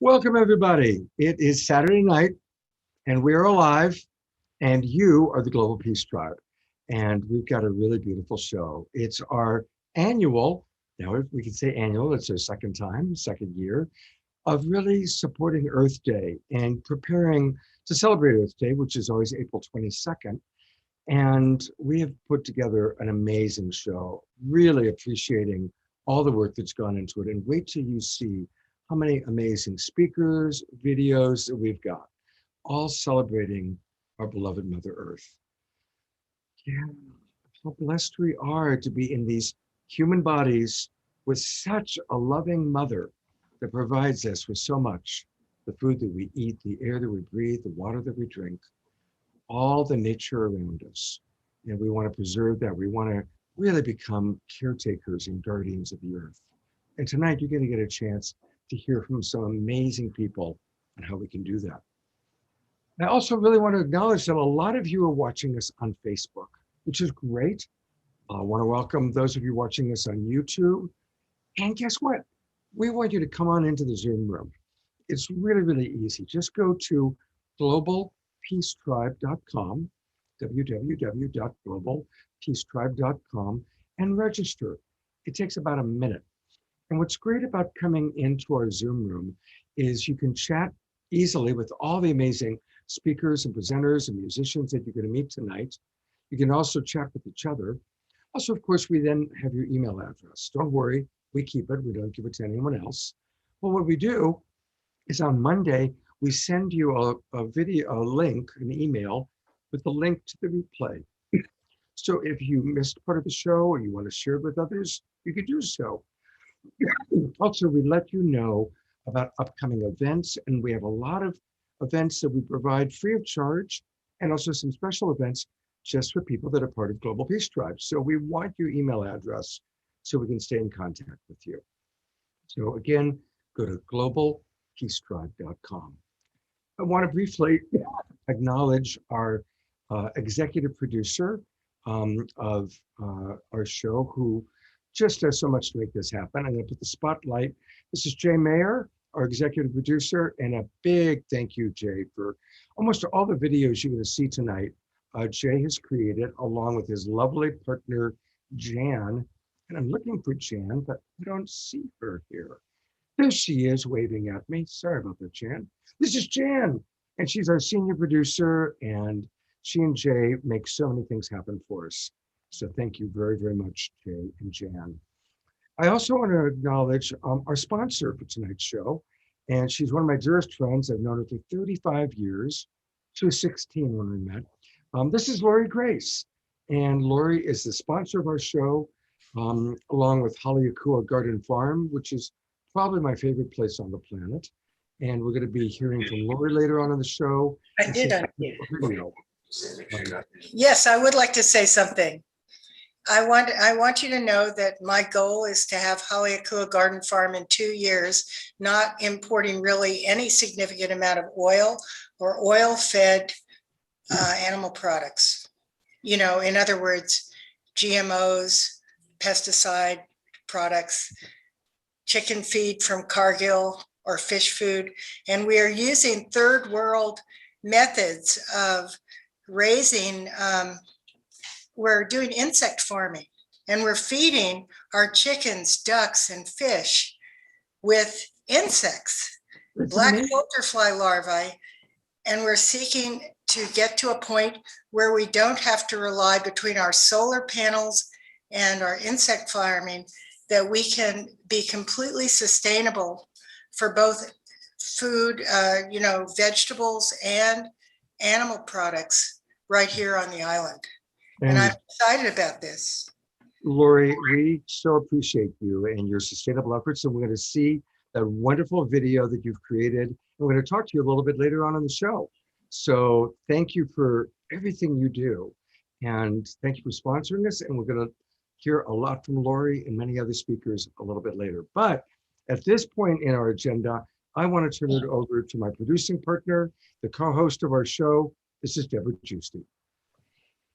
Welcome, everybody. It is Saturday night, and we're alive, and you are the Global Peace Tribe. And we've got a really beautiful show. It's our annual, now we can say annual, it's our second year, of really supporting Earth Day and preparing to celebrate Earth Day, which is always April 22nd. And we have put together an amazing show, really appreciating all the work that's gone into it. And wait till you see how many amazing speakers, videos that we've got, all celebrating our beloved Mother Earth. Yeah, how blessed we are to be in these human bodies with such a loving mother that provides us with so much: the food that we eat, the air that we breathe, the water that we drink, all the nature around us. And we want to preserve that. We want to really become caretakers and guardians of the earth. And tonight you're going to get a chance to hear from some amazing people on how we can do that. I also really want to acknowledge that a lot of you are watching us on Facebook, which is great. I want to welcome those of you watching us on YouTube. And guess what? We want you to come on into the Zoom room. It's really, really easy. Just go to globalpeacetribe.com, www.globalpeacetribe.com, and register. It takes about a minute. And what's great about coming into our Zoom room is you can chat easily with all the amazing speakers and presenters and musicians that you're going to meet tonight. You can also chat with each other. Also, of course, we then have your email address. Don't worry, we keep it. We don't give it to anyone else. Well, what we do is on Monday, we send you a video, a link, an email with the link to the replay. So if you missed part of the show or you want to share it with others, you can do so. Also, we let you know about upcoming events, and we have a lot of events that we provide free of charge, and also some special events just for people that are part of Global Peace Tribe. So we want your email address so we can stay in contact with you. So again, go to globalpeacetribe.com. I want to briefly acknowledge our executive producer of our show, who just does so much to make this happen. I'm going to put the spotlight. This is Jay Mayer, our executive producer, and a big thank you, Jay, for almost all the videos you're going to see tonight. Jay has created, along with his lovely partner, Jan. And I'm looking for Jan, but I don't see her here. There she is, waving at me. Sorry about that, Jan. This is Jan, and she's our senior producer, and she and Jay make so many things happen for us. So thank you very, very much, Jay and Jan. I also want to acknowledge our sponsor for tonight's show, and she's one of my dearest friends. I've known her for 35 years. She was 16 when we met. This is Lori Grace, and Lori is the sponsor of our show, along with Haleakua Garden Farm, which is probably my favorite place on the planet. And we're going to be hearing from Lori later on in the show. I did unmute. Yes, I would like to say something. I want you to know that my goal is to have Haleakua Garden Farm in 2 years, not importing really any significant amount of oil or oil-fed animal products. You know, in other words, GMOs, pesticide products, chicken feed from Cargill, or fish food. And we are using third world methods of raising. We're doing insect farming, and we're feeding our chickens, ducks, and fish with insects, black filter fly larvae, and we're seeking to get to a point where we don't have to rely between our solar panels and our insect farming, that we can be completely sustainable for both food, vegetables and animal products right here on the island. And I'm excited about this. Lori, we so appreciate you and your sustainable efforts. And we're going to see that wonderful video that you've created. And we're going to talk to you a little bit later on in the show. So thank you for everything you do. And thank you for sponsoring us. And we're going to hear a lot from Lori and many other speakers a little bit later. But at this point in our agenda, I want to turn it over to my producing partner, the co-host of our show. This is Deborah Giusti.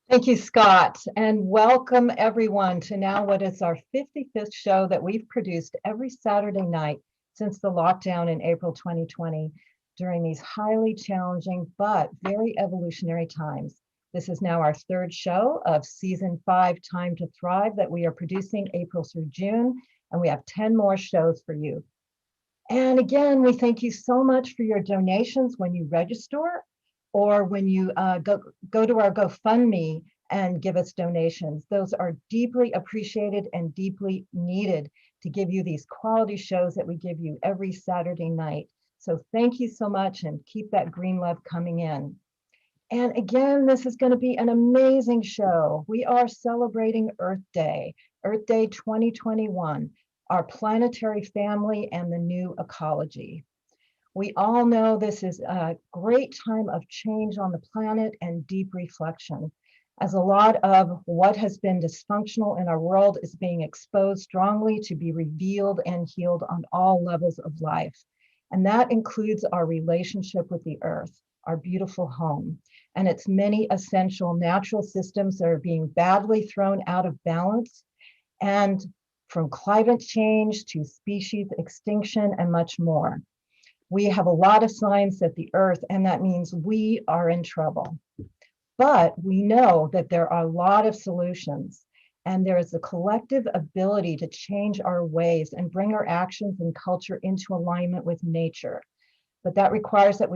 Thank you, Scott, and welcome everyone to now what is our 55th show that we've produced every Saturday night since the lockdown in April 2020 during these highly challenging but very evolutionary times. This is now our third show of season 5, Time to Thrive, that we are producing April through June, and we have 10 more shows for you. And again, we thank you so much for your donations when you register or when you go to our GoFundMe and give us donations. Those are deeply appreciated and deeply needed to give you these quality shows that we give you every Saturday night. So thank you so much, and keep that green love coming in. And again, this is going to be an amazing show. We are celebrating Earth Day 2021, our planetary family and the new ecology. We all know this is a great time of change on the planet and deep reflection, as a lot of what has been dysfunctional in our world is being exposed strongly to be revealed and healed on all levels of life. And that includes our relationship with the earth, our beautiful home, and its many essential natural systems that are being badly thrown out of balance, and from climate change to species extinction and much more. We have a lot of signs that the earth, and that means we are in trouble. But we know that there are a lot of solutions, and there is a collective ability to change our ways and bring our actions and culture into alignment with nature. But that requires that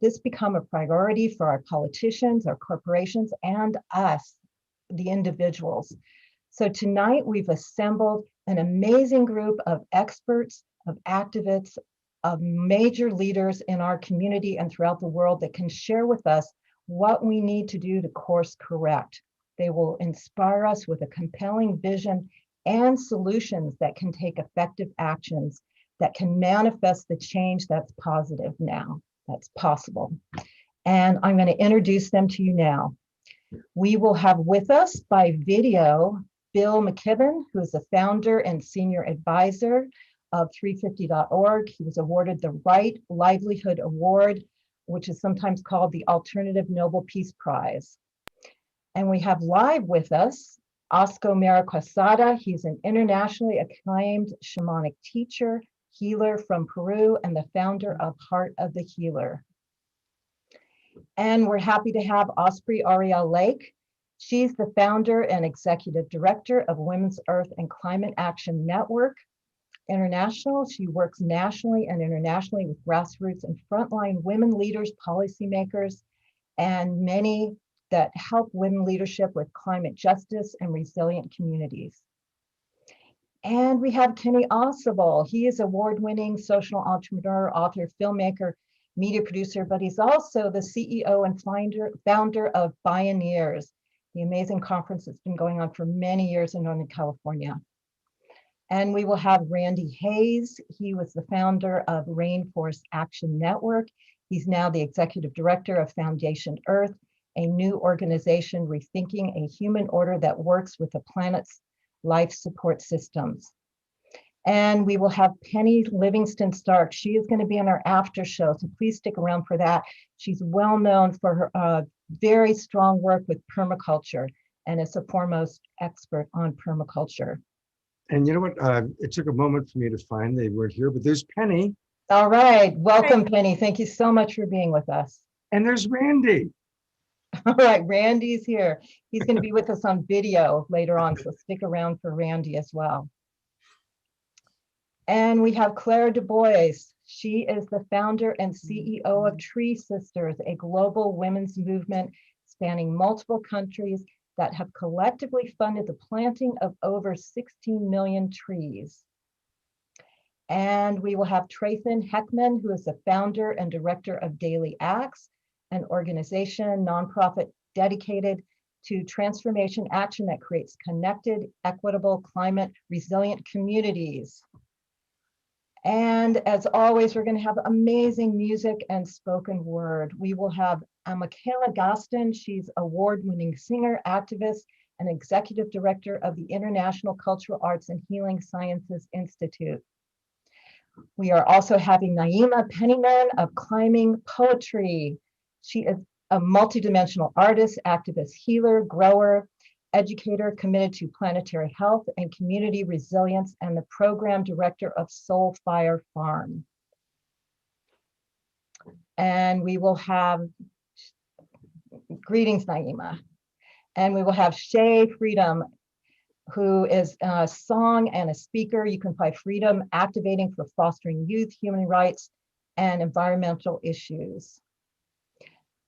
this become a priority for our politicians, our corporations, and us, the individuals. So tonight we've assembled an amazing group of experts, of activists, of major leaders in our community and throughout the world that can share with us what we need to do to course correct. They will inspire us with a compelling vision and solutions that can take effective actions that can manifest the change that's positive now, that's possible. And I'm going to introduce them to you now. We will have with us by video Bill McKibben, who is the founder and senior advisor of 350.org. He was awarded the Right Livelihood Award, which is sometimes called the Alternative Nobel Peace Prize. And we have live with us Oscar Miro. He's an internationally acclaimed shamanic teacher, healer from Peru, and the founder of Heart of the Healer. And we're happy to have Osprey Ariel Lake. She's the founder and executive director of Women's Earth and Climate Action Network International. She works nationally and internationally with grassroots and frontline women leaders, policymakers, and many that help women leadership with climate justice and resilient communities. And we have Ken Ossibal. He is award-winning social entrepreneur, author, filmmaker, media producer, but he's also the CEO and founder of Bioneers, the amazing conference that's been going on for many years in Northern California. And we will have Randy Hayes. He was the founder of Rainforest Action Network. He's now the executive director of Foundation Earth, a new organization rethinking a human order that works with the planet's life support systems. And we will have Penny Livingston-Stark. She is going to be in our after show, so please stick around for that. She's well known for her very strong work with permaculture and is a foremost expert on permaculture. And you know what? It took a moment for me to find they weren't here, but there's Penny. All right. Welcome, Penny. Thank you so much for being with us. And there's Randy. All right. Randy's here. He's going to be with us on video later on, so stick around for Randy as well. And we have Claire Dubois. She is the founder and CEO of Tree Sisters, a global women's movement spanning multiple countries that have collectively funded the planting of over 16 million trees. And we will have Traythen Heckman, who is the founder and director of Daily Acts, an organization, nonprofit dedicated to transformation action that creates connected, equitable, climate resilient communities. And as always, we're going to have amazing music and spoken word. We will have Michaela Gaston. She's award-winning singer, activist, and executive director of the International Cultural Arts and Healing Sciences Institute. We are also having Naima Pennyman of Climbing Poetry. She is a multidimensional artist, activist, healer, grower, educator committed to planetary health and community resilience, and the program director of Soul Fire Farm. And we will have, greetings, Naima. And we will have Shay Freedom, who is a song and a speaker. You can find Freedom activating for fostering youth, human rights, and environmental issues.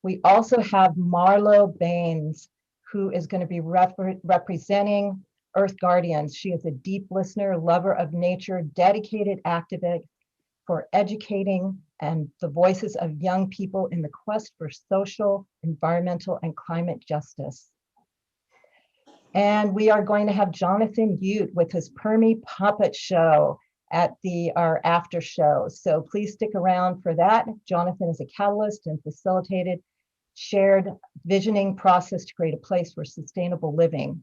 We also have Marlo Baines, who is going to be representing Earth Guardians. She is a deep listener, lover of nature, dedicated activist for educating and the voices of young people in the quest for social, environmental, and climate justice. And we are going to have Jonathan Ute with his Permy Puppet Show at our after show. So please stick around for that. Jonathan is a catalyst and facilitated shared visioning process to create a place for sustainable living.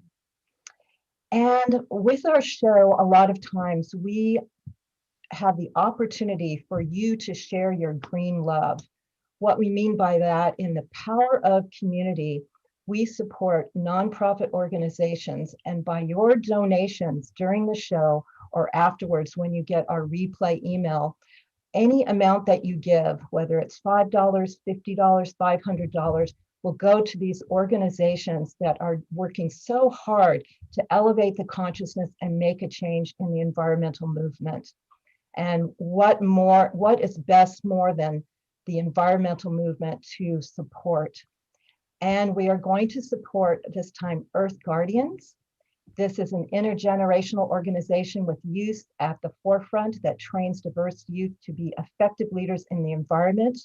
And with our show, a lot of times we have the opportunity for you to share your green love. What we mean by that, in the power of community, we support nonprofit organizations, and by your donations during the show or afterwards when you get our replay email, any amount that you give, whether it's $5, $50, $500, will go to these organizations that are working so hard to elevate the consciousness and make a change in the environmental movement. And what is best more than the environmental movement to support? And we are going to support this time Earth Guardians. This is an intergenerational organization with youth at the forefront that trains diverse youth to be effective leaders in the environment,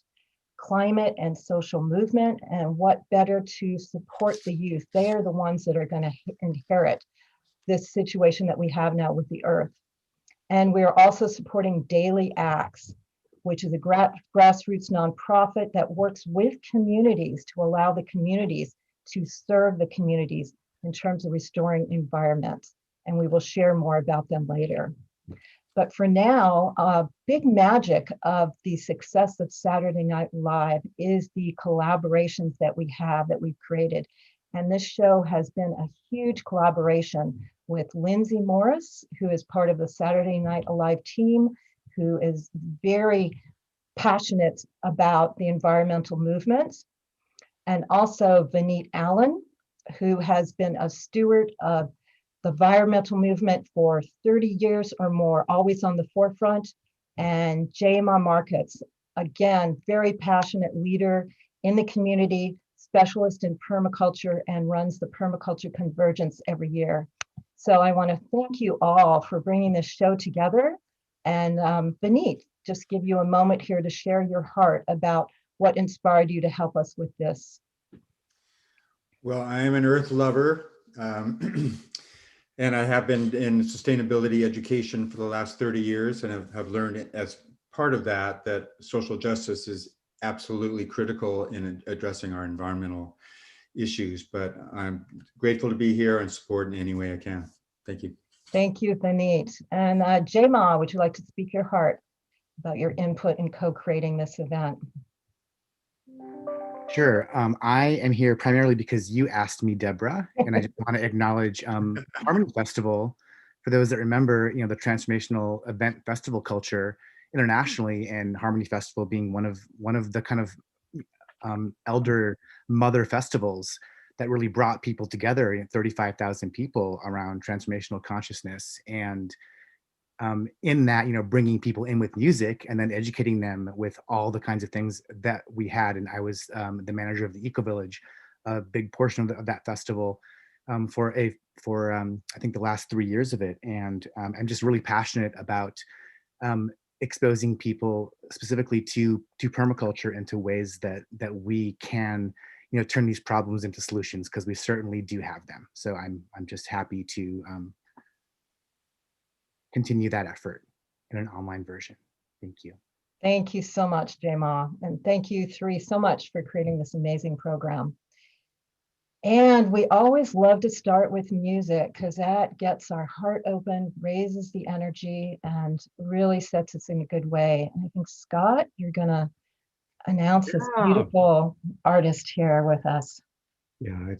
climate, and social movement. And what better to support the youth? They are the ones that are going to inherit this situation that we have now with the earth. And we are also supporting Daily Acts, which is a grassroots nonprofit that works with communities to allow the communities to serve the communities in terms of restoring environments. And we will share more about them later. But for now, big magic of the success of Saturday Night Live is the collaborations that we've created. And this show has been a huge collaboration with Lindsay Morris, who is part of the Saturday Night Alive team, who is very passionate about the environmental movement. And also Vineet Allen, who has been a steward of the environmental movement for 30 years or more, always on the forefront. And Jayma Markets, again, very passionate leader in the community, specialist in permaculture, and runs the Permaculture Convergence every year. So I want to thank you all for bringing this show together. And Vineet, just give you a moment here to share your heart about what inspired you to help us with this. Well, I am an earth lover, and I have been in sustainability education for the last 30 years, and have learned as part of that social justice is absolutely critical in addressing our environmental issues. But I'm grateful to be here and support in any way I can. Thank you. Thank you, Vineet. And Jayma, would you like to speak your heart about your input in co-creating this event? Sure. I am here primarily because you asked me, Deborah, and I just want to acknowledge Harmony Festival. For those that remember, the transformational event festival culture internationally, and Harmony Festival being one of the kind of elder mother festivals that really brought people together, 35,000 people around transformational consciousness. And in that, bringing people in with music and then educating them with all the kinds of things that we had. And I was the manager of the Eco Village, a big portion of that festival for I think the last 3 years of it. And I'm just really passionate about exposing people specifically to permaculture into ways that we can, turn these problems into solutions, because we certainly do have them. So I'm just happy to continue that effort in an online version. Thank you. Thank you so much, Jayma. And thank you three so much for creating this amazing program. And we always love to start with music, because that gets our heart open, raises the energy, and really sets us in a good way. And I think, Scott, you're going to announce this beautiful artist here with us. Yeah,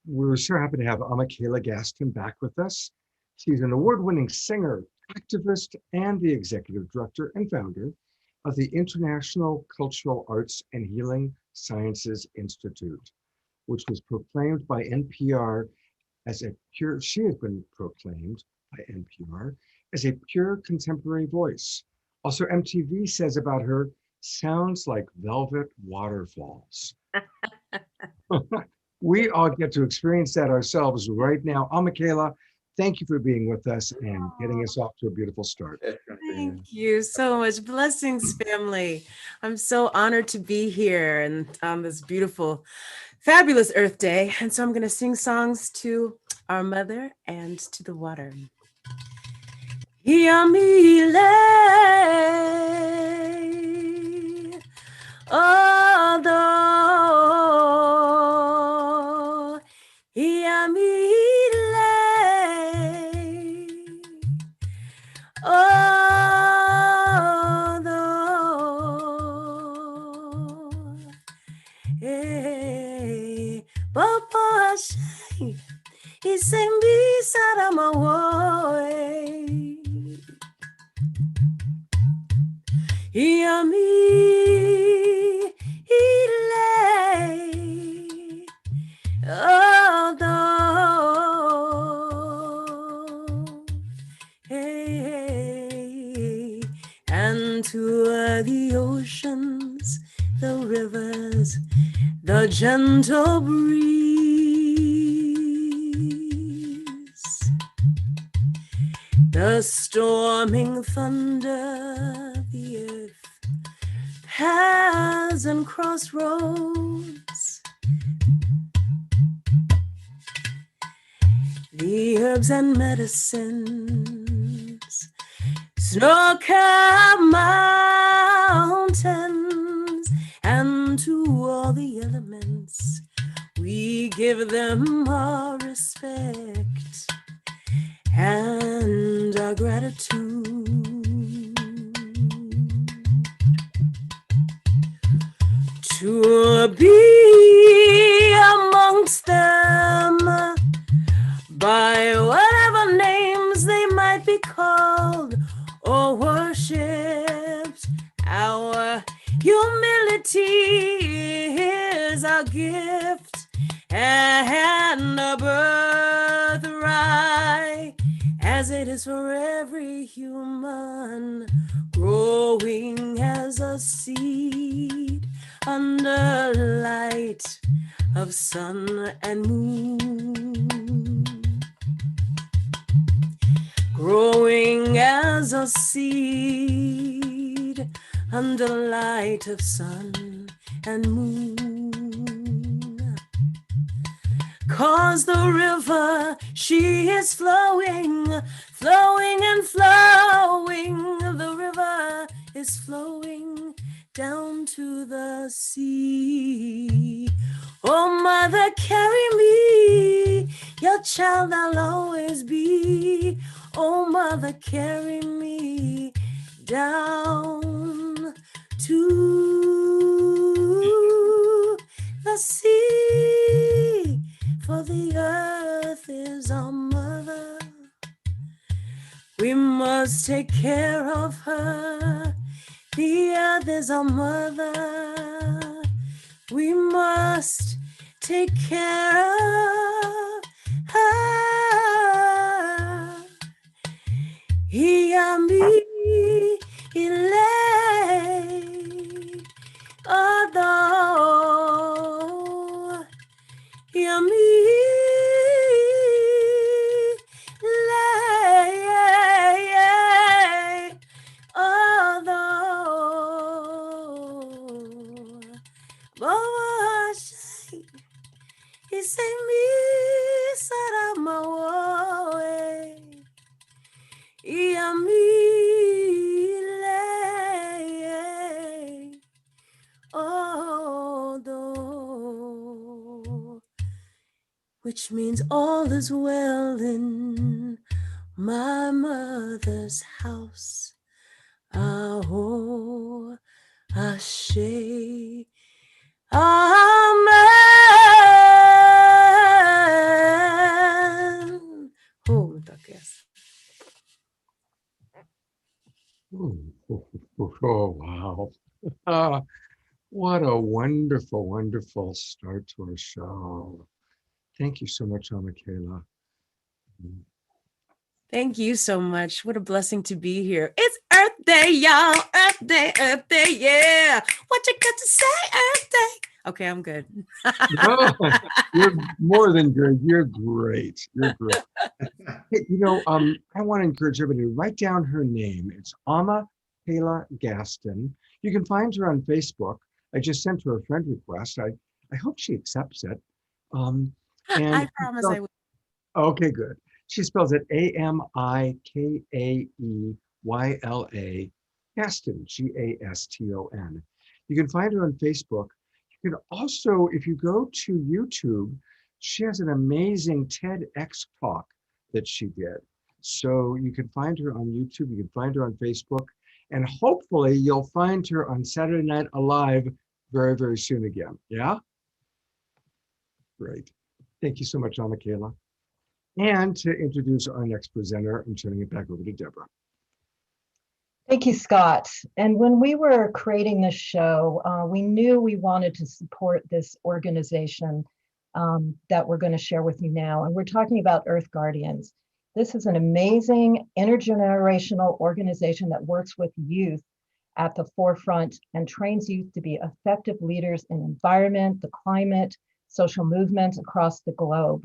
we're so happy to have Michaela Gaston back with us. She's an award-winning singer, activist, and the executive director and founder of the International Cultural Arts and Healing Sciences Institute, which was proclaimed by NPR as a pure, she has been proclaimed by NPR as a pure contemporary voice. Also, MTV says about her, sounds like velvet waterfalls. We all get to experience that ourselves right now. Michaela, thank you for being with us and getting us off to a beautiful start. Thank you so much. Blessings, family. I'm so honored to be here and on this beautiful, fabulous Earth Day. And so I'm going to sing songs to our mother and to the water. Yamile, although Yamile, although Papa Shai Isembi Saramawoe Yami Ile Although hey, and to the oceans, the rivers, the gentle breeze, the storming thunder, the earth paths and crossroads, the herbs and medicines, snow-capped mountains, and to all the elements, we give them our respect and our gratitude. To be amongst them by whatever names they might be called or worshipped, our humility is our gift and a birthright, as it is for every human, growing as a seed under light of sun and moon, growing as a seed under light of sun and moon. 'Cause the river, she is flowing, flowing and flowing. The river is flowing down to the sea. Oh, mother, carry me, your child I'll always be. Oh, mother, carry me down to the sea. For the earth is our mother. We must take care of her. The earth is our mother. We must take care of her. Yami ilay, although yami ilay, although Bawa Shai Isemi Saramawoe Yamile, although, which means all is well in my mother's house. Aho, Ashe, Amen. What a wonderful, wonderful start to our show. Thank you so much, Michaela. Thank you so much. What a blessing to be here. It's Earth Day, y'all. Earth Day, yeah. What you got to say, Earth Day? Okay, I'm good. No, you're more than good. You're great. You're great. Hey, I want to encourage everybody to write down her name. It's Michaela Gaston. You can find her on Facebook. I just sent her a friend request. I hope she accepts it. And I promise I will. Okay, good. She spells it Amikaeyla, Gaston, Gaston. You can find her on Facebook. You can also, if you go to YouTube, she has an amazing TEDx talk that she did. So you can find her on YouTube, you can find her on Facebook, and hopefully you'll find her on Saturday Night Alive very, very soon again. Yeah? Great. Thank you so much, Michaela. And to introduce our next presenter, I'm turning it back over to Deborah. Thank you, Scott. And when we were creating this show, we knew we wanted to support this organization that we're going to share with you now. And we're talking about Earth Guardians. This is an amazing intergenerational organization that works with youth at the forefront and trains youth to be effective leaders in environment, the climate, social movements across the globe.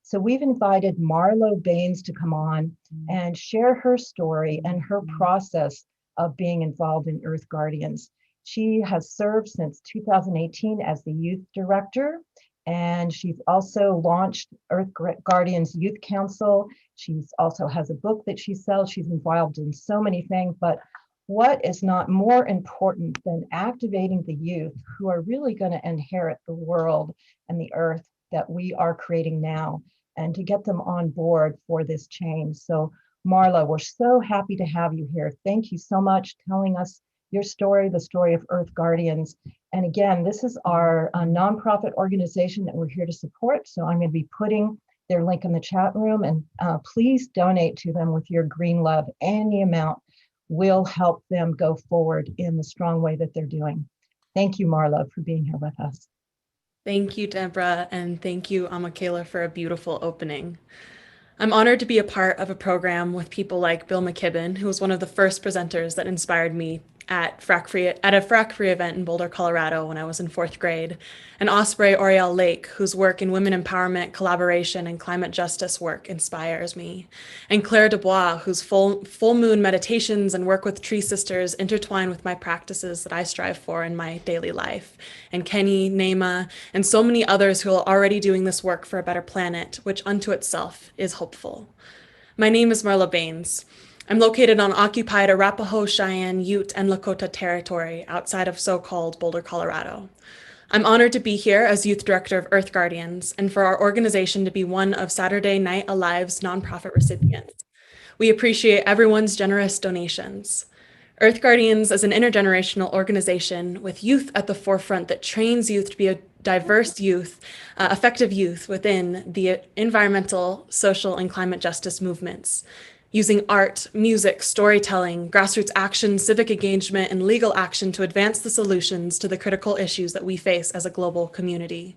So we've invited Marlo Baines to come on and share her story and her process of being involved in Earth Guardians. She has served since 2018 as the youth director, and she's also launched Earth Guardians Youth Council. She's also has a book that she sells. She's involved in so many things, but what is not more important than activating the youth who are really going to inherit the world and the earth that we are creating now, and to get them on board for this change. So Marla, we're so happy to have you here. Thank you so much telling us your story, the story of Earth Guardians. And again, this is our nonprofit organization that we're here to support. So I'm going to be putting their link in the chat room, and please donate to them with your green love. Any amount will help them go forward in the strong way that they're doing. Thank you, Marla, for being here with us. Thank you, Deborah, and thank you, Michaela, for a beautiful opening. I'm honored to be a part of a program with people like Bill McKibben, who was one of the first presenters that inspired me at a frack-free event in Boulder, Colorado when I was in 4th grade, and Osprey Oriel Lake, whose work in women empowerment, collaboration, and climate justice work inspires me, and Claire Dubois, whose full moon meditations and work with tree sisters intertwine with my practices that I strive for in my daily life, and Kenny, Nema, and so many others who are already doing this work for a better planet, which unto itself is hopeful. My name is Marla Baines. I'm located on occupied Arapaho, Cheyenne, Ute, and Lakota territory outside of so-called Boulder, Colorado. I'm honored to be here as Youth Director of Earth Guardians and for our organization to be one of Saturday Night Alive's nonprofit recipients. We appreciate everyone's generous donations. Earth Guardians is an intergenerational organization with youth at the forefront that trains youth to be a diverse youth, effective youth within the environmental, social, and climate justice movements, using art, music, storytelling, grassroots action, civic engagement, and legal action to advance the solutions to the critical issues that we face as a global community.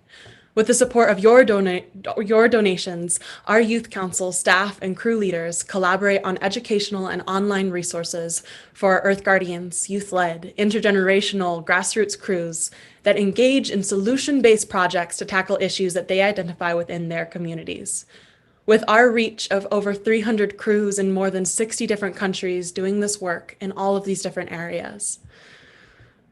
With the support of your donations, our Youth Council staff and crew leaders collaborate on educational and online resources for our Earth Guardians, youth-led, intergenerational grassroots crews that engage in solution-based projects to tackle issues that they identify within their communities. With our reach of over 300 crews in more than 60 different countries doing this work in all of these different areas.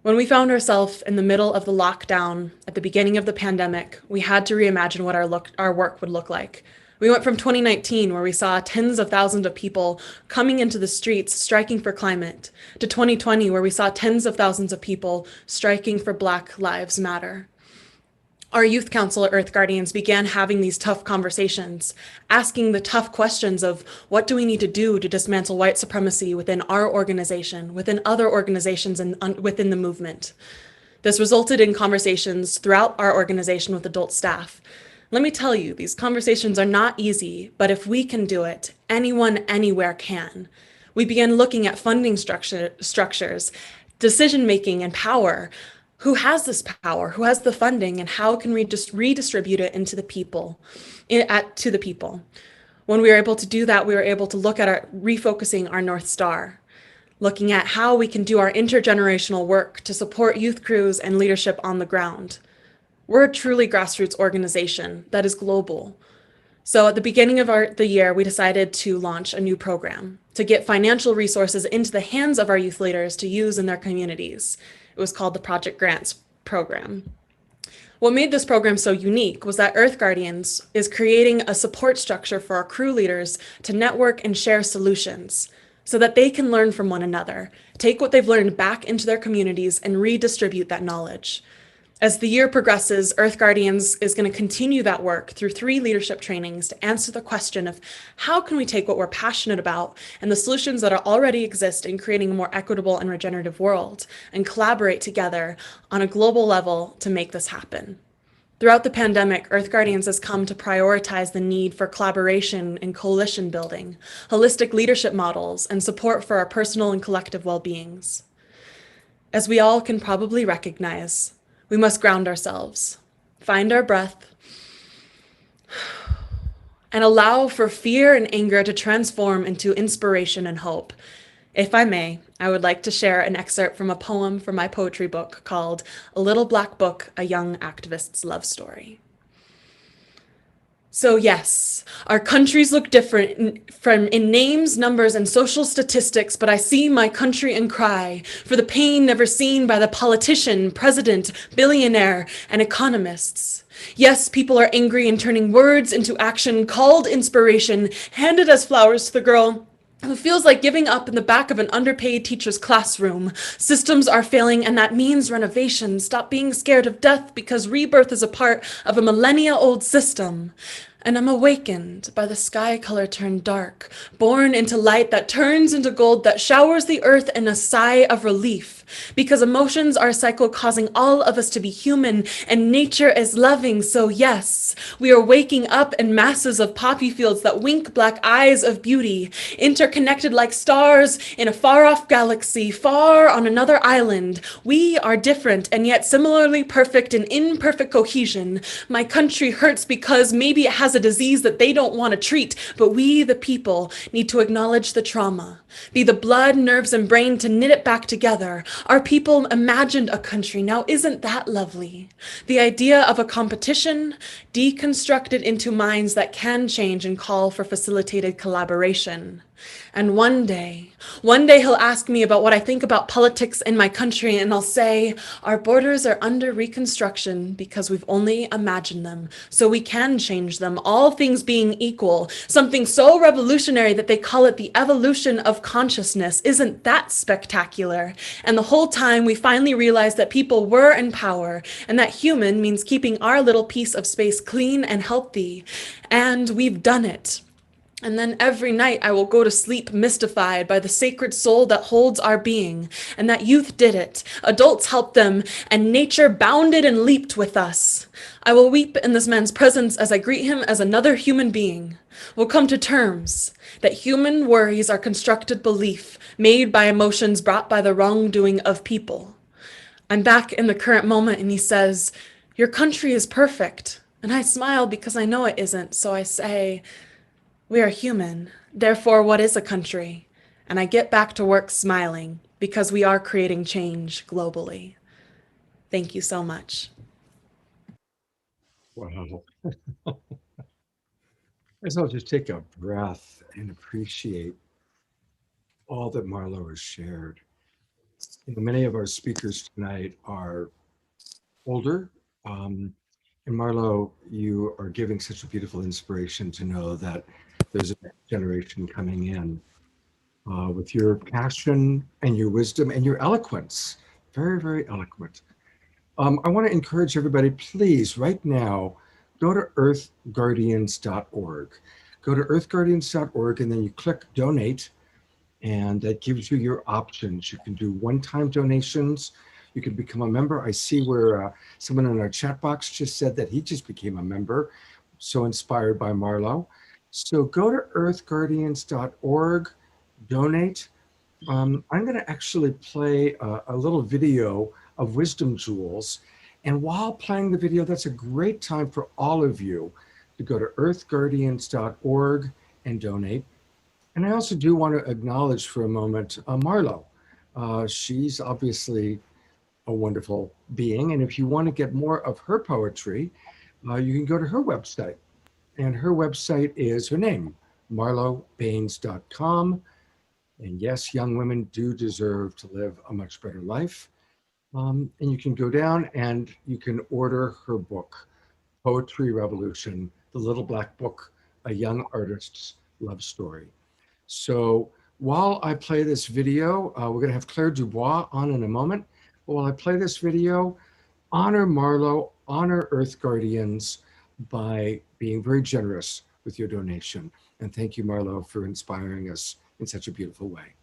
When we found ourselves in the middle of the lockdown at the beginning of the pandemic, we had to reimagine what our work would look like. We went from 2019, where we saw tens of thousands of people coming into the streets striking for climate, to 2020, where we saw tens of thousands of people striking for Black Lives Matter. Our Youth Council at Earth Guardians began having these tough conversations, asking the tough questions of what do we need to do to dismantle white supremacy within our organization, within other organizations, and within the movement. This resulted in conversations throughout our organization with adult staff. Let me tell you, these conversations are not easy, but if we can do it, anyone, anywhere can. We began looking at funding structures, decision-making and power. Who has this power? Who has the funding? And how can we just redistribute it into the people, to the people? When we were able to do that, we were able to look at refocusing our North Star, looking at how we can do our intergenerational work to support youth crews and leadership on the ground. We're a truly grassroots organization that is global. So at the beginning of the year, we decided to launch a new program to get financial resources into the hands of our youth leaders to use in their communities. It was called the Project Grants program. What made this program so unique was that Earth Guardians is creating a support structure for our crew leaders to network and share solutions so that they can learn from one another, take what they've learned back into their communities and redistribute that knowledge. As the year progresses, Earth Guardians is going to continue that work through 3 leadership trainings to answer the question of how can we take what we're passionate about and the solutions that already exist in creating a more equitable and regenerative world and collaborate together on a global level to make this happen. Throughout the pandemic, Earth Guardians has come to prioritize the need for collaboration and coalition building, holistic leadership models, and support for our personal and collective well-beings. As we all can probably recognize, we must ground ourselves, find our breath, and allow for fear and anger to transform into inspiration and hope. If I may, I would like to share an excerpt from a poem from my poetry book called A Little Black Book, A Young Activist's Love Story. So yes, our countries look different in names, numbers, and social statistics, but I see my country and cry for the pain never seen by the politician, president, billionaire, and economists. Yes, people are angry and turning words into action, called inspiration, handed as flowers to the girl who feels like giving up in the back of an underpaid teacher's classroom. Systems are failing, and that means renovation. Stop being scared of death because rebirth is a part of a millennia-old system. And I'm awakened by the sky color turned dark, born into light that turns into gold that showers the earth in a sigh of relief. Because emotions are a cycle causing all of us to be human, and nature is loving. So yes, we are waking up in masses of poppy fields that wink black eyes of beauty, interconnected like stars in a far-off galaxy, far on another island. We are different and yet similarly perfect in imperfect cohesion. My country hurts because maybe it has a disease that they don't want to treat, but we, the people, need to acknowledge the trauma, be the blood, nerves, and brain to knit it back together. Our people imagined a country. Now, isn't that lovely? The idea of a competition deconstructed into minds that can change and call for facilitated collaboration. And one day he'll ask me about what I think about politics in my country, and I'll say, our borders are under reconstruction because we've only imagined them, so we can change them, all things being equal. Something so revolutionary that they call it the evolution of consciousness. Isn't that spectacular? And the whole time we finally realized that people were in power, and that human means keeping our little piece of space clean and healthy. And we've done it. And then every night I will go to sleep mystified by the sacred soul that holds our being, and that youth did it, adults helped them, and nature bounded and leaped with us. I will weep in this man's presence as I greet him as another human being. We'll come to terms that human worries are constructed belief made by emotions brought by the wrongdoing of people. I'm back in the current moment, and he says, your country is perfect. And I smile because I know it isn't, so I say, we are human, therefore what is a country? And I get back to work smiling because we are creating change globally. Thank you so much. Wow. Guess I'll just take a breath and appreciate all that Marlo has shared. You know, many of our speakers tonight are older. And Marlo, you are giving such a beautiful inspiration to know that there's a next generation coming in with your passion and your wisdom and your eloquence. Very, very eloquent. I want to encourage everybody, please, right now, go to earthguardians.org. Go to earthguardians.org and then you click donate, and that gives you your options. You can do one-time donations. You can become a member. I see where someone in our chat box just said that he just became a member. So inspired by Marlo. So go to earthguardians.org, donate. I'm going to actually play a little video of wisdom jewels. And while playing the video, that's a great time for all of you to go to earthguardians.org and donate. And I also do want to acknowledge for a moment Marlo. She's obviously a wonderful being. And if you want to get more of her poetry, you can go to her website. And her website is her name, marlobaines.com. And yes, young women do deserve to live a much better life. And you can go down and you can order her book, Poetry Revolution, The Little Black Book, A Young Artist's Love Story. So while I play this video, we're going to have Claire Dubois on in a moment. But while I play this video, honor Marlo, honor Earth Guardians by being very generous with your donation. And thank you, Marlo, for inspiring us in such a beautiful way.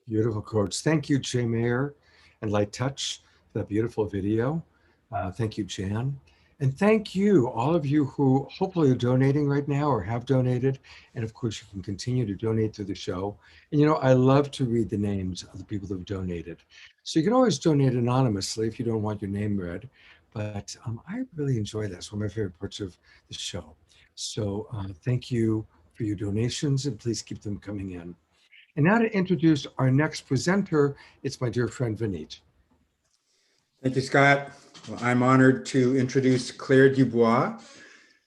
Beautiful quotes. Thank you, Jay Mayer and Light Touch, for that beautiful video. Thank you, Jan. And thank you, all of you who hopefully are donating right now or have donated. And of course, you can continue to donate through the show. And you know, I love to read the names of the people who have donated. So you can always donate anonymously if you don't want your name read. But I really enjoy that. It's one of my favorite parts of the show. So thank you for your donations, and please keep them coming in. And now to introduce our next presenter, it's my dear friend Vineet. Thank you, Scott. Well, I'm honored to introduce Claire Dubois.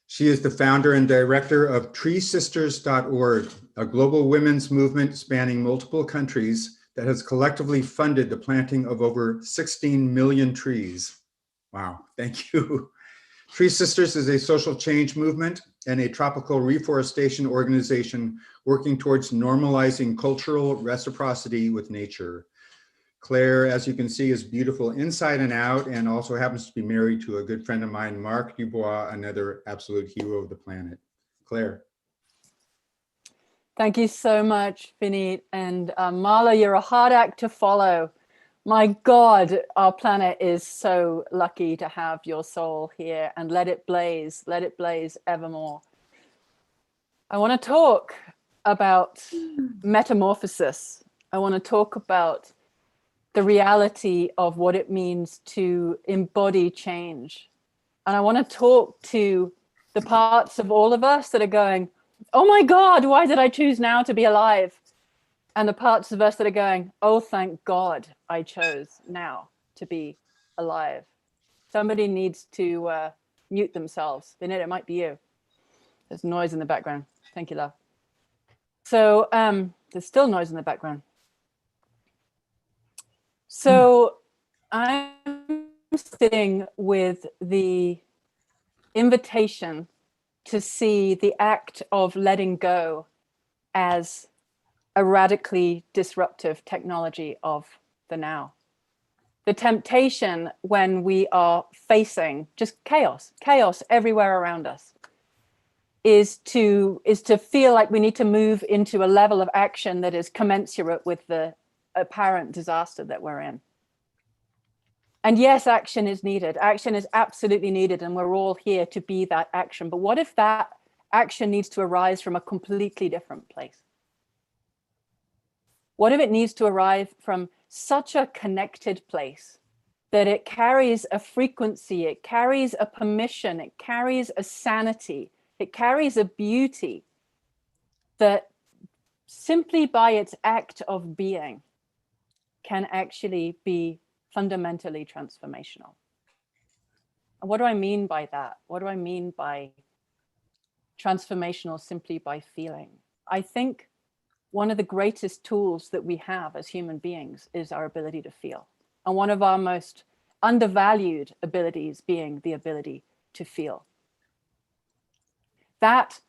She is the founder and director of treesisters.org, a global women's movement spanning multiple countries that has collectively funded the planting of over 16 million trees. Wow, thank you. Tree Sisters is a social change movement and a tropical reforestation organization working towards normalizing cultural reciprocity with nature. Claire, as you can see, is beautiful inside and out, and also happens to be married to a good friend of mine, Mark Dubois, another absolute hero of the planet. Claire. Thank you so much, Vineet. And Marla, you're a hard act to follow. My God, our planet is so lucky to have your soul here, and let it blaze evermore. I want to talk about metamorphosis. I want to talk about the reality of what it means to embody change. And I want to talk to the parts of all of us that are going, oh my God, why did I choose now to be alive? And the parts of us that are going, oh, thank God I chose now to be alive. Somebody needs to mute themselves. They know it might be you. There's noise in the background. Thank you, love. So there's still noise in the background. So I'm sitting with the invitation to see the act of letting go as a radically disruptive technology of the now. The temptation when we are facing just chaos everywhere around us is to feel like we need to move into a level of action that is commensurate with the apparent disaster that we're in. And yes, action is needed. Action is absolutely needed, and we're all here to be that action. But what if that action needs to arise from a completely different place? What if it needs to arrive from such a connected place that it carries a frequency, it carries a permission, it carries a sanity, it carries a beauty that simply by its act of being can actually be fundamentally transformational? And what do I mean by that? What do I mean by transformational simply by feeling? I think one of the greatest tools that we have as human beings is our ability to feel. And one of our most undervalued abilities being the ability to feel. That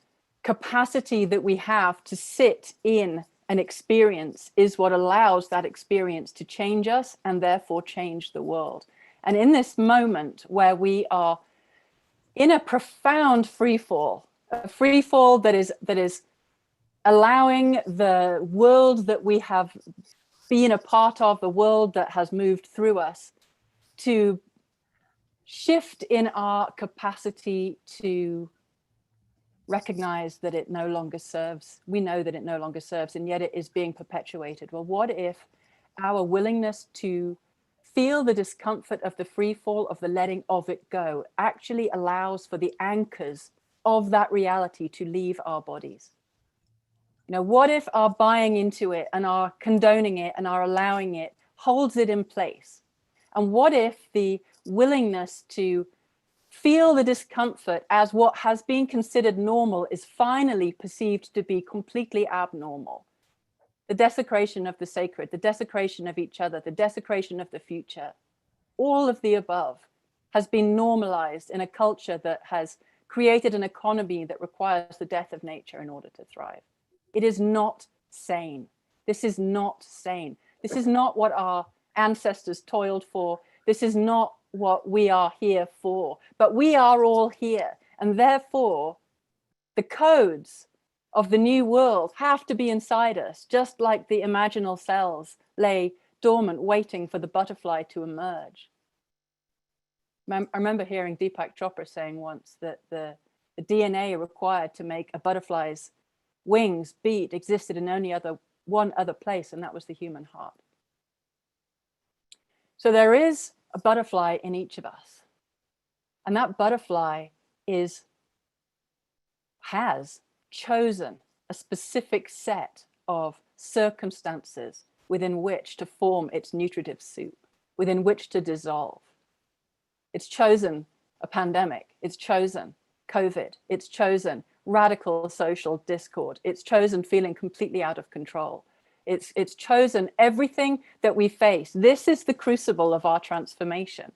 capacity that we have to sit in an experience is what allows that experience to change us and therefore change the world. And in this moment where we are in a profound free fall, a free fall that is allowing the world that we have been a part of, the world that has moved through us, to shift in our capacity to recognize that it no longer serves. We know that it no longer serves, and yet it is being perpetuated. Well, what if our willingness to feel the discomfort of the free fall, of the letting of it go, actually allows for the anchors of that reality to leave our bodies? You know, what if our buying into it and our condoning it and our allowing it holds it in place? And what if the willingness to feel the discomfort as what has been considered normal is finally perceived to be completely abnormal? The desecration of the sacred, the desecration of each other, the desecration of the future, all of the above has been normalized in a culture that has created an economy that requires the death of nature in order to thrive. It is not sane. This is not sane. This is not what our ancestors toiled for. This is not what we are here for, but we are all here. And therefore, the codes of the new world have to be inside us, just like the imaginal cells lay dormant, waiting for the butterfly to emerge. I remember hearing Deepak Chopra saying once that the DNA required to make a butterfly's wings beat existed in only one other place, and that was the human heart. So there is a butterfly in each of us, and that butterfly has chosen a specific set of circumstances within which to form its nutritive soup, within which to dissolve. It's chosen a pandemic, it's chosen COVID, it's chosen radical social discord, it's chosen feeling completely out of control. It's chosen everything that we face. This is the crucible of our transformation.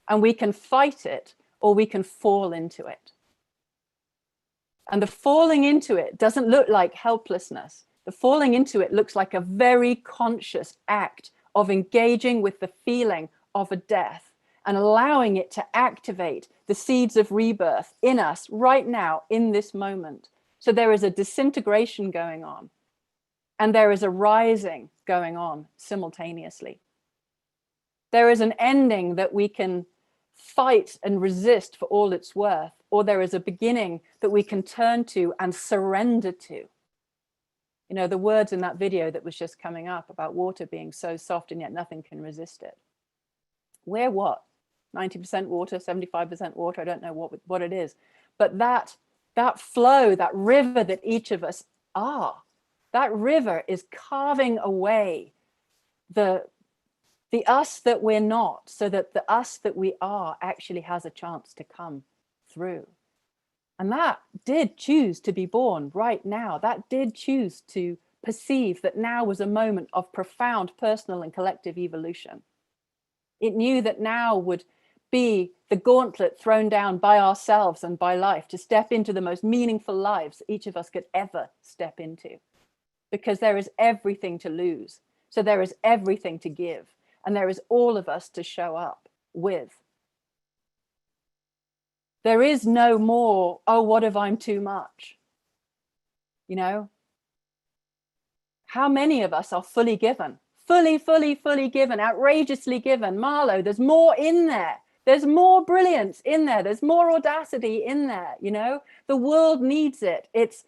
And we can fight it or we can fall into it. And the falling into it doesn't look like helplessness. The falling into it looks like a very conscious act of engaging with the feeling of a death and allowing it to activate the seeds of rebirth in us right now, in this moment. So there is a disintegration going on, and there is a rising going on simultaneously. There is an ending that we can fight and resist for all it's worth, or there is a beginning that we can turn to and surrender to. You know, the words in that video that was just coming up about water being so soft and yet nothing can resist it. We're what? 90% water, 75% water, I don't know what it is. But that flow, that river that each of us are, That river is carving away the us that we're not, so that the us that we are actually has a chance to come through. And that did choose to be born right now. That did choose to perceive that now was a moment of profound personal and collective evolution. It knew that now would be the gauntlet thrown down by ourselves and by life to step into the most meaningful lives each of us could ever step into. Because there is everything to lose. So there is everything to give. And there is all of us to show up with. There is no more, oh, what if I'm too much? You know? How many of us are fully given? Fully given, outrageously given. Marlo, there's more in there. There's more brilliance in there. There's more audacity in there, you know? The world needs it. It's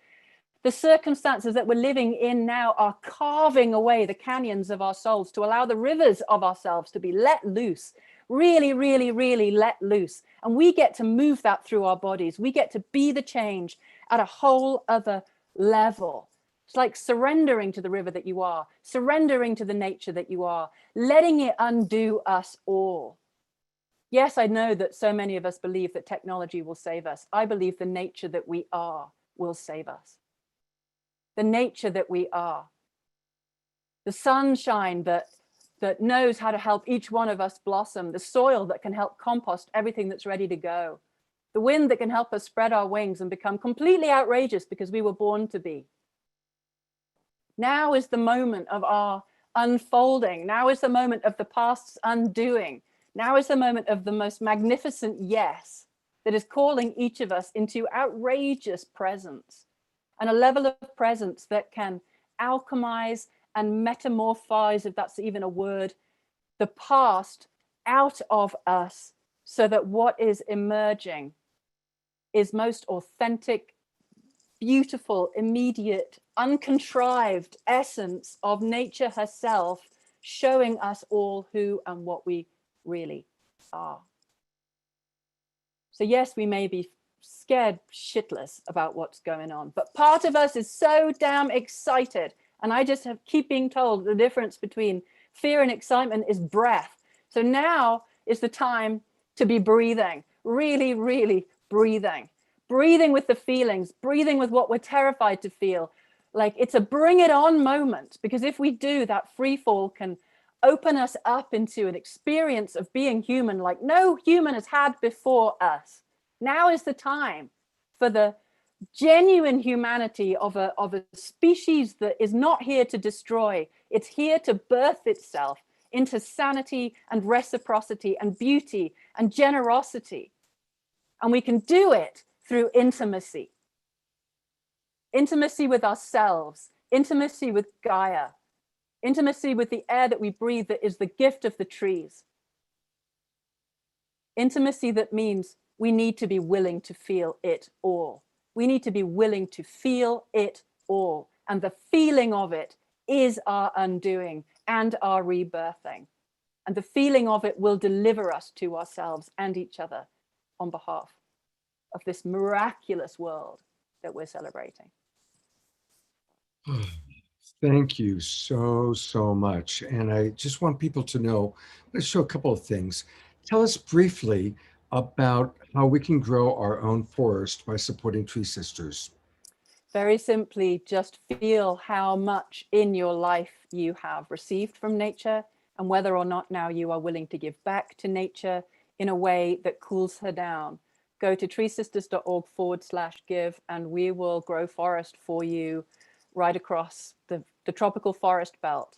the circumstances that we're living in now are carving away the canyons of our souls to allow the rivers of ourselves to be let loose, really let loose. And we get to move that through our bodies. We get to be the change at a whole other level. It's like surrendering to the river that you are, surrendering to the nature that you are, letting it undo us all. Yes, I know that so many of us believe that technology will save us. I believe the nature that we are will save us. The nature that we are, the sunshine that knows how to help each one of us blossom, the soil that can help compost everything that's ready to go, the wind that can help us spread our wings and become completely outrageous because we were born to be. Now is the moment of our unfolding. Now is the moment of the past's undoing. Now is the moment of the most magnificent yes that is calling each of us into outrageous presence. And a level of presence that can alchemize and metamorphise, if that's even a word, the past out of us so that what is emerging is most authentic, beautiful, immediate, uncontrived essence of nature herself, showing us all who and what we really are. So yes, we may be scared shitless about what's going on, but part of us is so damn excited, and I just keep being told the difference between fear and excitement is breath. So now is the time to be breathing, really breathing with the feelings, breathing with what we're terrified to feel. Like it's a bring it on moment, because if we do, that free fall can open us up into an experience of being human like no human has had before us. Now is the time for the genuine humanity of a species that is not here to destroy. It's here to birth itself into sanity and reciprocity and beauty and generosity. And we can do it through intimacy. Intimacy with ourselves, intimacy with Gaia, intimacy with the air that we breathe that is the gift of the trees. Intimacy that means we need to be willing to feel it all. We need to be willing to feel it all. And the feeling of it is our undoing and our rebirthing. And the feeling of it will deliver us to ourselves and each other on behalf of this miraculous world that we're celebrating. Thank you so much. And I just want people to know, let's show a couple of things. Tell us briefly about how we can grow our own forest by supporting Tree Sisters. Very simply, just feel how much in your life you have received from nature and whether or not now you are willing to give back to nature in a way that cools her down. Go to treesisters.org/give and we will grow forest for you right across the tropical forest belt,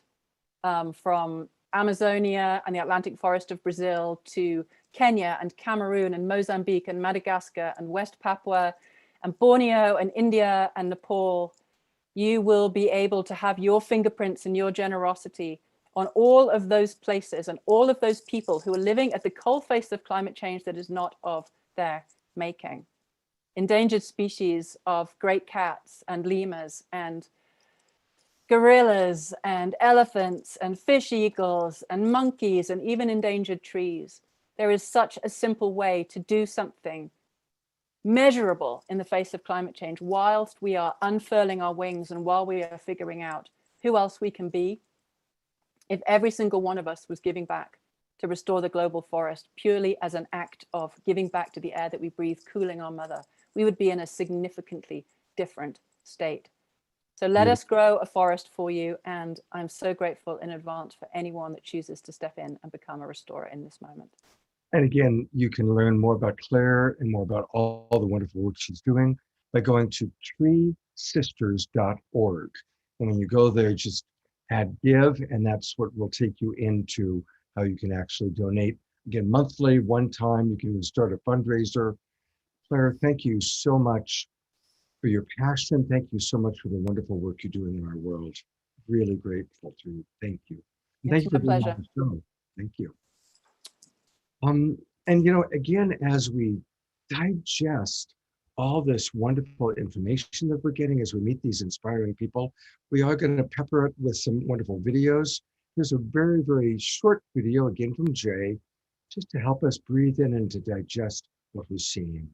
from Amazonia and the Atlantic forest of Brazil to Kenya and Cameroon and Mozambique and Madagascar and West Papua and Borneo and India and Nepal. You will be able to have your fingerprints and your generosity on all of those places and all of those people who are living at the coalface of climate change that is not of their making. Endangered species of great cats and lemurs and gorillas and elephants and fish eagles and monkeys and even endangered trees. There is such a simple way to do something measurable in the face of climate change, whilst we are unfurling our wings and while we are figuring out who else we can be. If every single one of us was giving back to restore the global forest purely as an act of giving back to the air that we breathe, cooling our mother, we would be in a significantly different state. So let us grow a forest for you. And I'm so grateful in advance for anyone that chooses to step in and become a restorer in this moment. And again, you can learn more about Claire and more about all the wonderful work she's doing by going to treesisters.org. And when you go there, just add give, and that's what will take you into how you can actually donate. Again, monthly, one time, you can even start a fundraiser. Claire, thank you so much for your passion. Thank you so much for the wonderful work you're doing in our world. Really grateful to you. Thank you. And thank you for being on the show. Thank you. And again, as we digest all this wonderful information that we're getting as we meet these inspiring people, we are going to pepper it with some wonderful videos. Here's a very, very short video, again from Jay, just to help us breathe in and to digest what we're seeing.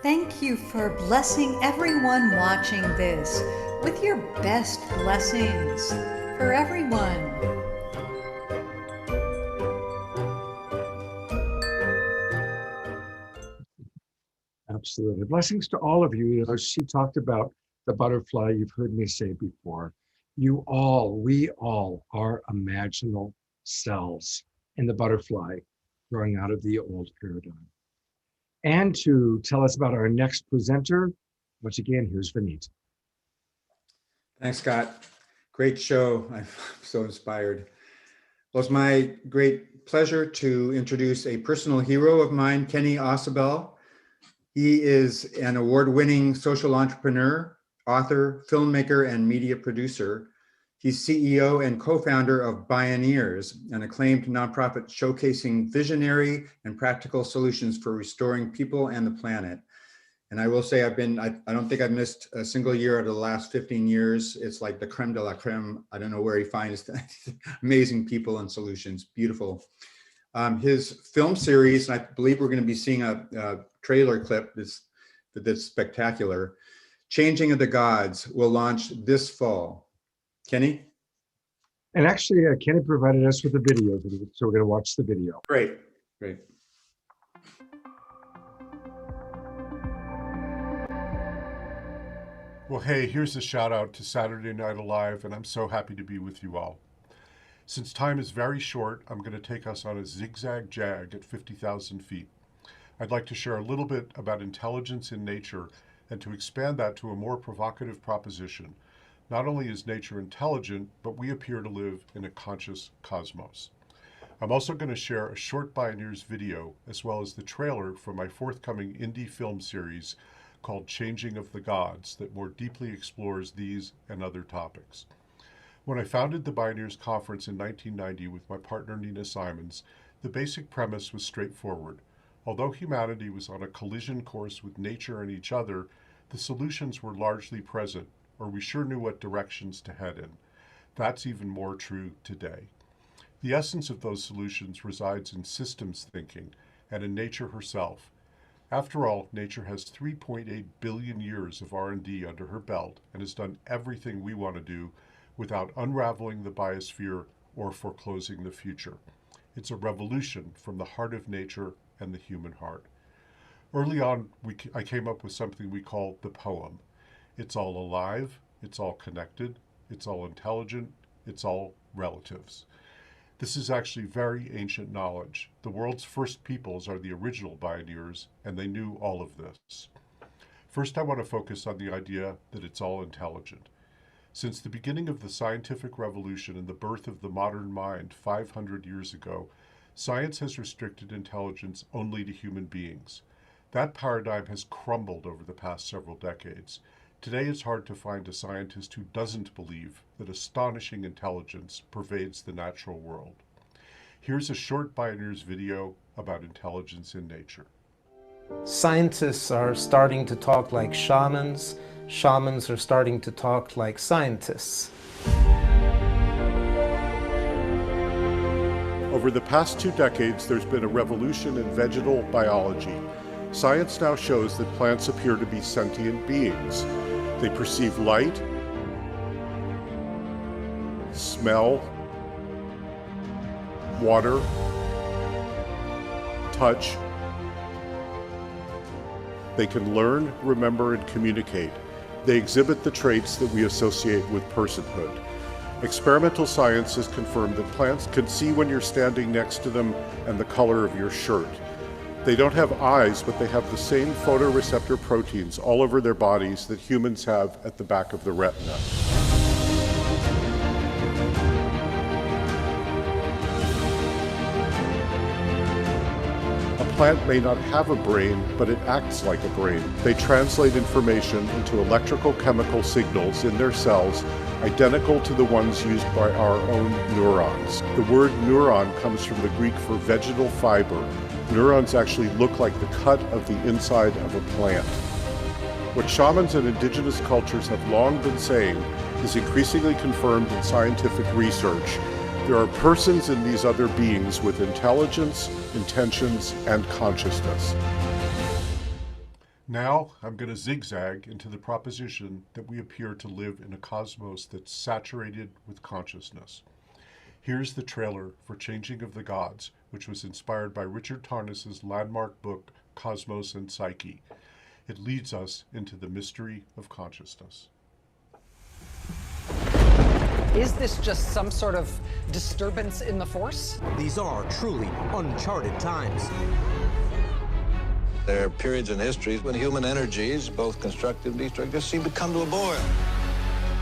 Thank you for blessing everyone watching this with your best blessings for everyone. Absolutely. Blessings to all of you. She talked about the butterfly. You've heard me say before. We all are imaginal cells in the butterfly growing out of the old paradigm. And to tell us about our next presenter, once again, here's Vineet. Thanks, Scott. Great show. I'm so inspired. Well, it's my great pleasure to introduce a personal hero of mine, Ken Ossibal. He is an award-winning social entrepreneur, author, filmmaker, and media producer. He's CEO and co-founder of Bioneers, an acclaimed nonprofit showcasing visionary and practical solutions for restoring people and the planet. And I will say I don't think I've missed a single year out of the last 15 years. It's like the creme de la creme. I don't know where he finds amazing people and solutions. Beautiful. His film series, and I believe we're going to be seeing a trailer clip that's spectacular, Changing of the Gods, will launch this fall. Kenny? And actually, Kenny provided us with a video, so we're going to watch the video. Great. Well, hey, here's a shout out to Saturday Night Alive, and I'm so happy to be with you all. Since time is very short, I'm going to take us on a zigzag jag at 50,000 feet. I'd like to share a little bit about intelligence in nature and to expand that to a more provocative proposition. Not only is nature intelligent, but we appear to live in a conscious cosmos. I'm also going to share a short Bioneers video as well as the trailer for my forthcoming indie film series called Changing of the Gods that more deeply explores these and other topics. When I founded the Bioneers Conference in 1990 with my partner Nina Simons, the basic premise was straightforward. Although humanity was on a collision course with nature and each other, the solutions were largely present, or we sure knew what directions to head in. That's even more true today. The essence of those solutions resides in systems thinking and in nature herself. After all, nature has 3.8 billion years of R&D under her belt and has done everything we want to do without unraveling the biosphere or foreclosing the future. It's a revolution from the heart of nature and the human heart. Early on, I came up with something we call the poem. It's all alive, it's all connected, it's all intelligent, it's all relatives. This is actually very ancient knowledge. The world's first peoples are the original Bioneers, and they knew all of this. First, I want to focus on the idea that it's all intelligent. Since the beginning of the scientific revolution and the birth of the modern mind 500 years ago, science has restricted intelligence only to human beings. That paradigm has crumbled over the past several decades. Today, it's hard to find a scientist who doesn't believe that astonishing intelligence pervades the natural world. Here's a short Bioneers video about intelligence in nature. Scientists are starting to talk like shamans. Shamans are starting to talk like scientists. Over Over the past 2 decades, there's been a revolution in vegetal biology. Science now shows that plants appear to be sentient beings. They perceive light, smell, water, touch. They can learn, remember, and communicate. They exhibit the traits that we associate with personhood. Experimental science has confirmed that plants can see when you're standing next to them and the color of your shirt. They don't have eyes, but they have the same photoreceptor proteins all over their bodies that humans have at the back of the retina. A plant may not have a brain, but it acts like a brain. They translate information into electrical chemical signals in their cells identical to the ones used by our own neurons. The word neuron comes from the Greek for vegetal fiber. Neurons actually look like the cut of the inside of a plant. What shamans and indigenous cultures have long been saying is increasingly confirmed in scientific research. There are persons in these other beings with intelligence, intentions, and consciousness. Now, I'm going to zigzag into the proposition that we appear to live in a cosmos that's saturated with consciousness. Here's the trailer for Changing of the Gods, which was inspired by Richard Tarnas's landmark book, Cosmos and Psyche. It leads us into the mystery of consciousness. Is this just some sort of disturbance in the force? These are truly uncharted times. There are periods in history when human energies, both constructive and destructive, seem to come to a boil.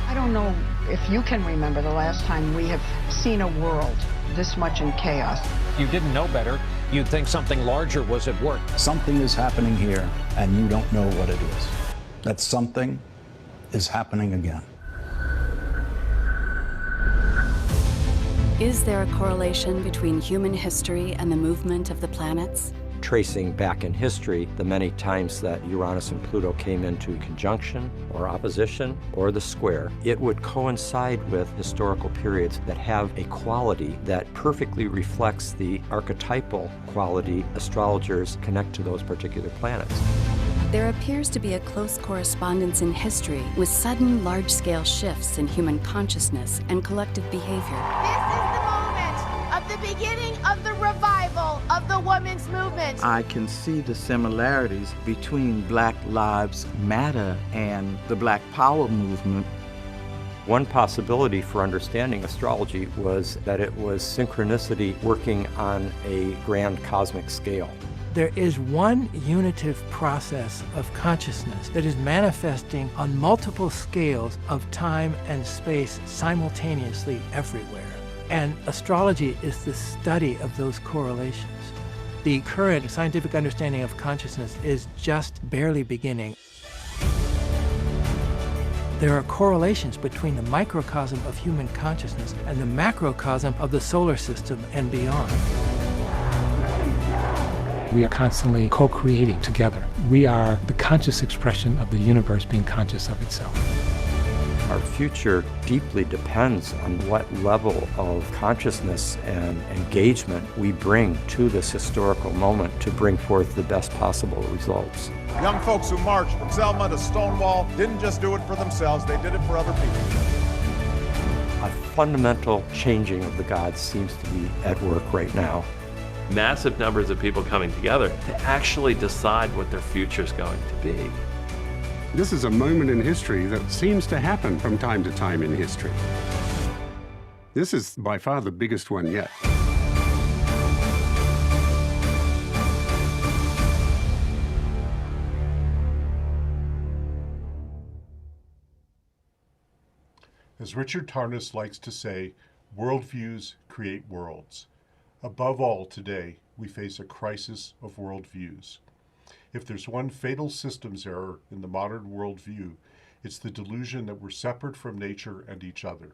I don't know if you can remember the last time we have seen a world this much in chaos. If you didn't know better, you'd think something larger was at work. Something is happening here, and you don't know what it is. That something is happening again. Is there a correlation between human history and the movement of the planets? Tracing back in history the many times that Uranus and Pluto came into conjunction or opposition or the square, it would coincide with historical periods that have a quality that perfectly reflects the archetypal quality astrologers connect to those particular planets. There appears to be a close correspondence in history with sudden large-scale shifts in human consciousness and collective behavior. The beginning of the revival of the women's movement. I can see the similarities between Black Lives Matter and the Black Power movement. One possibility for understanding astrology was that it was synchronicity working on a grand cosmic scale. There is one unitive process of consciousness that is manifesting on multiple scales of time and space simultaneously everywhere. And astrology is the study of those correlations. The current scientific understanding of consciousness is just barely beginning. There are correlations between the microcosm of human consciousness and the macrocosm of the solar system and beyond. We are constantly co-creating together. We are the conscious expression of the universe being conscious of itself. Our future deeply depends on what level of consciousness and engagement we bring to this historical moment to bring forth the best possible results. Young folks who marched from Selma to Stonewall didn't just do it for themselves, they did it for other people. A fundamental changing of the gods seems to be at work right now. Massive numbers of people coming together to actually decide what their future is going to be. This is a moment in history that seems to happen from time to time in history. This is by far the biggest one yet. As Richard Tarnas likes to say, worldviews create worlds. Above all, today, we face a crisis of worldviews. If there's one fatal systems error in the modern worldview, it's the delusion that we're separate from nature and each other.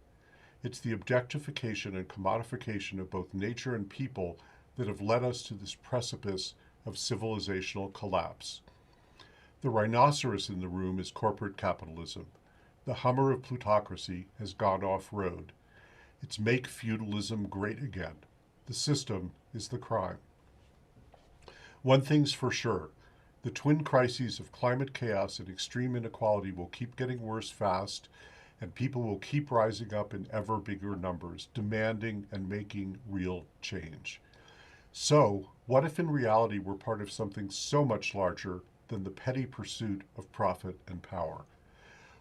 It's the objectification and commodification of both nature and people that have led us to this precipice of civilizational collapse. The rhinoceros in the room is corporate capitalism. The Hummer of plutocracy has gone off-road. It's make feudalism great again. The system is the crime. One thing's for sure, the twin crises of climate chaos and extreme inequality will keep getting worse fast, and people will keep rising up in ever bigger numbers, demanding and making real change. So, what if in reality we're part of something so much larger than the petty pursuit of profit and power?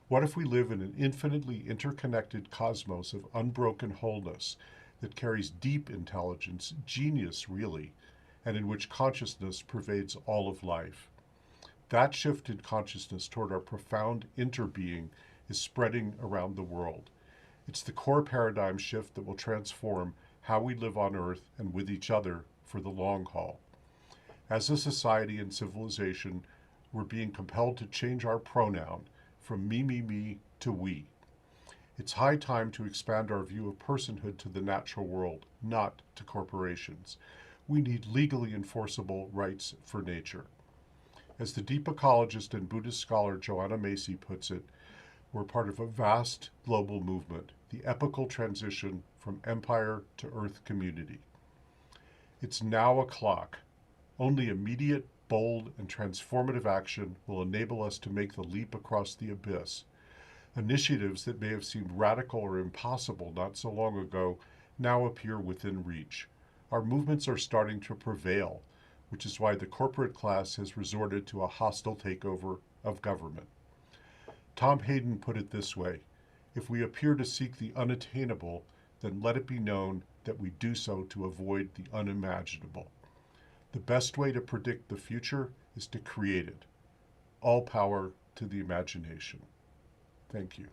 What if we live in an infinitely interconnected cosmos of unbroken wholeness that carries deep intelligence, genius really, and in which consciousness pervades all of life? That shift in consciousness toward our profound interbeing is spreading around the world. It's the core paradigm shift that will transform how we live on Earth and with each other for the long haul. As a society and civilization, we're being compelled to change our pronoun from me to we. It's high time to expand our view of personhood to the natural world, not to corporations. We need legally enforceable rights for nature. As the deep ecologist and Buddhist scholar Joanna Macy puts it, we're part of a vast global movement, the epical transition from empire to earth community. It's now o'clock. Only immediate, bold, and transformative action will enable us to make the leap across the abyss. Initiatives that may have seemed radical or impossible not so long ago now appear within reach. Our movements are starting to prevail, which is why the corporate class has resorted to a hostile takeover of government. Tom Hayden put it this way: if we appear to seek the unattainable, then let it be known that we do so to avoid the unimaginable. The best way to predict the future is to create it. All power to the imagination. Thank you.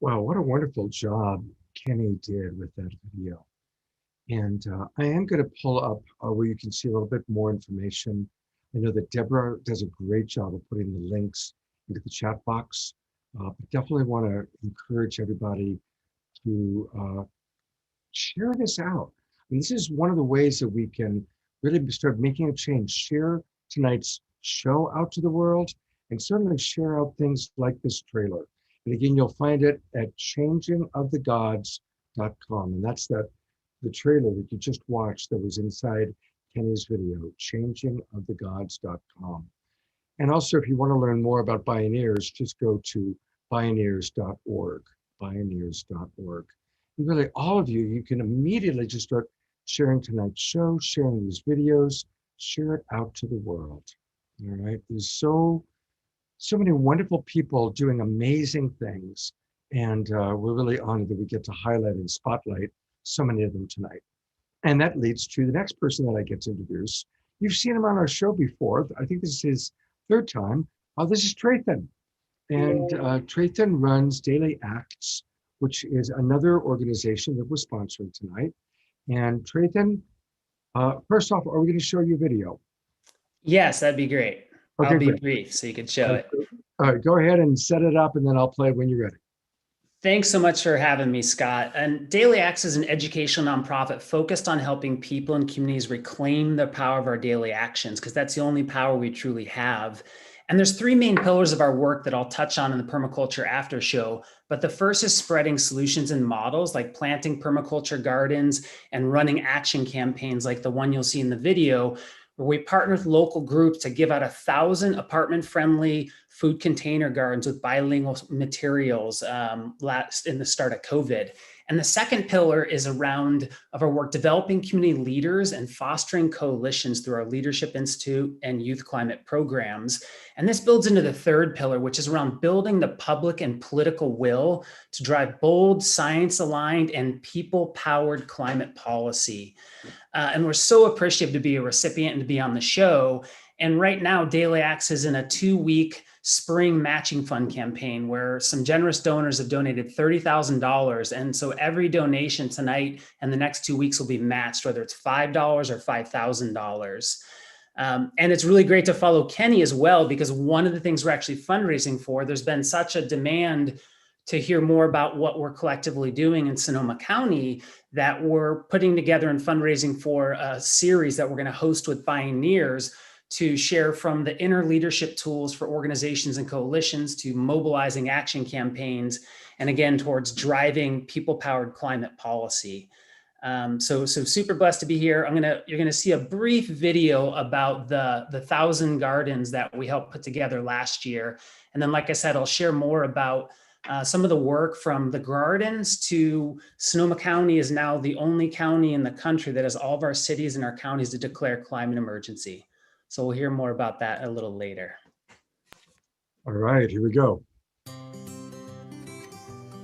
Wow, what a wonderful job Kenny did with that video. And I am going to pull up where you can see a little bit more information. I know that Deborah does a great job of putting the links into the chat box, but definitely want to encourage everybody to share this out. I mean, this is one of the ways that we can really start making a change. Share tonight's show out to the world, and certainly share out things like this trailer. And again, you'll find it at changingofthegods.com. And that's the trailer that you just watched that was inside Kenny's video, changingofthegods.com. And also, if you want to learn more about Bioneers, just go to bioneers.org, bioneers.org. And really, all of you, you can immediately just start sharing tonight's show, sharing these videos, share it out to the world. All right, there's so many wonderful people doing amazing things. And we're really honored that we get to highlight and spotlight so many of them tonight. And that leads to the next person that I get to introduce. You've seen him on our show before. I think this is his third time. This is Traythen. And Traythen runs Daily Acts, which is another organization that we're sponsoring tonight. And Traythen, first off, are we going to show you a video? Yes, that'd be great. Okay, I'll be great. brief so you can show it. All right, go ahead and set it up and then I'll play it when you're ready. Thanks so much for having me, Scott. And Daily Acts is an educational nonprofit focused on helping people and communities reclaim the power of our daily actions, because that's the only power we truly have. And there's three main pillars of our work that I'll touch on in the Permaculture After Show. But the first is spreading solutions and models like planting permaculture gardens and running action campaigns like the one you'll see in the video, where we partner with local groups to give out 1,000 apartment-friendly food container gardens with bilingual materials in the start of COVID. And the second pillar is around of our work developing community leaders and fostering coalitions through our Leadership Institute and youth climate programs. And this builds into the third pillar, which is around building the public and political will to drive bold, science-aligned, and people-powered climate policy. And we're so appreciative to be a recipient and to be on the show. And right now, Daily Acts is in a 2-week spring matching fund campaign where some generous donors have donated $30,000. And so every donation tonight and the next 2 weeks will be matched, whether it's $5 or $5,000. And it's really great to follow Kenny as well, because one of the things we're actually fundraising for, there's been such a demand to hear more about what we're collectively doing in Sonoma County that we're putting together and fundraising for a series that we're going to host with Bioneers to share from the inner leadership tools for organizations and coalitions to mobilizing action campaigns, and again, towards driving people-powered climate policy. So super blessed to be here. You're gonna see a brief video about the 1,000 gardens that we helped put together last year. And then, like I said, I'll share more about some of the work from the gardens to Sonoma County is now the only county in the country that has all of our cities and our counties to declare climate emergency. So we'll hear more about that a little later. All right, here we go.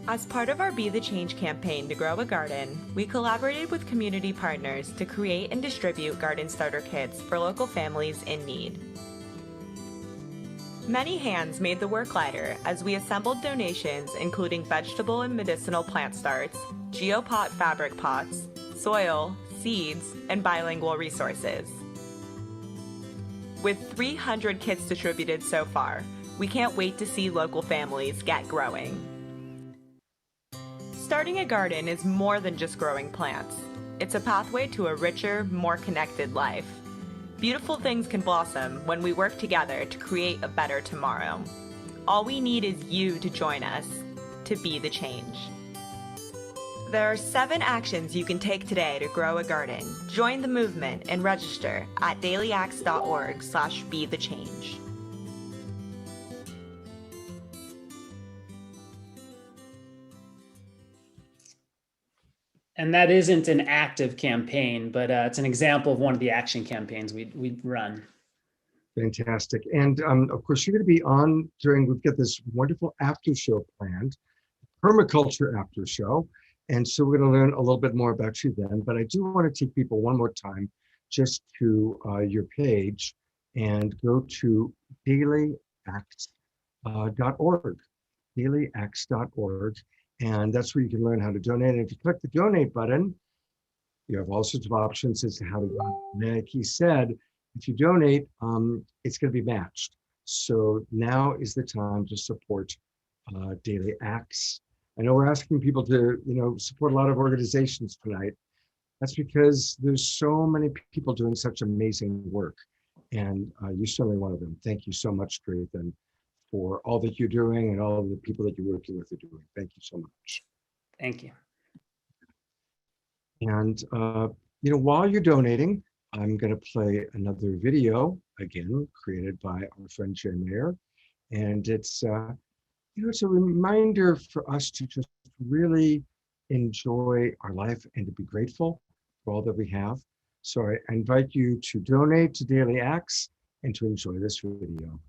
As part of our Be the Change campaign to grow a garden, we collaborated with community partners to create and distribute garden starter kits for local families in need. Many hands made the work lighter as we assembled donations including vegetable and medicinal plant starts, geopot fabric pots, soil, seeds, and bilingual resources. With 300 kits distributed so far, we can't wait to see local families get growing. Starting a garden is more than just growing plants. It's a pathway to a richer, more connected life. Beautiful things can blossom when we work together to create a better tomorrow. All we need is you to join us, to be the change. There are 7 actions you can take today to grow a garden. Join the movement and register at dailyacts.org/bethechange. And that isn't an active campaign, but it's an example of one of the action campaigns we run. Fantastic. And of course, you're going to be on we've got this wonderful after show planned, Permaculture after show. And so we're going to learn a little bit more about you then. But I do want to take people one more time just to your page and go to dailyacts.org, dailyacts.org. And that's where you can learn how to donate. And if you click the donate button, you have all sorts of options as to how to donate. Like he said, if you donate, it's going to be matched. So now is the time to support Daily Acts. I know we're asking people to, support a lot of organizations tonight. That's because there's so many people doing such amazing work. And you're certainly one of them. Thank you so much, Traythen, for all that you're doing and all of the people that you're working with are doing. Thank you so much. Thank you. And, while you're donating, I'm going to play another video, again, created by our friend Jay Mayer. And it's, it's a reminder for us to just really enjoy our life and to be grateful for all that we have. So I invite you to donate to Daily Acts and to enjoy this video.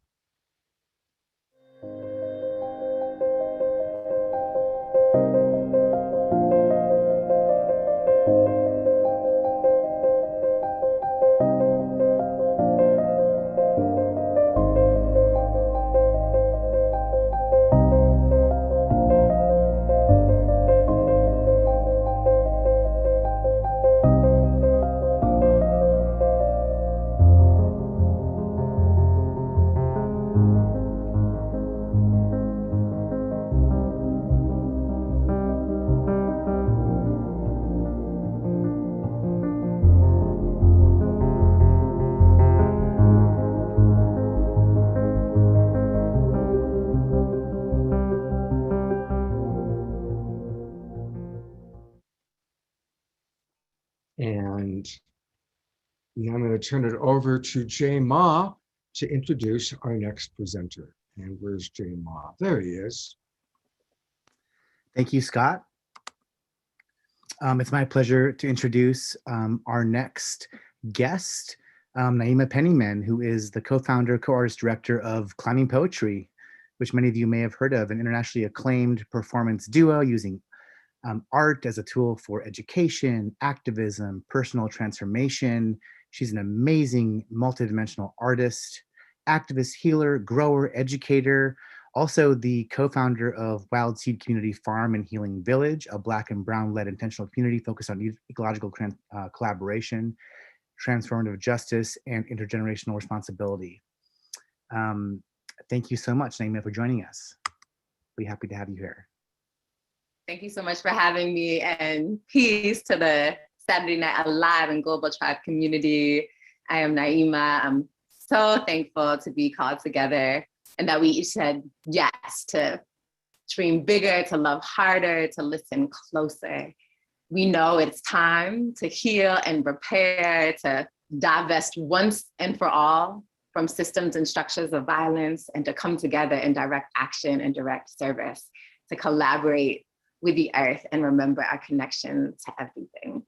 And now I'm going to turn it over to Jay Ma to introduce our next presenter. And where's Jay Ma? There he is. Thank you, Scott. It's my pleasure to introduce our next guest, Naima Pennyman, who is the co-founder, co-artist director of Climbing Poetry, which many of you may have heard of, an internationally acclaimed performance duo using art as a tool for education, activism, personal transformation. She's an amazing multidimensional artist, activist, healer, grower, educator, also the co-founder of Wild Seed Community Farm and Healing Village, a Black and Brown-led intentional community focused on ecological collaboration, transformative justice, and intergenerational responsibility. Thank you so much, Naima, for joining us. We're happy to have you here. Thank you so much for having me, and peace to the Saturday Night Alive and Global Tribe community. I am Naima. I'm so thankful to be called together and that we each said yes to dream bigger, to love harder, to listen closer. We know it's time to heal and prepare to divest once and for all from systems and structures of violence and to come together in direct action and direct service, to collaborate with the earth and remember our connection to everything.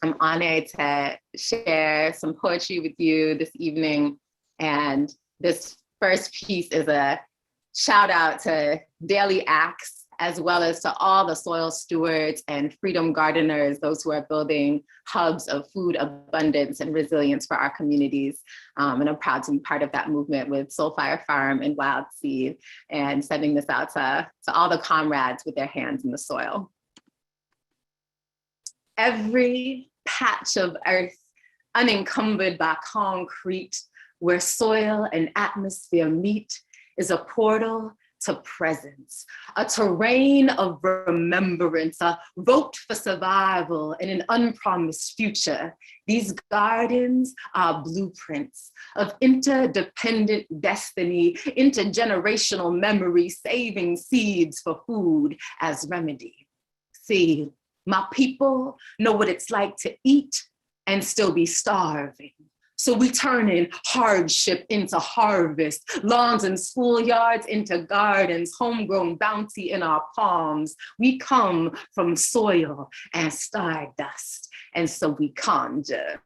I'm honored to share some poetry with you this evening. And this first piece is a shout out to Daily Acts, as well as to all the soil stewards and freedom gardeners, those who are building hubs of food abundance and resilience for our communities. And I'm proud to be part of that movement with Soulfire Farm and Wild Seed, and sending this out to all the comrades with their hands in the soil. Every patch of earth unencumbered by concrete, where soil and atmosphere meet, is a portal to presence, a terrain of remembrance, a vote for survival in an unpromised future. These gardens are blueprints of interdependent destiny, intergenerational memory, saving seeds for food as remedy. See, my people know what it's like to eat and still be starving. So we turn in hardship into harvest, lawns and schoolyards into gardens, homegrown bounty in our palms. We come from soil and stardust, and so we conjure.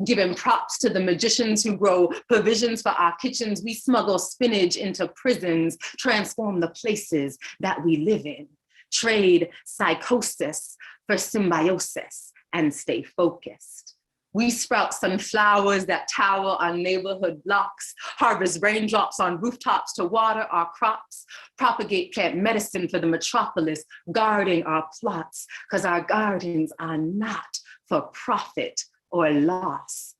Giving props to the magicians who grow provisions for our kitchens, we smuggle spinach into prisons, transform the places that we live in, trade psychosis for symbiosis, and stay focused. We sprout sunflowers that tower on neighborhood blocks, harvest raindrops on rooftops to water our crops, propagate plant medicine for the metropolis, guarding our plots, because our gardens are not for profit or loss.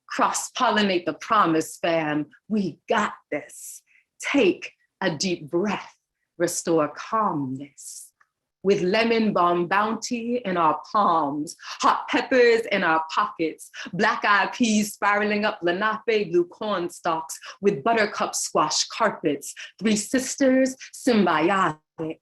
Cross-pollinate the promise, fam. We got this. Take a deep breath, restore calmness. With lemon balm bounty in our palms, hot peppers in our pockets, black-eyed peas spiraling up Lenape blue corn stalks, with buttercup squash carpets, three sisters symbiotic,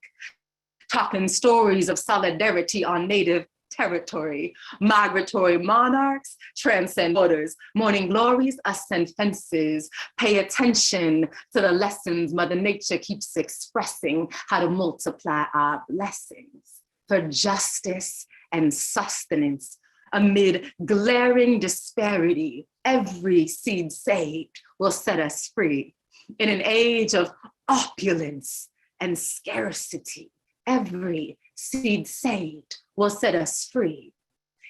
talking stories of solidarity on native territory. Migratory monarchs transcend borders. Morning glories ascend fences. Pay attention to the lessons Mother Nature keeps expressing, how to multiply our blessings for justice and sustenance. Amid glaring disparity, every seed saved will set us free. In an age of opulence and scarcity, every seed saved will set us free.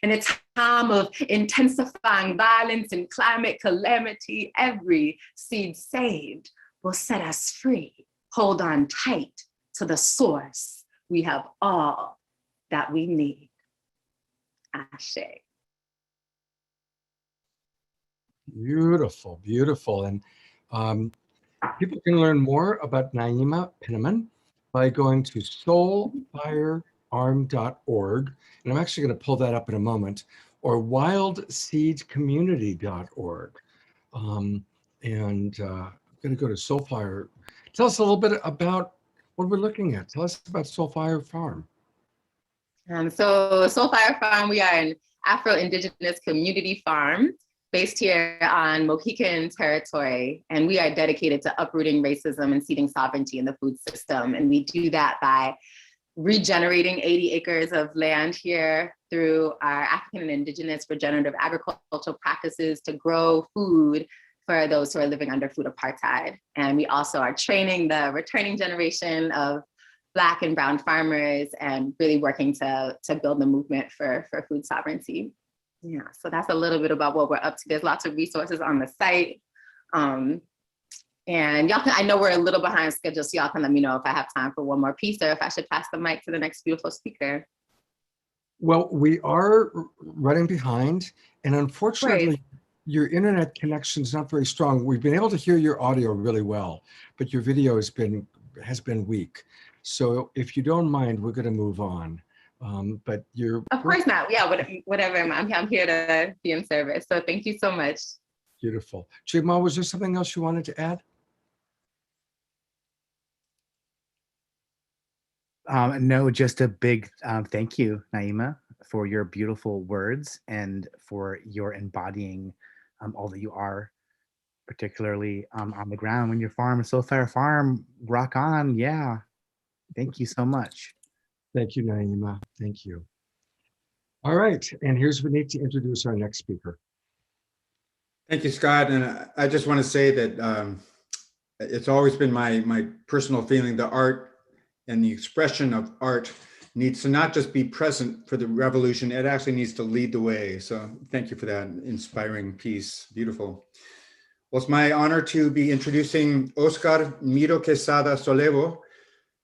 In a time of intensifying violence and climate calamity, every seed saved will set us free. Hold on tight to the source. We have all that we need. Ashe. Beautiful, beautiful. And people can learn more about Naima Penniman by going to soulfirearm.org. And I'm actually going to pull that up in a moment, or wildseedcommunity.org. I'm going to go to Soulfire. Tell us a little bit about what we're looking at. Tell us about Soulfire Farm. So Soulfire Farm, we are an Afro-Indigenous community farm based here on Mohican territory, and we are dedicated to uprooting racism and seeding sovereignty in the food system. And we do that by regenerating 80 acres of land here through our African and Indigenous regenerative agricultural practices to grow food for those who are living under food apartheid. And we also are training the returning generation of Black and brown farmers and really working to build the movement for food sovereignty. Yeah, so that's a little bit about what we're up to. There's lots of resources on the site. And y'all can, I know we're a little behind schedule, so y'all can let me know if I have time for one more piece or if I should pass the mic to the next beautiful speaker. Well, we are running behind, and unfortunately, your internet connection is not very strong. We've been able to hear your audio really well, but your video has been weak. So if you don't mind, we're going to move on. But you're... Of course not. Yeah, whatever. I'm here to be in service. So thank you so much. Beautiful. Jigma, was there something else you wanted to add? No, just a big thank you, Naima, for your beautiful words and for your embodying all that you are, particularly on the ground when your farm is Soulfire Farm. Rock on. Yeah. Thank you so much. Thank you, Naima. Thank you. All right. And here's we need to introduce our next speaker. Thank you, Scott. And I just want to say that it's always been my personal feeling, the art and the expression of art needs to not just be present for the revolution, it actually needs to lead the way. So thank you for that inspiring piece. Beautiful. Well, it's my honor to be introducing Oscar Miro Quesada Solevo,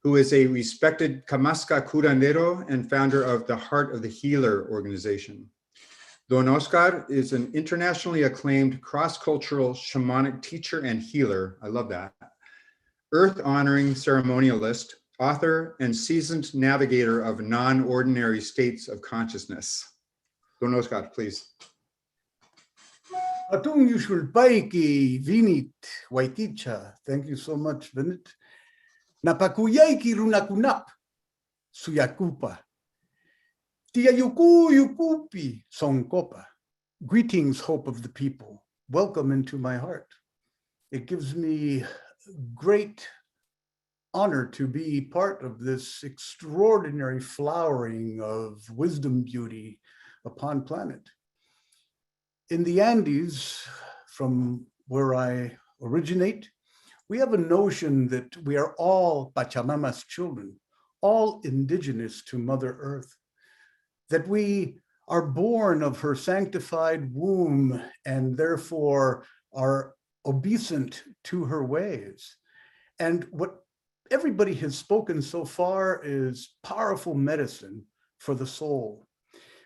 who is a respected Kamasca curandero and founder of the Heart of the Healer organization. Don Oscar is an internationally acclaimed cross-cultural shamanic teacher and healer. I love that. Earth-honoring ceremonialist, author, and seasoned navigator of non-ordinary states of consciousness. Don Oscar, please. Atung yushul paiki vinit waiticha. Thank you so much, Vinit. Napakuyaiki runakunap suyakupa. Tiayuku yukupi sonkopa. Greetings, hope of the people. Welcome into my heart. It gives me great honor to be part of this extraordinary flowering of wisdom beauty upon planet. In the Andes, from where I originate, we have a notion that we are all Pachamama's children, all indigenous to Mother Earth, that we are born of her sanctified womb and therefore are obeisant to her ways. And what everybody has spoken so far is powerful medicine for the soul,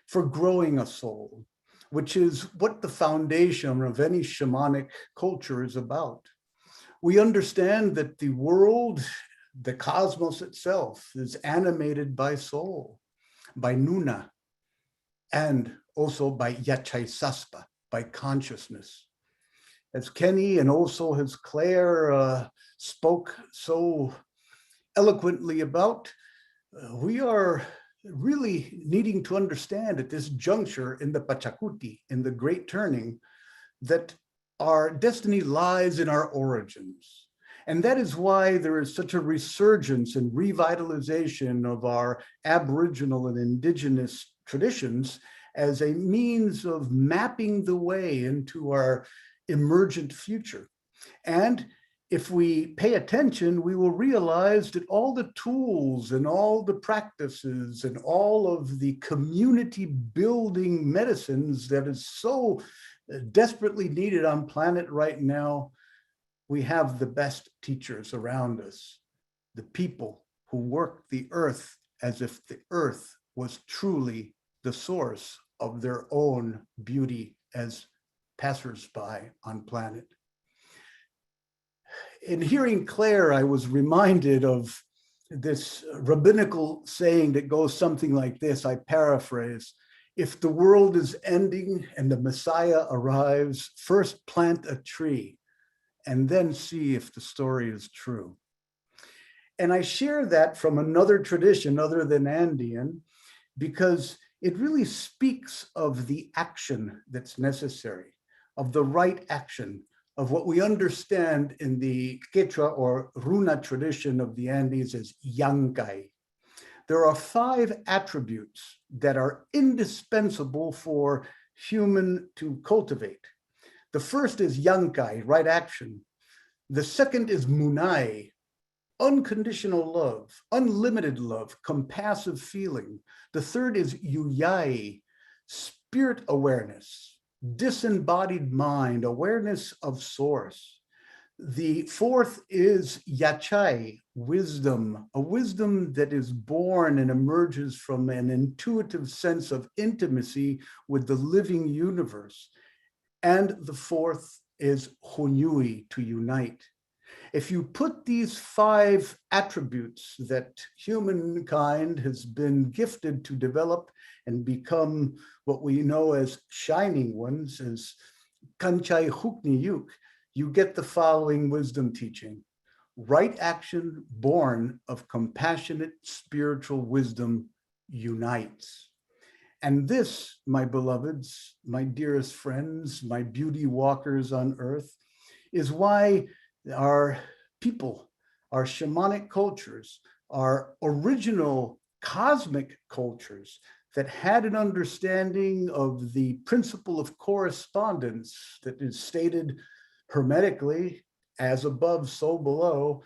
for growing a soul, which is what the foundation of any shamanic culture is about. We understand that the world, the cosmos itself, is animated by soul, by Nuna, and also by Yachai Saspa, by consciousness. As Kenny and also as Claire spoke so eloquently about, we are really needing to understand at this juncture in the Pachacuti, in the Great Turning, that our destiny lies in our origins. And that is why there is such a resurgence and revitalization of our Aboriginal and indigenous traditions as a means of mapping the way into our emergent future. And if we pay attention, we will realize that all the tools and all the practices and all of the community building medicines that is so desperately needed on planet right now, we have the best teachers around us, the people who work the earth as if the earth was truly the source of their own beauty as passersby on planet. In hearing Claire, I was reminded of this rabbinical saying that goes something like this, I paraphrase: if the world is ending and the Messiah arrives, first plant a tree and then see if the story is true. And I share that from another tradition other than Andean, because it really speaks of the action that's necessary, of the right action, of what we understand in the Quechua or Runa tradition of the Andes as Yankai. There are 5 attributes that are indispensable for human to cultivate. The first is Yankai, right action. The second is Munai, unconditional love, unlimited love, compassive feeling. The third is Yuyai, spirit awareness, disembodied mind, awareness of source. The fourth is Yachai, wisdom, a wisdom that is born and emerges from an intuitive sense of intimacy with the living universe. And the fourth is Hunyui, to unite. If you put these 5 attributes that humankind has been gifted to develop and become what we know as shining ones, as Kanchai Hukniyuk, you get the following wisdom teaching. Right action born of compassionate spiritual wisdom unites. And this, my beloveds, my dearest friends, my beauty walkers on earth, is why our people, our shamanic cultures, our original cosmic cultures that had an understanding of the principle of correspondence that is stated hermetically, as above, so below,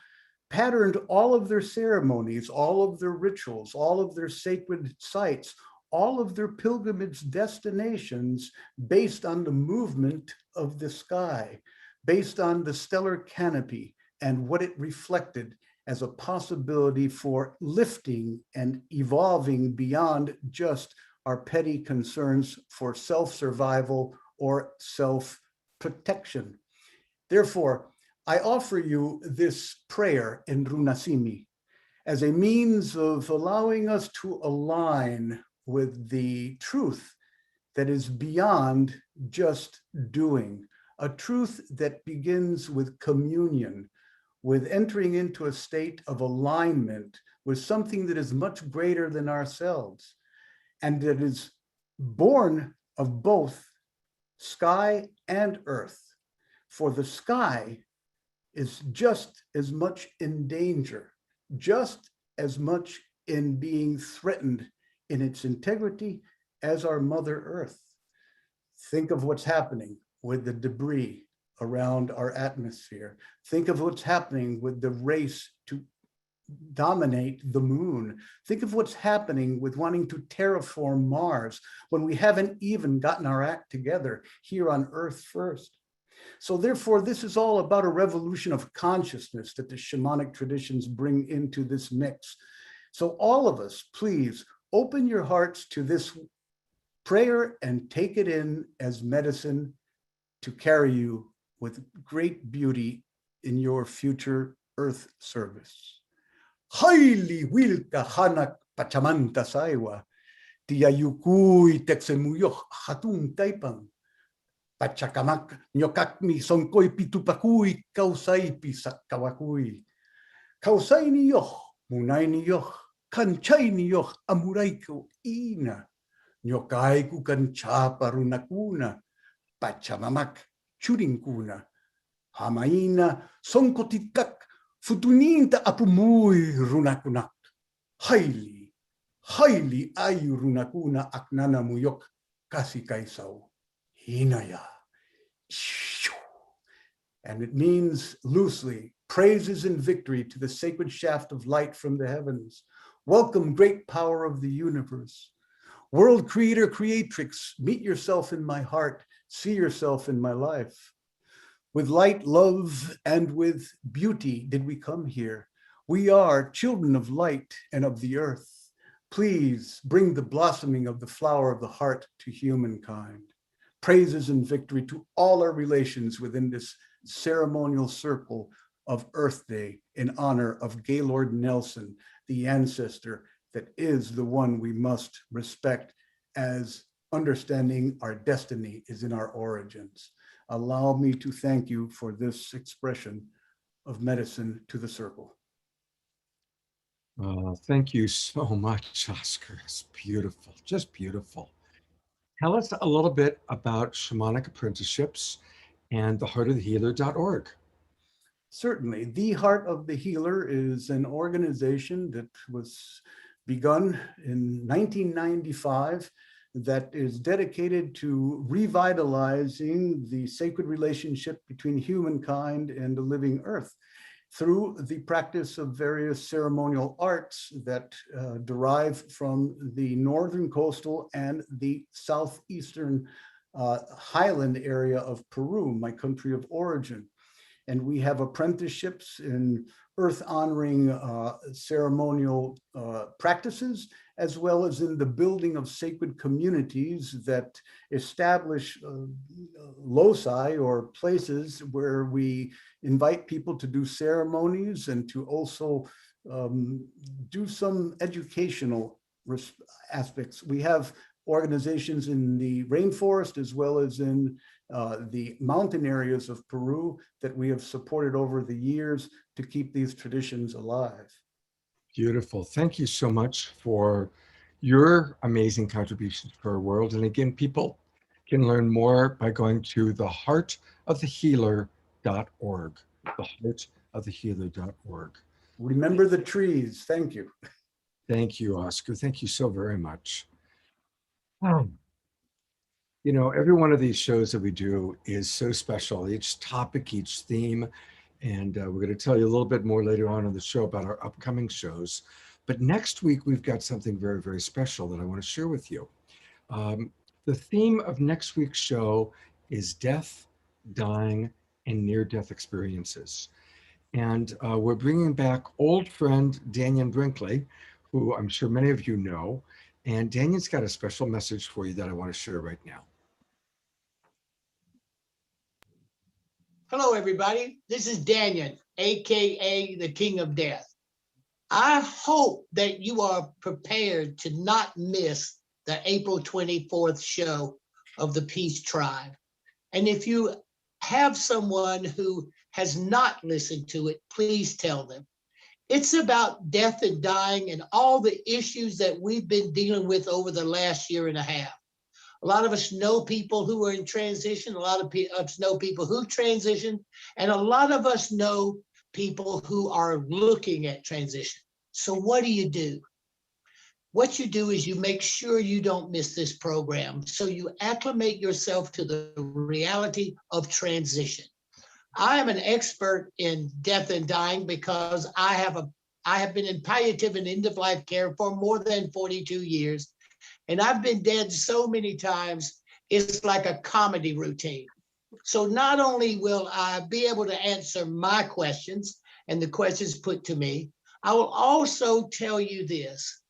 patterned all of their ceremonies, all of their rituals, all of their sacred sites, all of their pilgrimage destinations based on the movement of the sky, based on the stellar canopy and what it reflected as a possibility for lifting and evolving beyond just our petty concerns for self-survival or self-protection. Therefore, I offer you this prayer in Runasimi as a means of allowing us to align with the truth that is beyond just doing, a truth that begins with communion, with entering into a state of alignment with something that is much greater than ourselves, and that is born of both sky and earth. For the sky is just as much in danger, just as much in being threatened in its integrity as our Mother Earth. Think of what's happening with the debris around our atmosphere. Think of what's happening with the race to dominate the moon. Think of what's happening with wanting to terraform Mars when we haven't even gotten our act together here on Earth first. So therefore, this is all about a revolution of consciousness that the shamanic traditions bring into this mix. So all of us, please open your hearts to this prayer and take it in as medicine to carry you with great beauty in your future Earth service. Haili wilka hanak pachamanta saiwa, tiyayukui texemuyoh hatun taipang, pachakamak nyokakmi sonkoi pitupakui kausai pisak kawakui. Kausai ni yoh, munai ni yoh, kanchai ni yoh, amuraiko ina. Nyokai ku kancha parunakuna, pachamamak churinkuna. Hamaina sonkotikak futuninta apumui runakunak. Haili ayu runakuna aknana muyok kasi kaisau. Hinaya. And it means loosely, praises and victory to the sacred shaft of light from the heavens. Welcome, great power of the universe. World creator, creatrix, meet yourself in my heart, see yourself in my life. With light, love, and with beauty did we come here. We are children of light and of the earth. Please bring the blossoming of the flower of the heart to humankind. Praises and victory to all our relations within this ceremonial circle of Earth Day in honor of Gaylord Nelson, the ancestor that is the one we must respect, as understanding our destiny is in our origins. Allow me to thank you for this expression of medicine to the circle. Thank you so much, Oscar. It's beautiful, just beautiful. Tell us a little bit about shamanic apprenticeships and theheartofthehealer.org. Certainly. The Heart of the Healer is an organization that was begun in 1995 that is dedicated to revitalizing the sacred relationship between humankind and the living earth through the practice of various ceremonial arts that derive from the northern coastal and the southeastern highland area of Peru, my country of origin. And we have apprenticeships in earth honoring ceremonial practices, as well as in the building of sacred communities that establish loci or places where we invite people to do ceremonies and to also do some educational aspects. We have organizations in the rainforest as well as in the mountain areas of Peru that we have supported over the years to keep these traditions alive. Beautiful. Thank you so much for your amazing contributions to our world. And again, people can learn more by going to theheartofthehealer.org. Theheartofthehealer.org. Remember the trees. Thank you. Thank you, Oscar. Thank you so very much. You know, every one of these shows that we do is so special, each topic, each theme. And we're going to tell you a little bit more later on in the show about our upcoming shows. But next week, we've got something very, very special that I want to share with you. The theme of next week's show is death, dying, and near-death experiences. And we're bringing back old friend Dannion Brinkley, who I'm sure many of you know. And Dannion's got a special message for you that I want to share right now. Hello, everybody. This is Dannion, AKA the King of Death. I hope that you are prepared to not miss the April 24th show of the Peace Tribe. And if you have someone who has not listened to it, please tell them. It's about death and dying and all the issues that we've been dealing with over the last year and a half. A lot of us know people who are in transition. A lot of us know people who transitioned, and a lot of us know people who are looking at transition. So what do? What you do is you make sure you don't miss this program. So you acclimate yourself to the reality of transition. I am an expert in death and dying because I have been in palliative and end-of-life care for more than 42 years. And I've been dead so many times, it's like a comedy routine. So not only will I be able to answer my questions and the questions put to me, I will also tell you this.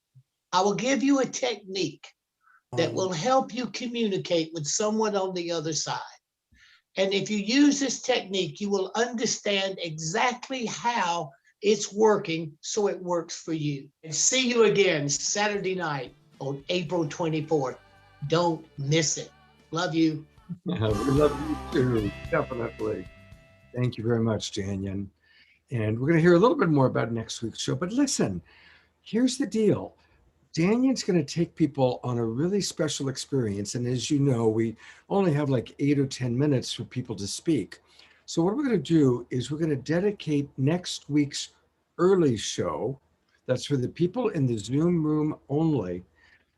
I will give you a technique that will help you communicate with someone on the other side. And if you use this technique, you will understand exactly how it's working so it works for you. And see you again Saturday night on April 24th. Don't miss it. Love you. Yeah, we love you too, definitely. Thank you very much, Dannion. And we're going to hear a little bit more about next week's show. But listen, here's the deal. Dannion's going to take people on a really special experience. And as you know, we only have like 8 or 10 minutes for people to speak. So what we're going to do is we're going to dedicate next week's early show, that's for the people in the Zoom room only,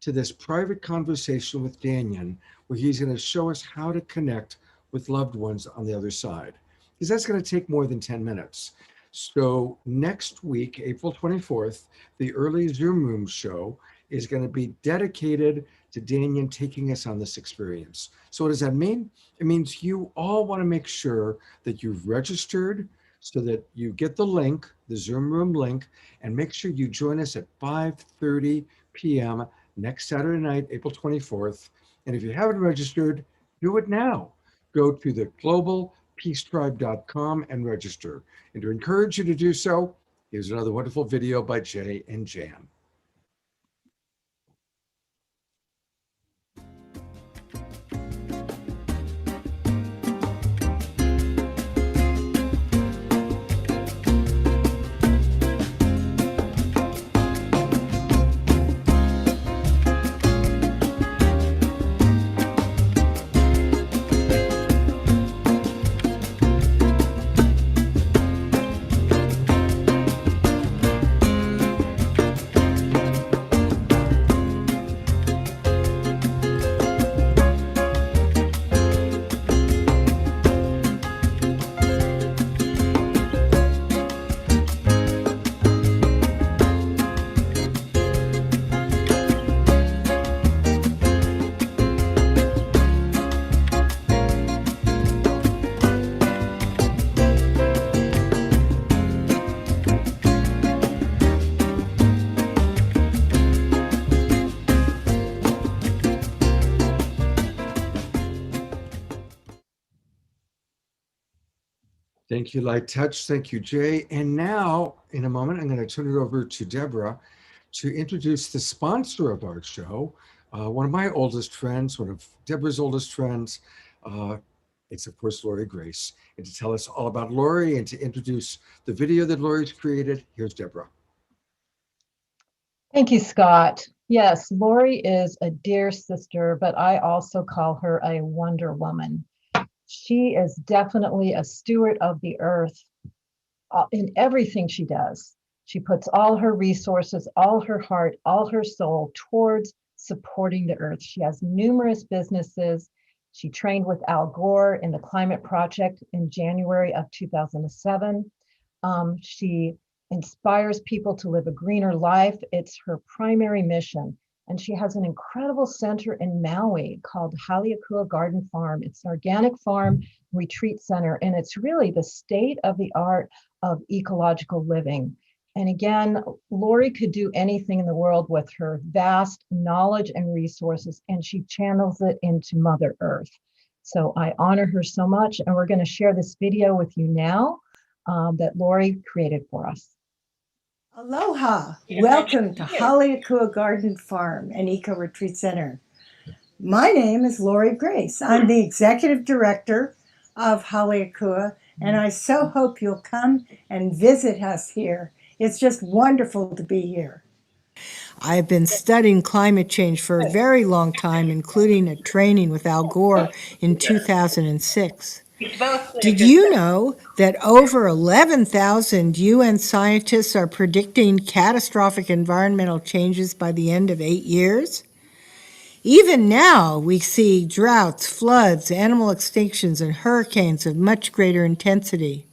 to this private conversation with Dannion, where he's going to show us how to connect with loved ones on the other side. Because that's going to take more than 10 minutes. So next week, April 24th, the early Zoom room show is going to be dedicated to Dannion taking us on this experience. So what does that mean? It means you all want to make sure that you've registered so that you get the link, the Zoom room link, and make sure you join us at 5:30 p.m. next Saturday night, April 24th. And if you haven't registered, do it now. Go to the globalpeacetribe.com and register. And to encourage you to do so, here's another wonderful video by Jay and Jan. Thank you, Light Touch. Thank you, Jay. And now, in a moment, I'm going to turn it over to Deborah to introduce the sponsor of our show, one of my oldest friends, one of Deborah's oldest friends, It's, of course, Lori Grace. And to tell us all about Lori and to introduce the video that Lori's created, here's Deborah. Thank you, Scott. Yes, Lori is a dear sister, but I also call her a Wonder Woman. She is definitely a steward of the earth in everything she does. She puts all her resources, all her heart, all her soul towards supporting the earth. She has numerous businesses. She trained with Al Gore in the Climate Project in January of 2007. She inspires people to live a greener life. It's her primary mission. And she has an incredible center in Maui called Haleakua Garden Farm. It's an organic farm retreat center, and it's really the state of the art of ecological living. And again, Lori could do anything in the world with her vast knowledge and resources, and she channels it into Mother Earth. So I honor her so much, and we're going to share this video with you now that Lori created for us. Aloha! Welcome to Haleakua Garden Farm and Eco Retreat Center. My name is Lori Grace. I'm the Executive Director of Haleakua, and I so hope you'll come and visit us here. It's just wonderful to be here. I've been studying climate change for a very long time, including a training with Al Gore in 2006. Did you know that over 11,000 UN scientists are predicting catastrophic environmental changes by the end of 8 years? Even now, we see droughts, floods, animal extinctions, and hurricanes of much greater intensity.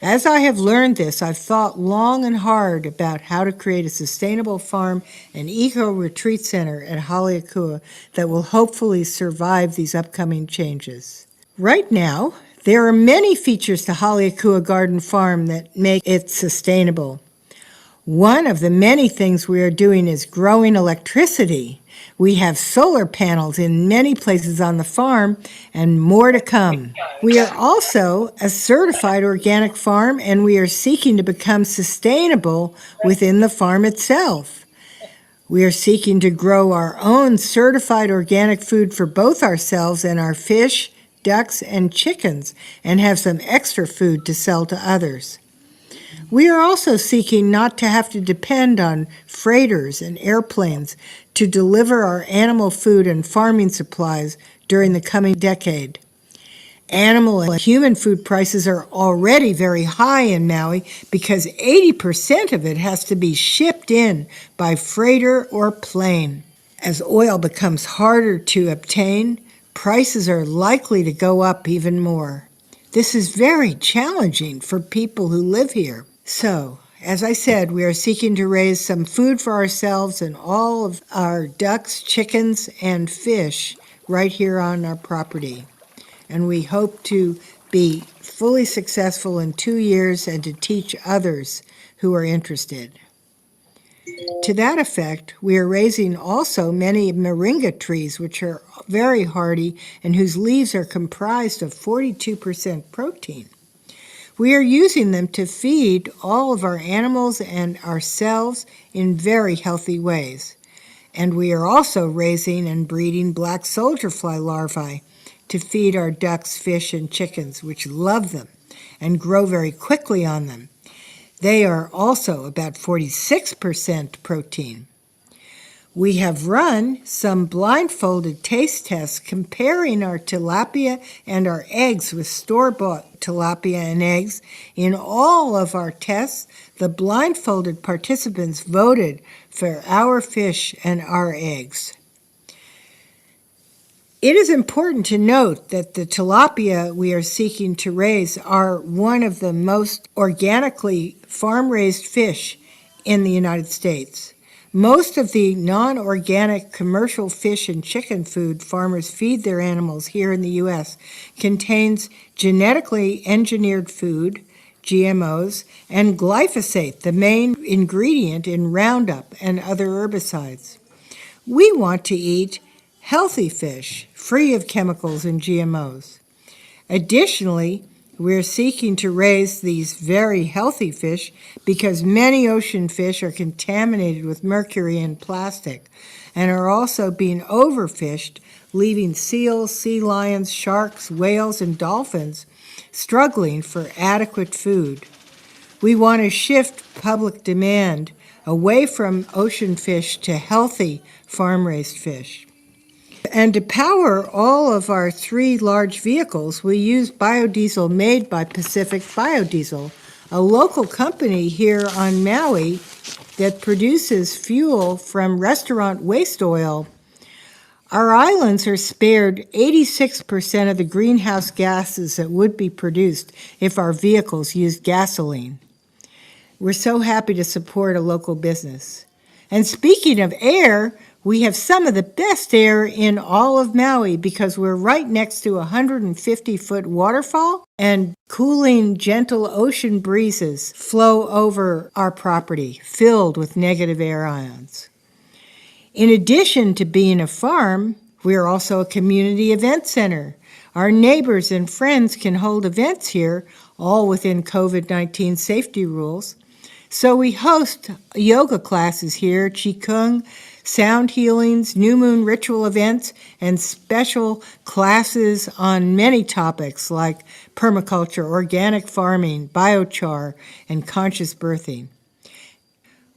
As I have learned this, I've thought long and hard about how to create a sustainable farm and eco-retreat center at Haleakua that will hopefully survive these upcoming changes. Right now, there are many features to Haleakua Garden Farm that make it sustainable. One of the many things we are doing is growing electricity. We have solar panels in many places on the farm and more to come. We are also a certified organic farm, and we are seeking to become sustainable within the farm itself. We are seeking to grow our own certified organic food for both ourselves and our fish, ducks, and chickens, and have some extra food to sell to others. We are also seeking not to have to depend on freighters and airplanes to deliver our animal food and farming supplies during the coming decade. Animal and human food prices are already very high in Maui because 80% of it has to be shipped in by freighter or plane. As oil becomes harder to obtain, prices are likely to go up even more. This is very challenging for people who live here. So, as I said, we are seeking to raise some food for ourselves and all of our ducks, chickens, and fish right here on our property. And we hope to be fully successful in 2 years and to teach others who are interested. To that effect, we are raising also many moringa trees, which are very hardy and whose leaves are comprised of 42% protein. We are using them to feed all of our animals and ourselves in very healthy ways. And we are also raising and breeding black soldier fly larvae to feed our ducks, fish, and chickens, which love them and grow very quickly on them. They are also about 46% protein. We have run some blindfolded taste tests comparing our tilapia and our eggs with store-bought tilapia and eggs. In all of our tests, the blindfolded participants voted for our fish and our eggs. It is important to note that the tilapia we are seeking to raise are one of the most organically farm-raised fish in the United States. Most of the non-organic commercial fish and chicken food farmers feed their animals here in the U.S. contains genetically engineered food, GMOs, and glyphosate, the main ingredient in Roundup and other herbicides. We want to eat healthy fish, free of chemicals and GMOs. Additionally, We're seeking to raise these very healthy fish because many ocean fish are contaminated with mercury and plastic and are also being overfished, leaving seals, sea lions, sharks, whales, and dolphins struggling for adequate food. We want to shift public demand away from ocean fish to healthy farm-raised fish. And to power all of our 3 large vehicles, we use biodiesel made by Pacific Biodiesel, a local company here on Maui that produces fuel from restaurant waste oil. Our islands are spared 86% of the greenhouse gases that would be produced if our vehicles used gasoline. We're so happy to support a local business. And speaking of air, we have some of the best air in all of Maui because we're right next to a 150-foot waterfall and cooling, gentle ocean breezes flow over our property, filled with negative air ions. In addition to being a farm, we are also a community event center. Our neighbors and friends can hold events here, all within COVID-19 safety rules. So we host yoga classes here, qigong, sound healings, new moon ritual events, and special classes on many topics like permaculture, organic farming, biochar, and conscious birthing.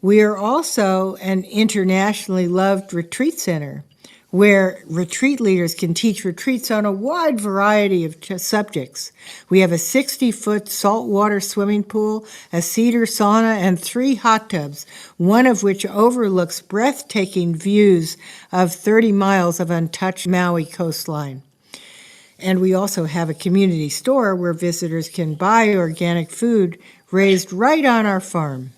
We are also an internationally loved retreat center where retreat leaders can teach retreats on a wide variety of subjects. We have a 60-foot saltwater swimming pool, a cedar sauna, and 3 hot tubs, one of which overlooks breathtaking views of 30 miles of untouched Maui coastline. And we also have a community store where visitors can buy organic food raised right on our farm.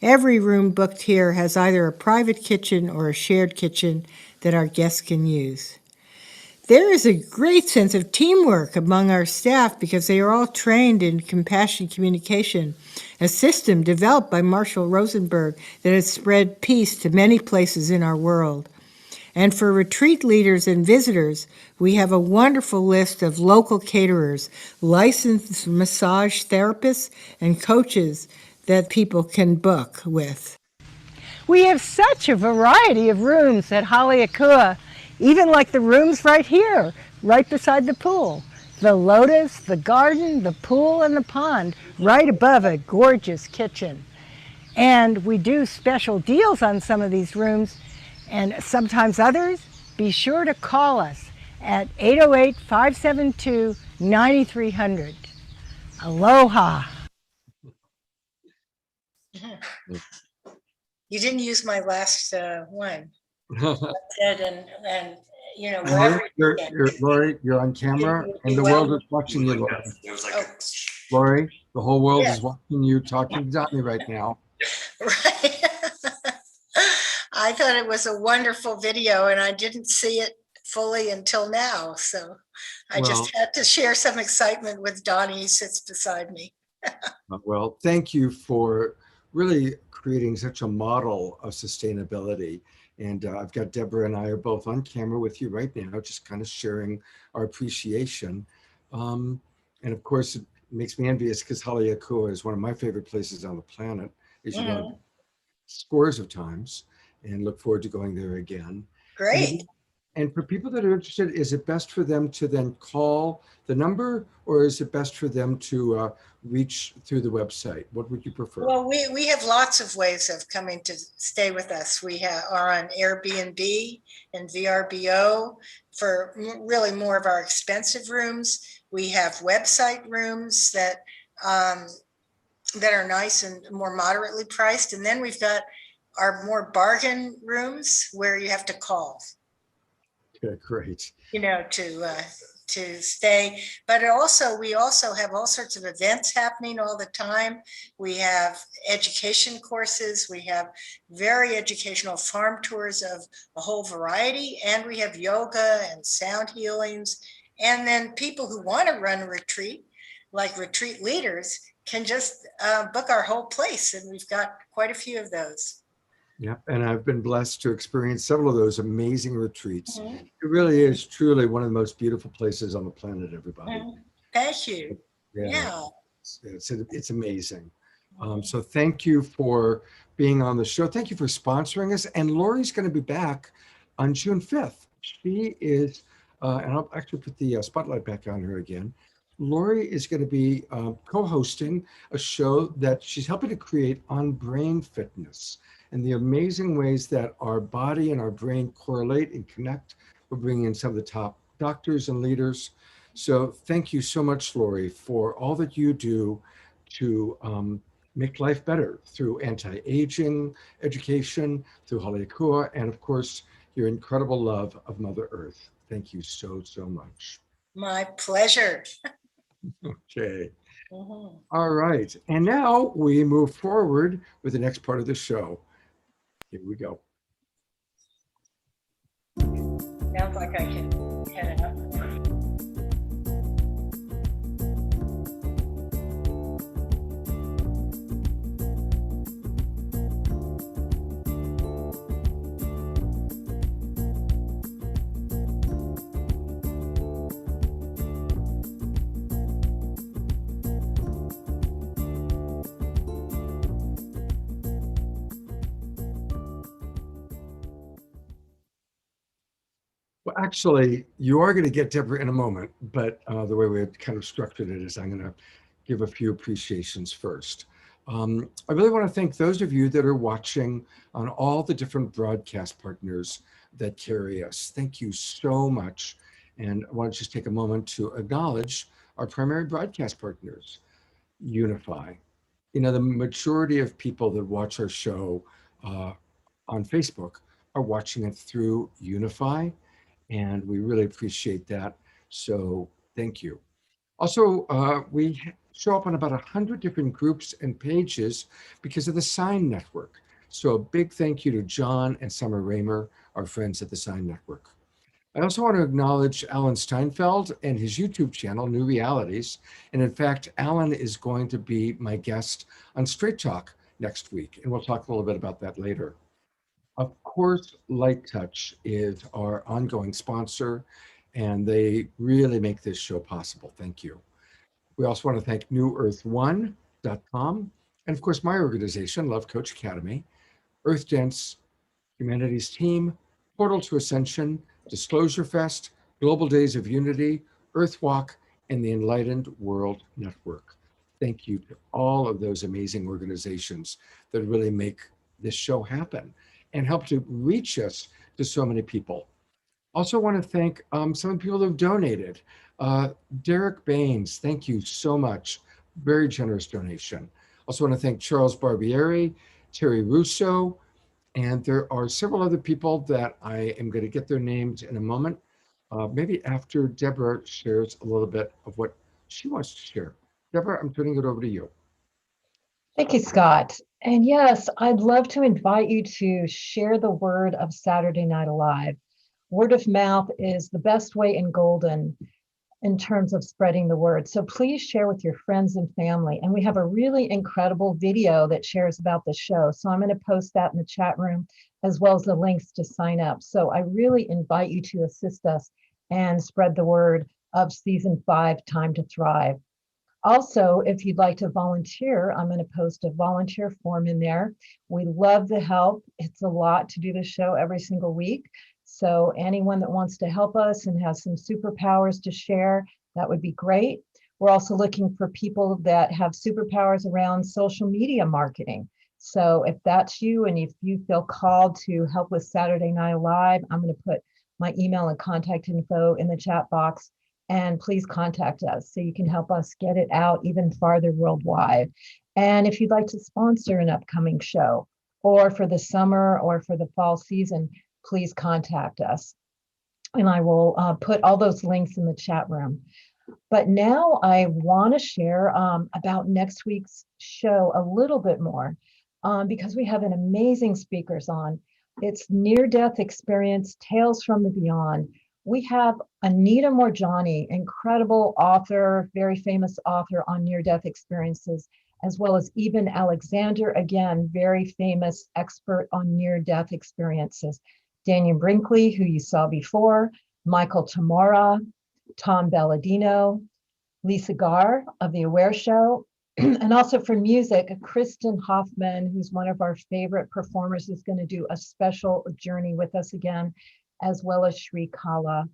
Every room booked here has either a private kitchen or a shared kitchen that our guests can use. There is a great sense of teamwork among our staff because they are all trained in compassion communication, a system developed by Marshall Rosenberg that has spread peace to many places in our world. And for retreat leaders and visitors, we have a wonderful list of local caterers, licensed massage therapists, and coaches that people can book with. We have such a variety of rooms at Haleakua, even like the rooms right here, right beside the pool. The lotus, the garden, the pool, and the pond, right above a gorgeous kitchen. And we do special deals on some of these rooms, and sometimes others. Be sure to call us at 808-572-9300. Aloha. You didn't use my last one. And you know, wherever Lori, you're on camera, and the world is watching you, Lori. Lori, the whole world is watching you talking to Donnie right now. Right. I thought it was a wonderful video, and I didn't see it fully until now. So I just had to share some excitement with Donnie, who sits beside me. Well, thank you for really creating such a model of sustainability. And I've got Deborah and I are both on camera with you right now, just kind of sharing our appreciation. And of course, it makes me envious because Haleakua is one of my favorite places on the planet, as you know, scores of times, and look forward to going there again. Great. And for people that are interested, is it best for them to then call the number, or is it best for them to reach through the website? What would you prefer? Well, we have lots of ways of coming to stay with us. We are on Airbnb and VRBO for really more of our expensive rooms. We have website rooms that are nice and more moderately priced. And then we've got our more bargain rooms where you have to call. Okay, great. You know, to stay, but we also have all sorts of events happening all the time. We have education courses, we have very educational farm tours of a whole variety, and we have yoga and sound healings. And then people who want to run a retreat, like retreat leaders, can just book our whole place, and we've got quite a few of those. Yeah, and I've been blessed to experience several of those amazing retreats. It really is truly one of the most beautiful places on the planet, everybody. Thank you. Yeah. It's amazing. So thank you for being on the show. Thank you for sponsoring us. And Lori's going to be back on June 5th. She is, and I'll actually put the spotlight back on her again. Lori is going to be co-hosting a show that she's helping to create on brain fitness and the amazing ways that our body and our brain correlate and connect. We're bringing in some of the top doctors and leaders. So thank you so much, Lori, for all that you do to make life better through anti-aging education, through Haleakua, and of course, your incredible love of Mother Earth. Thank you so, so much. My pleasure. Okay. All right. And now we move forward with the next part of the show. Here we go. Sounds like I can head it up. Well, actually, you are going to get Deborah in a moment, but the way we had kind of structured it is I'm going to give a few appreciations first. I really want to thank those of you that are watching on all the different broadcast partners that carry us. Thank you so much. And I want to just take a moment to acknowledge our primary broadcast partners, Unify. You know, the majority of people that watch our show on Facebook are watching it through Unify. And we really appreciate that. So thank you. Also, we show up on about 100 different groups and pages because of the Sign Network. So a big thank you to John and Summer Raymer, our friends at the Sign Network. I also want to acknowledge Alan Steinfeld and his YouTube channel, New Realities. And in fact, Alan is going to be my guest on Straight Talk next week. And we'll talk a little bit about that later. Of course, Light Touch is our ongoing sponsor, and they really make this show possible. Thank you. We also want to thank newearth1.com, and of course, my organization, Love Coach Academy, Earth Dance, Humanities Team, Portal to Ascension, Disclosure Fest, Global Days of Unity, Earthwalk, and the Enlightened World Network. Thank you to all of those amazing organizations that really make this show happen and help to reach us to so many people. Also want to thank some of the people who have donated. Derek Baines, thank you so much. Very generous donation. Also want to thank Charles Barbieri, Terry Russo, and there are several other people that I am going to get their names in a moment, maybe after Deborah shares a little bit of what she wants to share. Deborah, I'm turning it over to you. Thank you, Scott. And yes, I'd love to invite you to share the word of Saturday Night Alive. Word of mouth is the best way in Golden in terms of spreading the word. So please share with your friends and family. And we have a really incredible video that shares about the show. So I'm going to post that in the chat room, as well as the links to sign up. So I really invite you to assist us and spread the word of season 5, Time to Thrive. Also, if you'd like to volunteer, I'm going to post a volunteer form in there. We love the help. It's a lot to do the show every single week. So anyone that wants to help us and has some superpowers to share, that would be great. We're also looking for people that have superpowers around social media marketing. So if that's you and if you feel called to help with Saturday Night Live, I'm going to put my email and contact info in the chat box. And please contact us so you can help us get it out even farther worldwide. And if you'd like to sponsor an upcoming show, or for the summer or for the fall season, please contact us. And I will put all those links in the chat room. But now I want to share about next week's show a little bit more because we have an amazing speakers on. It's near-death experience, Tales from the Beyond. We have Anita Morjani, incredible author, very famous author on near-death experiences, as well as Eben Alexander, again, very famous expert on near-death experiences. Daniel Brinkley, who you saw before, Michael Tamara, Tom Balladino, Lisa Garr of The Aware Show. And also for music, Kristen Hoffman, who's one of our favorite performers, is going to do a special journey with us again, as well as Sri Kala.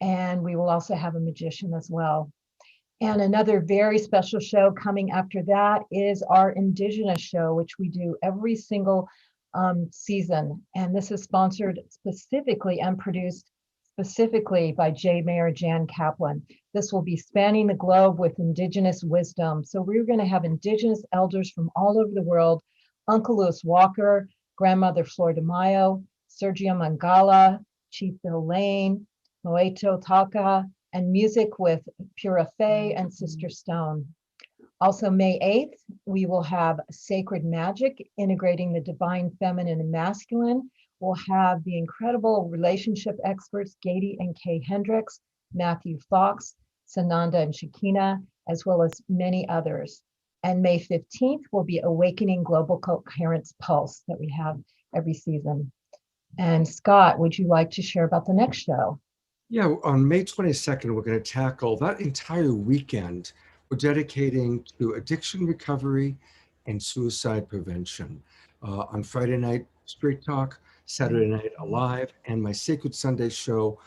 And we will also have a magician as well. And another very special show coming after that is our Indigenous show, which we do every single season. And this is sponsored specifically and produced specifically by J. Mayor Jan Kaplan. This will be spanning the globe with Indigenous wisdom. So we're going to have Indigenous elders from all over the world, Uncle Lewis Walker, Grandmother Flor de Mayo, Sergio Mangala, Chief Bill Lane, Moeto Taka, and music with Pura Fay and Sister Stone. Also, May 8th, we will have Sacred Magic, integrating the divine feminine and masculine. We'll have the incredible relationship experts, Gady and Kay Hendricks, Matthew Fox, Sananda and Shakina, as well as many others. And May 15th will be Awakening Global Coherence Pulse that we have every season. And Scott, would you like to share about the next show? Yeah, on May 22nd, we're going to tackle that entire weekend. We're dedicating to addiction recovery and suicide prevention. On Friday night, Straight Talk, Saturday Night Alive, and my Sacred Sunday show.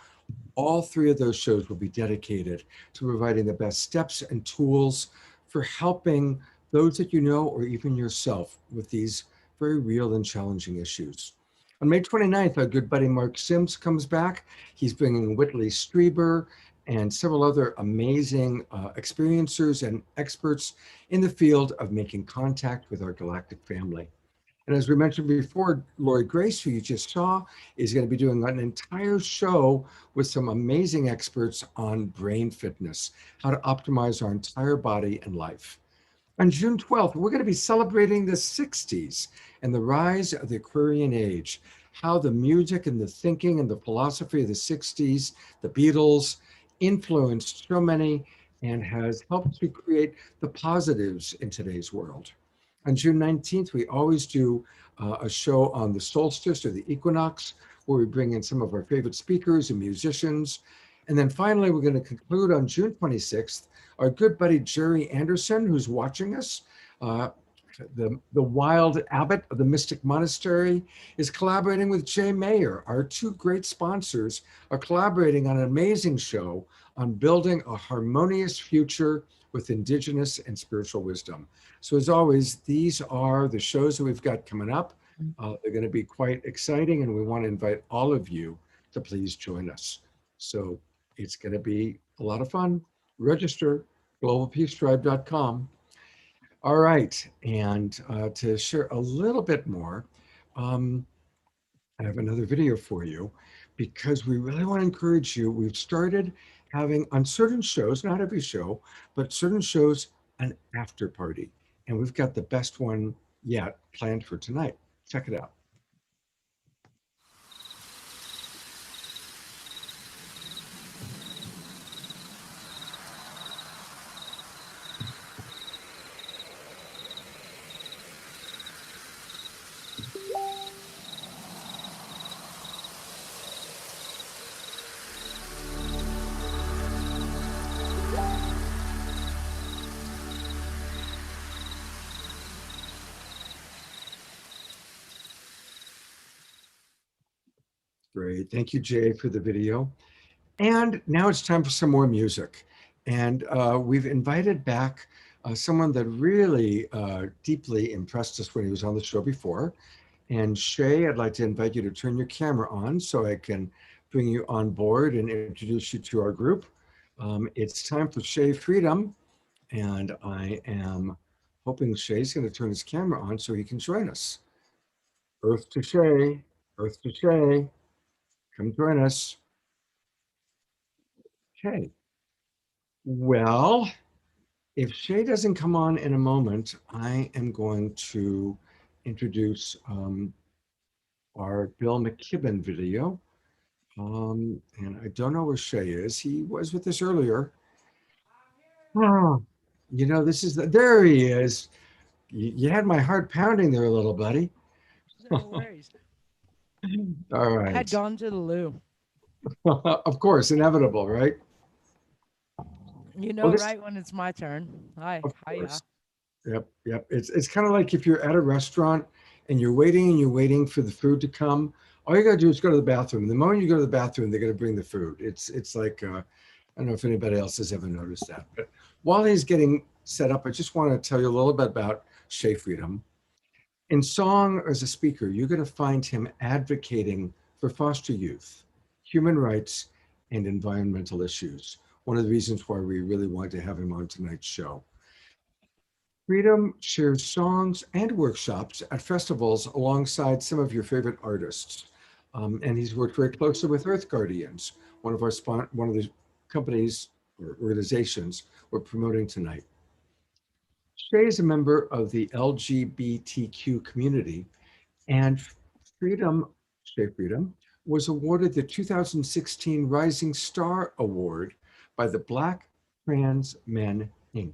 All three of those shows will be dedicated to providing the best steps and tools for helping those that you know or even yourself with these very real and challenging issues. On May 29th, our good buddy Mark Sims comes back. He's bringing Whitley Streiber and several other amazing experiencers and experts in the field of making contact with our galactic family. And as we mentioned before, Lori Grace, who you just saw, is going to be doing an entire show with some amazing experts on brain fitness, how to optimize our entire body and life. On June 12th, we're going to be celebrating the 60s and the rise of the Aquarian Age, how the music and the thinking and the philosophy of the 60s, the Beatles, influenced so many and has helped to create the positives in today's world. On June 19th, we always do a show on the solstice or the equinox, where we bring in some of our favorite speakers and musicians. And then finally, we're going to conclude on June 26th. Our good buddy Jerry Anderson, who's watching us, the wild abbot of the Mystic Monastery, is collaborating with Jay Mayer. Our two great sponsors are collaborating on an amazing show on building a harmonious future with Indigenous and spiritual wisdom. So as always, these are the shows that we've got coming up. They're going to be quite exciting, and we want to invite all of you to please join us. So it's going to be a lot of fun. Register, globalpeacetribe.com. All right, and to share a little bit more, I have another video for you because we really want to encourage you. We've started having on certain shows, not every show, but certain shows, an after party. And we've got the best one yet planned for tonight. Check it out. Great. Thank you, Jay, for the video. And now it's time for some more music. And we've invited back someone that really deeply impressed us when he was on the show before. And Shay, I'd like to invite you to turn your camera on so I can bring you on board and introduce you to our group. It's time for Shay Freedom. And I am hoping Shay's going to turn his camera on so he can join us. Earth to Shay, Earth to Shay. Come join us. Okay. Well, if Shay doesn't come on in a moment, I am going to introduce our Bill McKibben video. And I don't know where Shay is. He was with us earlier. Oh, you know, this is there he is. You had my heart pounding there a little, buddy. No worries. All right. I had gone to the loo. Of course, inevitable, right? You know, Well, this, right when it's my turn. Hi, of hiya. course. Yep. It's kind of like if you're at a restaurant and you're waiting for the food to come. All you gotta do is go to the bathroom. The moment you go to the bathroom, they're gonna bring the food. It's like I don't know if anybody else has ever noticed that. But while he's getting set up, I just want to tell you a little bit about Shea Freedom. In song as a speaker, you're going to find him advocating for foster youth, human rights, and environmental issues. One of the reasons why we really wanted to have him on tonight's show. Freedom shares songs and workshops at festivals alongside some of your favorite artists. And he's worked very closely with Earth Guardians, one of the companies or organizations we're promoting tonight. Shea is a member of the LGBTQ community, and Shea Freedom, was awarded the 2016 Rising Star Award by the Black Trans Men Inc.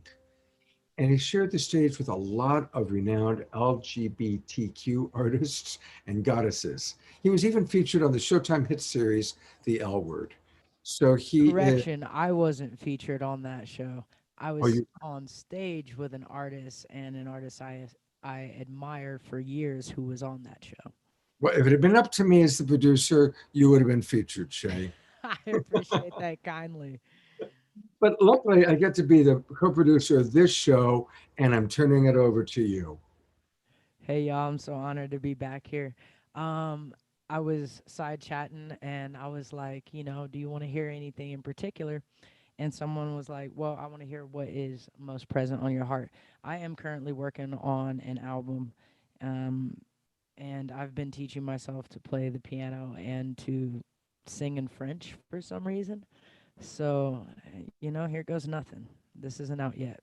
And he shared the stage with a lot of renowned LGBTQ artists and goddesses. He was even featured on the Showtime hit series, The L Word. So he is, Correction, I wasn't featured on that show. I are was you, on stage with an artist and an artist I admired for years who was on that show. well, if it had been up to me as the producer, you would have been featured, Shea. I appreciate that kindly. But luckily, I get to be the co-producer of this show, and I'm turning it over to you. Hey y'all, I'm so honored to be back here. I was side chatting and I was like, you know, do you want to hear anything in particular? And someone was like, well, I want to hear what is most present on your heart. I am currently working on an album, and I've been teaching myself to play the piano and to sing in French for some reason. So, you know, here goes nothing. This isn't out yet.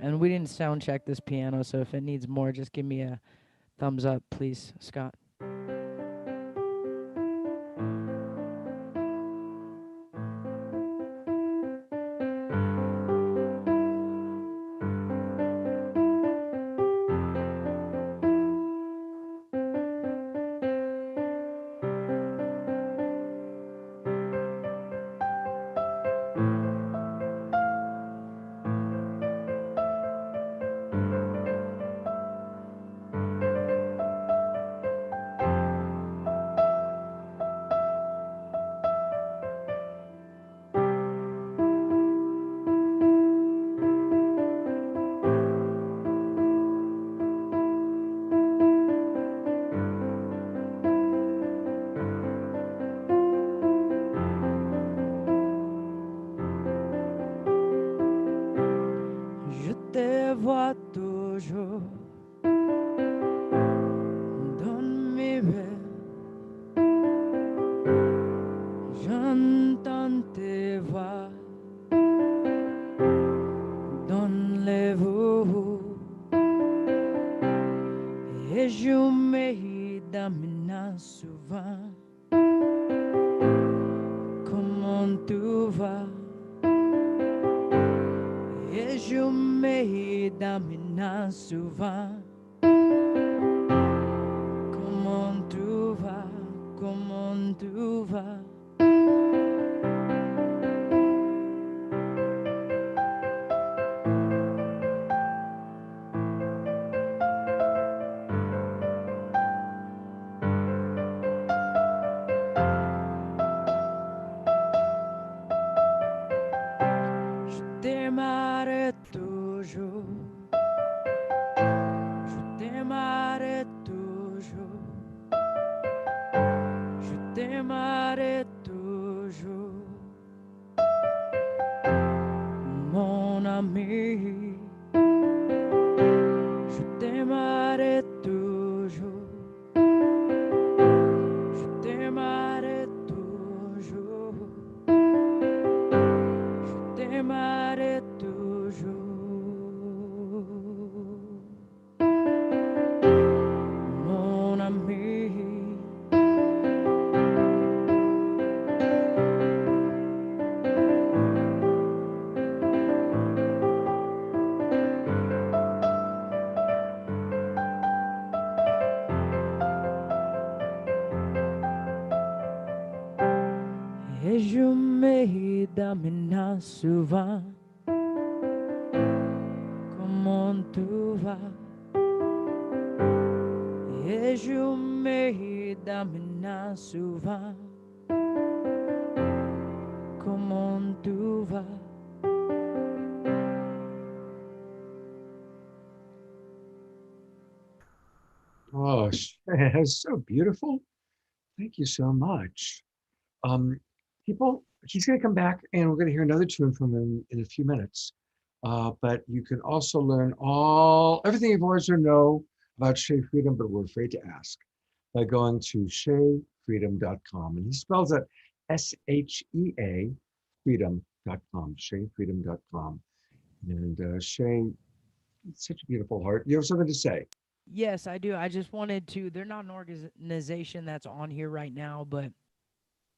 And we didn't sound check this piano, so if it needs more, just give me a thumbs up, please, Scott. Vois toujours dans mes rêves, j'entends tes voix dans les veaux, et je m'examine souvent. Comment tu vas? Et je m'examine souvent. Comment tu vas? Comment tu vas? Je t'aimerai toujours. Je t'aimerai toujours. Je t'aimerai toujours. Mon ami. Je t'aimerai toujours. Je t'aimerai toujours. Je t'aimerai toujours. Mon ami. me damina souvent. Comment tu vas? Et je me damina souvent. Comment tu vas? Oh, that's so beautiful. Thank you so much. People, he's going to come back and we're going to hear another tune from him in a few minutes. But you can also learn everything you've always to know about Shea Freedom, but we're afraid to ask, by going to SheaFreedom.com. And he spells it SHEA freedom.com, SheaFreedom.com. And Shea, it's such a beautiful heart. You have something to say? Yes, I do. I just wanted to, they're not an organization that's on here right now, but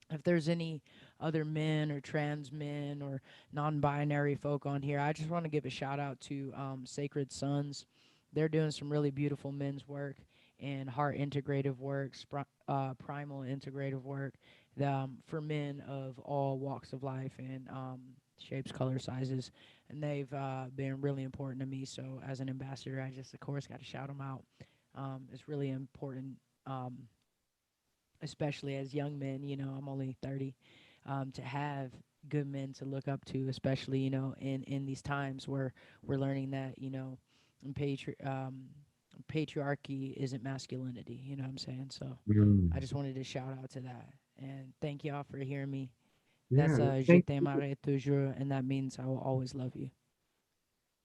if there's any other men or trans men or non-binary folk on here, I just want to give a shout out to Sacred Sons. They're doing some really beautiful men's work and heart integrative work, primal integrative work for men of all walks of life and shapes, color, sizes. And they've been really important to me. So as an ambassador, I just, of course, got to shout them out. It's really important, especially as young men, you know, I'm only 30, to have good men to look up to, especially, you know, in these times where we're learning that, you know, patriarchy isn't masculinity, you know what I'm saying? So I just wanted to shout out to that. And thank y'all for hearing me. That's Je t'aimerai toujours, and that means I will always love you.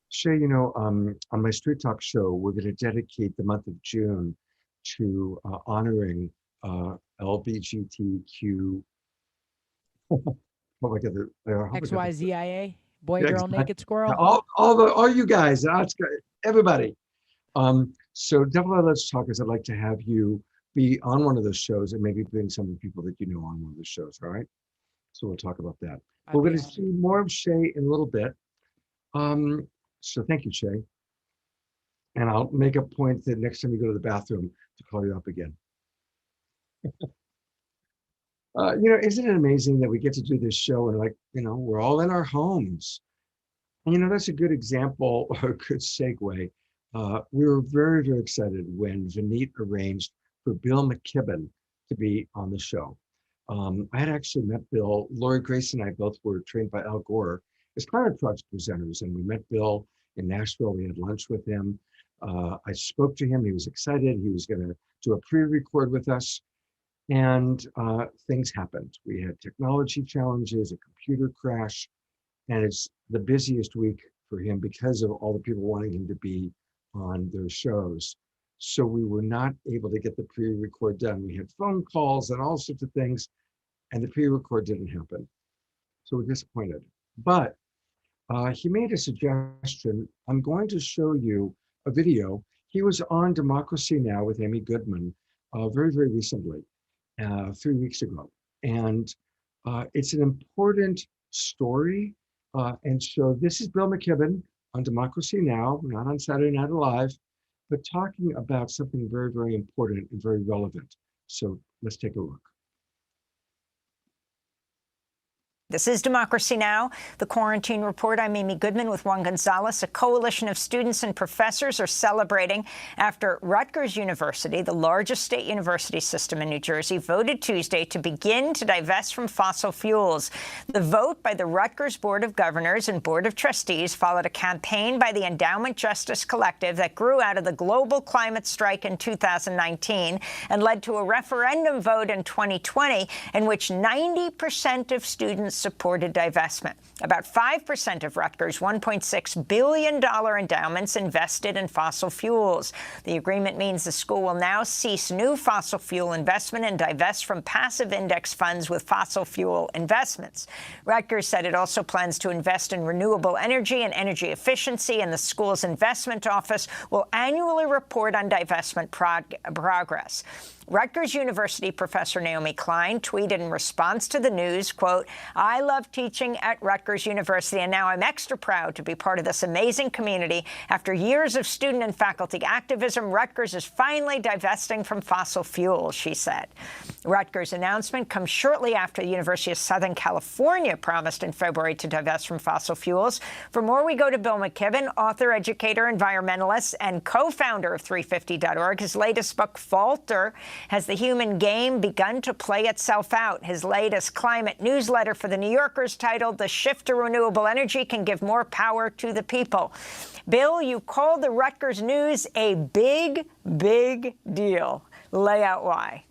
Shea, you know, on my Street Talk show, we're going to dedicate the month of June to honoring LGBTQ. Oh my God, XYZIA, boy, girl, naked squirrel. All you guys, everybody. So definitely let's talk, as I'd like to have you be on one of those shows and maybe bring some of the people that you know on one of the shows. All right. So we'll talk about that. We're going to see more of Shea in a little bit. So thank you, Shea. And I'll make a point that next time you go to the bathroom to call you up again. You know, isn't it amazing that we get to do this show and, like, you know, we're all in our homes. And, you know, that's a good example or a good segue. We were very, very excited when Vineet arranged for Bill McKibben to be on the show. I had actually met Bill. Lori Grace and I both were trained by Al Gore as climate project presenters, and we met Bill in Nashville. We had lunch with him. I spoke to him. He was excited. He was going to do a pre-record with us, and things happened. We had technology challenges, a computer crash, and it's the busiest week for him because of all the people wanting him to be on their shows. So we were not able to get the pre-record done. We had phone calls and all sorts of things, and the pre-record didn't happen. So we're disappointed. But he made a suggestion. I'm going to show you a video. He was on Democracy Now! With Amy Goodman very, very recently, 3 weeks ago. And it's an important story. And so this is Bill McKibben on Democracy Now!, not on Saturday Night Live, but talking about something very, very important and very relevant. So let's take a look. This is Democracy Now!, the Quarantine Report. I'm Amy Goodman with Juan Gonzalez. A coalition of students and professors are celebrating after Rutgers University, the largest state university system in New Jersey, voted Tuesday to begin to divest from fossil fuels. The vote by the Rutgers Board of Governors and Board of Trustees followed a campaign by the Endowment Justice Collective that grew out of the global climate strike in 2019 and led to a referendum vote in 2020 in which 90% of students supported divestment. About 5% of Rutgers' $1.6 billion endowments invested in fossil fuels. The agreement means the school will now cease new fossil fuel investment and divest from passive index funds with fossil fuel investments. Rutgers said it also plans to invest in renewable energy and energy efficiency, and the school's investment office will annually report on divestment progress. Rutgers University professor Naomi Klein tweeted in response to the news, quote, "I love teaching at Rutgers University, and now I'm extra proud to be part of this amazing community. After years of student and faculty activism, Rutgers is finally divesting from fossil fuels," she said. Rutgers' announcement comes shortly after the University of Southern California promised in February to divest from fossil fuels. For more, we go to Bill McKibben, author, educator, environmentalist, and co-founder of 350.org. His latest book, Falter, Has the Human Game Begun to Play Itself Out? His latest climate newsletter for The New Yorker's titled The Shift to Renewable Energy Can Give More Power to the People. Bill, you called the Rutgers news a big, big deal. Lay out why.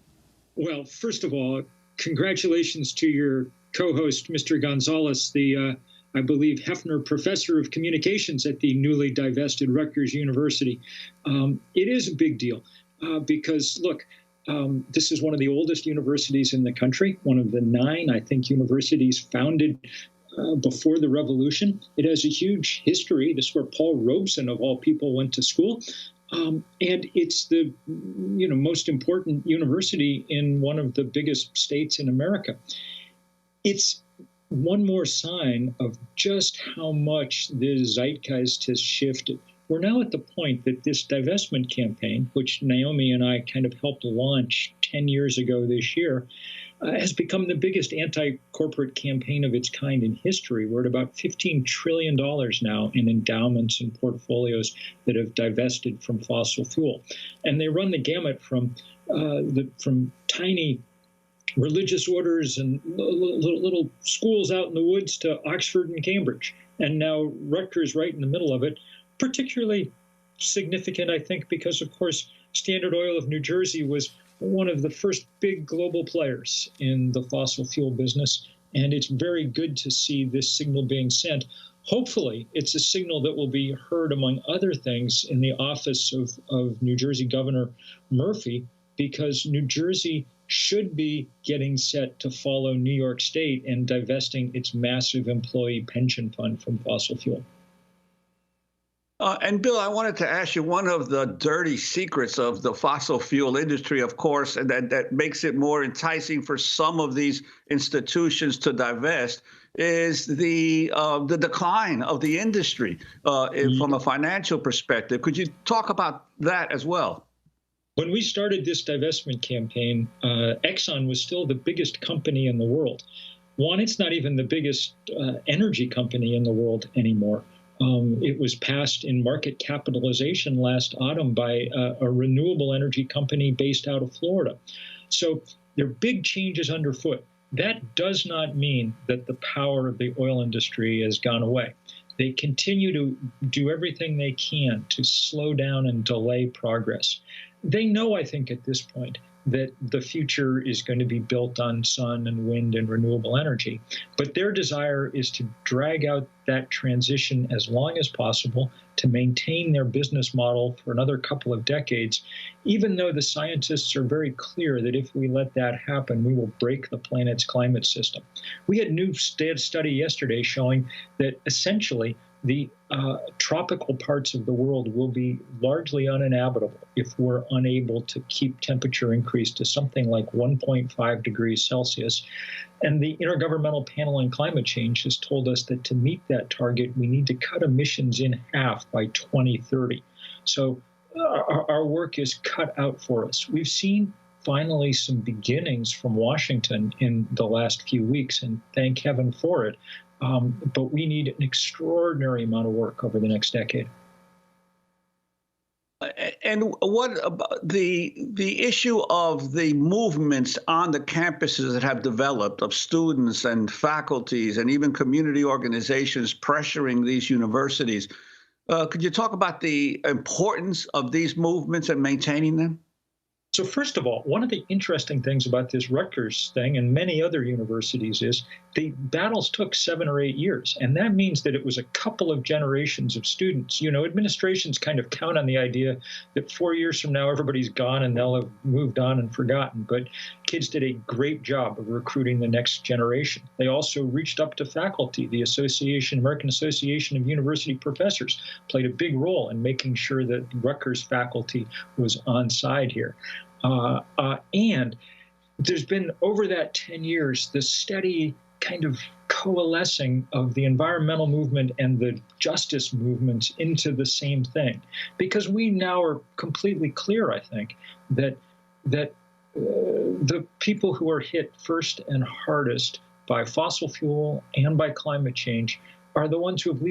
Well, first of all, congratulations to your co-host, Mr. Gonzalez, the, I believe, Hefner Professor of Communications at the newly divested Rutgers University. It is a big deal because, look, this is one of the oldest universities in the country, one of the 9, I think, universities founded before the revolution. It has a huge history. This is where Paul Robeson, of all people, went to school. And it's the most important university in one of the biggest states in America. It's one more sign of just how much the zeitgeist has shifted. We're now at the point that this divestment campaign, which Naomi and I kind of helped launch 10 years ago this year, has become the biggest anti-corporate campaign of its kind in history. We're at about $15 trillion now in endowments and portfolios that have divested from fossil fuel. And they run the gamut from tiny religious orders and little schools out in the woods to Oxford and Cambridge. And now Rutgers right in the middle of it, particularly significant, I think, because, of course, Standard Oil of New Jersey was one of the first big global players in the fossil fuel business, and it's very good to see this signal being sent. Hopefully, it's a signal that will be heard, among other things, in the office of New Jersey Governor Murphy, because New Jersey should be getting set to follow New York State and divesting its massive employee pension fund from fossil fuel. And Bill, I wanted to ask you, one of the dirty secrets of the fossil fuel industry, of course, and that makes it more enticing for some of these institutions to divest, is the decline of the industry from a financial perspective. Could you talk about that as well? When we started this divestment campaign, Exxon was still the biggest company in the world. One, it's not even the biggest energy company in the world anymore. It was passed in market capitalization last autumn by a renewable energy company based out of Florida. So there are big changes underfoot. That does not mean that the power of the oil industry has gone away. They continue to do everything they can to slow down and delay progress. They know, I think, at this point, that the future is going to be built on sun and wind and renewable energy. But their desire is to drag out that transition as long as possible to maintain their business model for another couple of decades, even though the scientists are very clear that if we let that happen, we will break the planet's climate system. We had a new study yesterday showing that essentially the tropical parts of the world will be largely uninhabitable if we're unable to keep temperature increase to something like 1.5 degrees Celsius. And the Intergovernmental Panel on Climate Change has told us that to meet that target, we need to cut emissions in half by 2030. So our work is cut out for us. We've seen finally some beginnings from Washington in the last few weeks, and thank heaven for it. But we need an extraordinary amount of work over the next decade. And what about the issue of the movements on the campuses that have developed of students and faculties and even community organizations pressuring these universities? Could you talk about the importance of these movements and maintaining them? So first of all, one of the interesting things about this Rutgers thing and many other universities is the battles took 7 or 8 years. And that means that it was a couple of generations of students. You know, administrations kind of count on the idea that 4 years from now, everybody's gone and they'll have moved on and forgotten. But kids did a great job of recruiting the next generation. They also reached up to faculty. The American Association of University Professors played a big role in making sure that Rutgers faculty was on side here. And there's been, over that 10 years, this steady kind of coalescing of the environmental movement and the justice movements into the same thing. Because we now are completely clear, I think, that the people who are hit first and hardest by fossil fuel and by climate change are the ones who have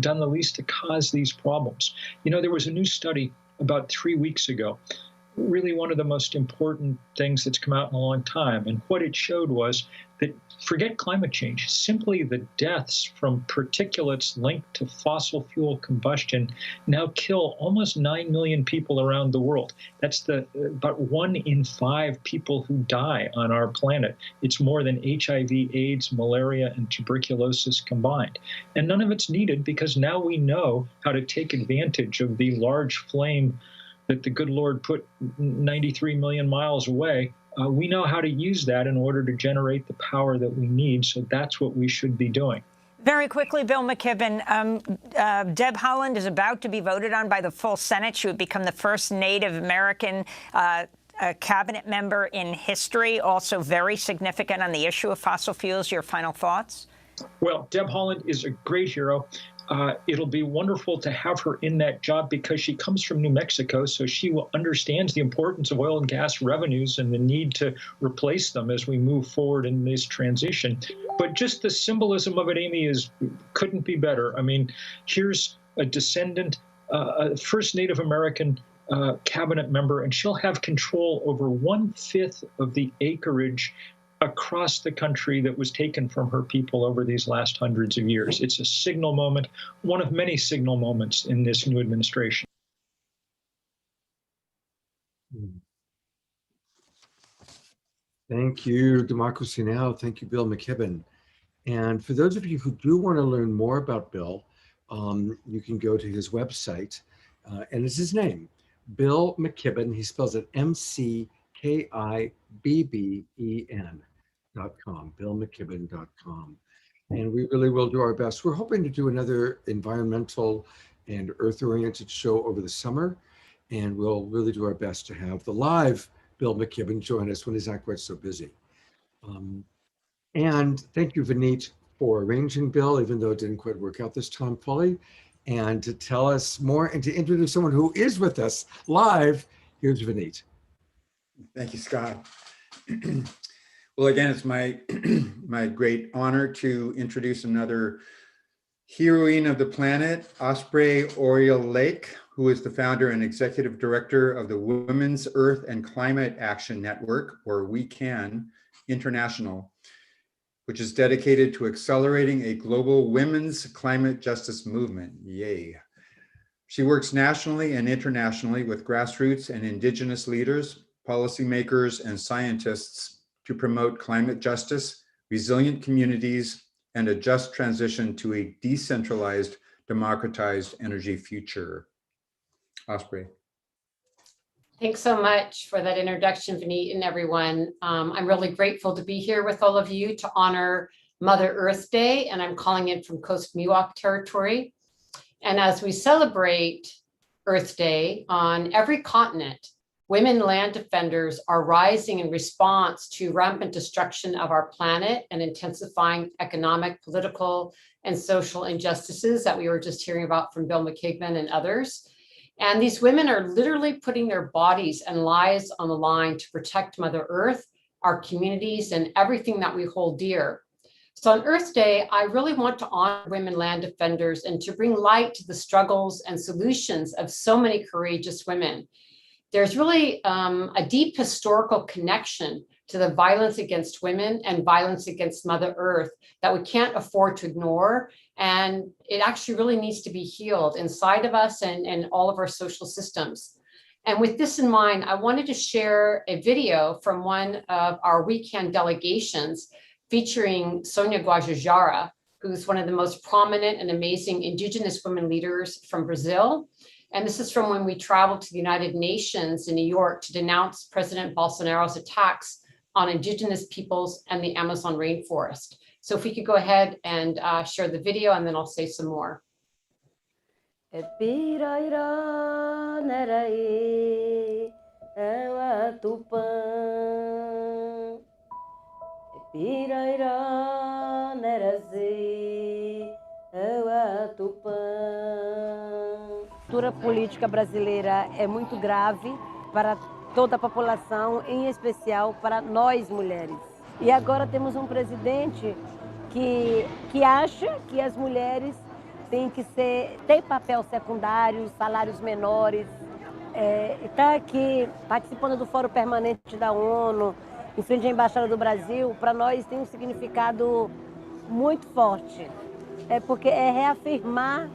done the least to cause these problems. You know, there was a new study about 3 weeks ago, really one of the most important things that's come out in a long time. And what it showed was that, forget climate change, simply the deaths from particulates linked to fossil fuel combustion now kill almost 9 million people around the world. That's about 1 in 5 people who die on our planet. It's more than HIV, AIDS, malaria, and tuberculosis combined. And none of it's needed because now we know how to take advantage of the large flame that the good Lord put 93 million miles away. We know how to use that in order to generate the power that we need. So that's what we should be doing. Very quickly, Bill McKibben, Deb Haaland is about to be voted on by the full Senate. She would become the first Native American cabinet member in history, also very significant on the issue of fossil fuels. Your final thoughts? Well, Deb Haaland is a great hero. It'll be wonderful to have her in that job because she comes from New Mexico, so she understands the importance of oil and gas revenues and the need to replace them as we move forward in this transition. But just the symbolism of it, Amy, couldn't be better. I mean, here's a descendant, a first Native American cabinet member, and she'll have control over 1/5 of the acreage across the country that was taken from her people over these last hundreds of years. It's a signal moment, one of many signal moments in this new administration. Thank you, Democracy Now! Thank you, Bill McKibben. And for those of you who do want to learn more about Bill, you can go to his website, and it's his name, Bill McKibben. He spells it McKibben.com, BillMcKibben.com. And we really will do our best. We're hoping to do another environmental and earth-oriented show over the summer, and we'll really do our best to have the live Bill McKibben join us when he's not quite so busy. And thank you, Vineet, for arranging Bill, even though it didn't quite work out this time fully. And to tell us more and to introduce someone who is with us live, here's Vineet. Thank you, Scott. Well, again, it's my great honor to introduce another heroine of the planet, Osprey Oriole Lake, who is the founder and executive director of the Women's Earth and Climate Action Network, or We Can International, which is dedicated to accelerating a global women's climate justice movement. Yay. She works nationally and internationally with grassroots and indigenous leaders, policymakers, and scientists to promote climate justice, resilient communities, and a just transition to a decentralized, democratized energy future. Osprey. Thanks so much for that introduction, Vineet, and everyone. I'm really grateful to be here with all of you to honor Mother Earth Day, and I'm calling it from Coast Miwok territory. And as we celebrate Earth Day on every continent, women land defenders are rising in response to rampant destruction of our planet and intensifying economic, political, and social injustices that we were just hearing about from Bill McKibben and others. And these women are literally putting their bodies and lives on the line to protect Mother Earth, our communities, and everything that we hold dear. So on Earth Day, I really want to honor women land defenders and to bring light to the struggles and solutions of so many courageous women. There's really a deep historical connection to the violence against women and violence against Mother Earth that we can't afford to ignore. And it actually really needs to be healed inside of us and all of our social systems. And with this in mind, I wanted to share a video from one of our We Can delegations featuring Sonia Guajajara, who's one of the most prominent and amazing indigenous women leaders from Brazil. And this is from when we traveled to the United Nations in New York to denounce President Bolsonaro's attacks on indigenous peoples and the Amazon rainforest. So if we could go ahead and share the video, and then I'll say some more. Tupã, Pirairá, Nerazê, Tupã. A cultura política brasileira é muito grave para toda a população, em especial para nós mulheres. E agora temos um presidente que acha que as mulheres têm que ter papel secundário, salários menores. Está aqui participando do Fórum Permanente da ONU, em frente à Embaixada do Brasil, para nós tem um significado muito forte. Porque é reafirmar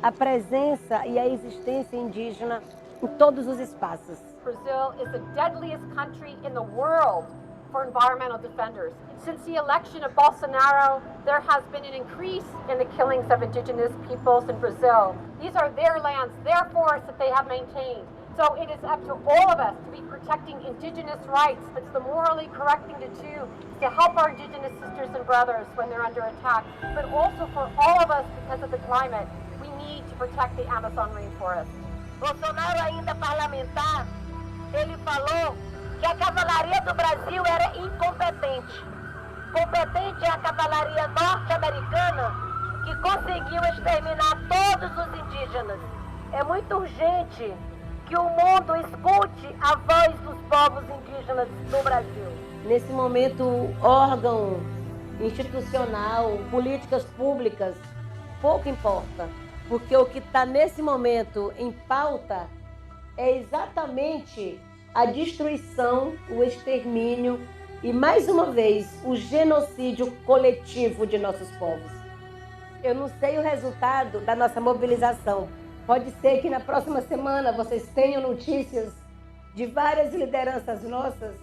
a presença e a existência indígena em todos os espaços. Brazil is the deadliest country in the world for environmental defenders. Since the election of Bolsonaro, there has been an increase in the killings of indigenous peoples in Brazil. These are their lands, their forests that they have maintained. So it is up to all of us to be protecting indigenous rights. That's the morally correct thing to do, to help our indigenous sisters and brothers when they're under attack. But also for all of us, because of the climate, we need to protect the Amazon rainforest. Bolsonaro, ainda parlamentar, ele falou que a cavalaria do Brasil era incompetente. Competente é a cavalaria norte-americana que conseguiu exterminar todos os indígenas. É muito urgente que o mundo escute a voz dos povos indígenas do Brasil. Nesse momento, órgão institucional, políticas públicas, pouco importa. Porque o que está nesse momento em pauta é exatamente a destruição, o extermínio e, mais uma vez, o genocídio coletivo de nossos povos. Eu não sei o resultado da nossa mobilização. Pode ser que na próxima semana vocês tenham notícias de várias lideranças nossas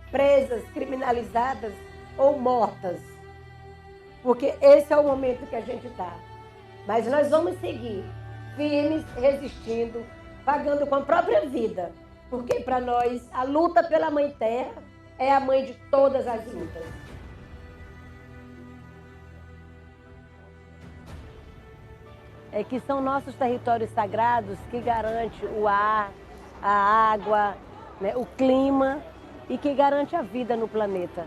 presas, criminalizadas ou mortas. Porque esse é o momento que a gente está. Mas nós vamos seguir firmes, resistindo, pagando com a própria vida. Porque para nós a luta pela Mãe Terra é a mãe de todas as lutas. É que são nossos territórios sagrados que garante o ar, a água, né, o clima e que garante a vida no planeta.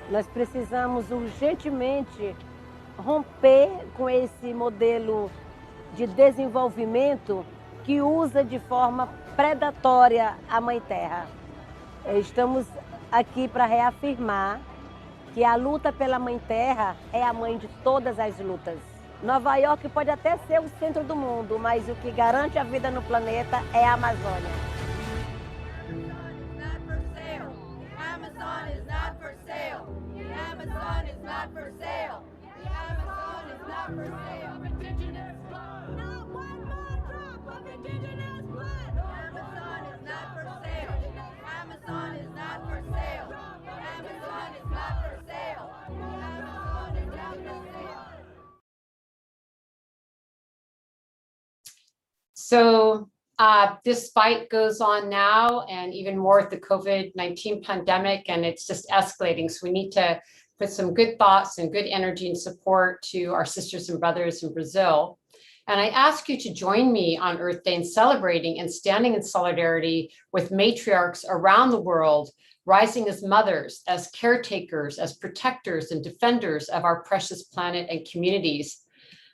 Nós precisamos urgentemente romper com esse modelo de desenvolvimento que usa de forma predatória a Mãe Terra. Estamos aqui para reafirmar que a luta pela Mãe Terra é a mãe de todas as lutas. Nova York pode até ser o centro do mundo, mas o que garante a vida no planeta é a Amazônia. So this fight goes on now, and even more with the COVID-19 pandemic, and it's just escalating. So we need to put some good thoughts and good energy and support to our sisters and brothers in Brazil. And I ask you to join me on Earth Day in celebrating and standing in solidarity with matriarchs around the world, rising as mothers, as caretakers, as protectors and defenders of our precious planet and communities.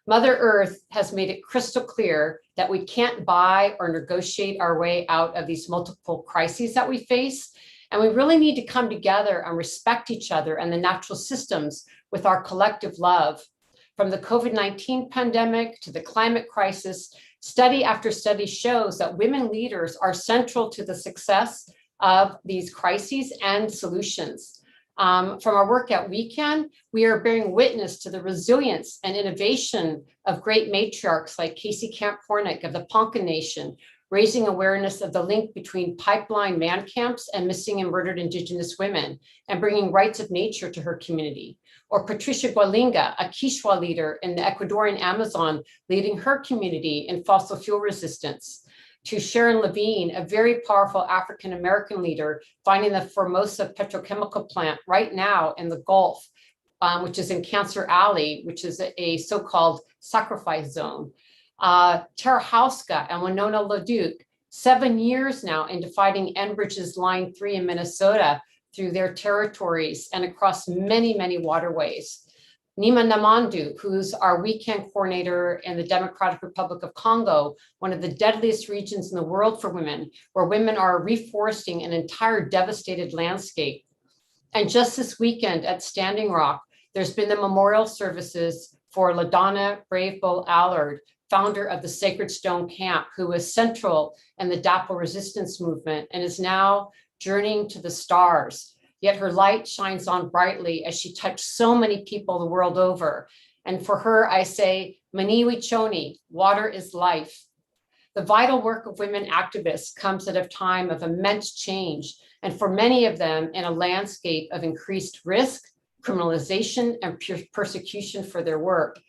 Mother Earth has made it crystal clear that we can't buy or negotiate our way out of these multiple crises that we face. And we really need to come together and respect each other and the natural systems with our collective love. From the COVID-19 pandemic to the climate crisis, study after study shows that women leaders are central to the success of these crises and solutions. From our work at Weekend, we are bearing witness to the resilience and innovation of great matriarchs like Casey Camp Hornick of the Ponca Nation, raising awareness of the link between pipeline man camps and missing and murdered Indigenous women, and bringing rights of nature to her community. Or Patricia Gualinga, a Quechua leader in the Ecuadorian Amazon, leading her community in fossil fuel resistance. To Sharon Levine, a very powerful African-American leader, finding the Formosa petrochemical plant right now in the Gulf, which is in Cancer Alley, which is a so-called sacrifice zone. Tara Hauska and Winona LaDuke, 7 years now into fighting Enbridge's Line 3 in Minnesota through their territories and across many, many waterways. Nima Namandu, who's our weekend coordinator in the Democratic Republic of Congo, one of the deadliest regions in the world for women, where women are reforesting an entire devastated landscape. And just this weekend at Standing Rock, there's been the memorial services for LaDonna Brave Bull Allard, founder of the Sacred Stone Camp, who was central in the DAPO resistance movement and is now journeying to the stars. Yet her light shines on brightly as she touched so many people the world over. And for her, I say, Maniwi Choni, water is life. The vital work of women activists comes at a time of immense change, and for many of them in a landscape of increased risk, criminalization, and persecution for their work.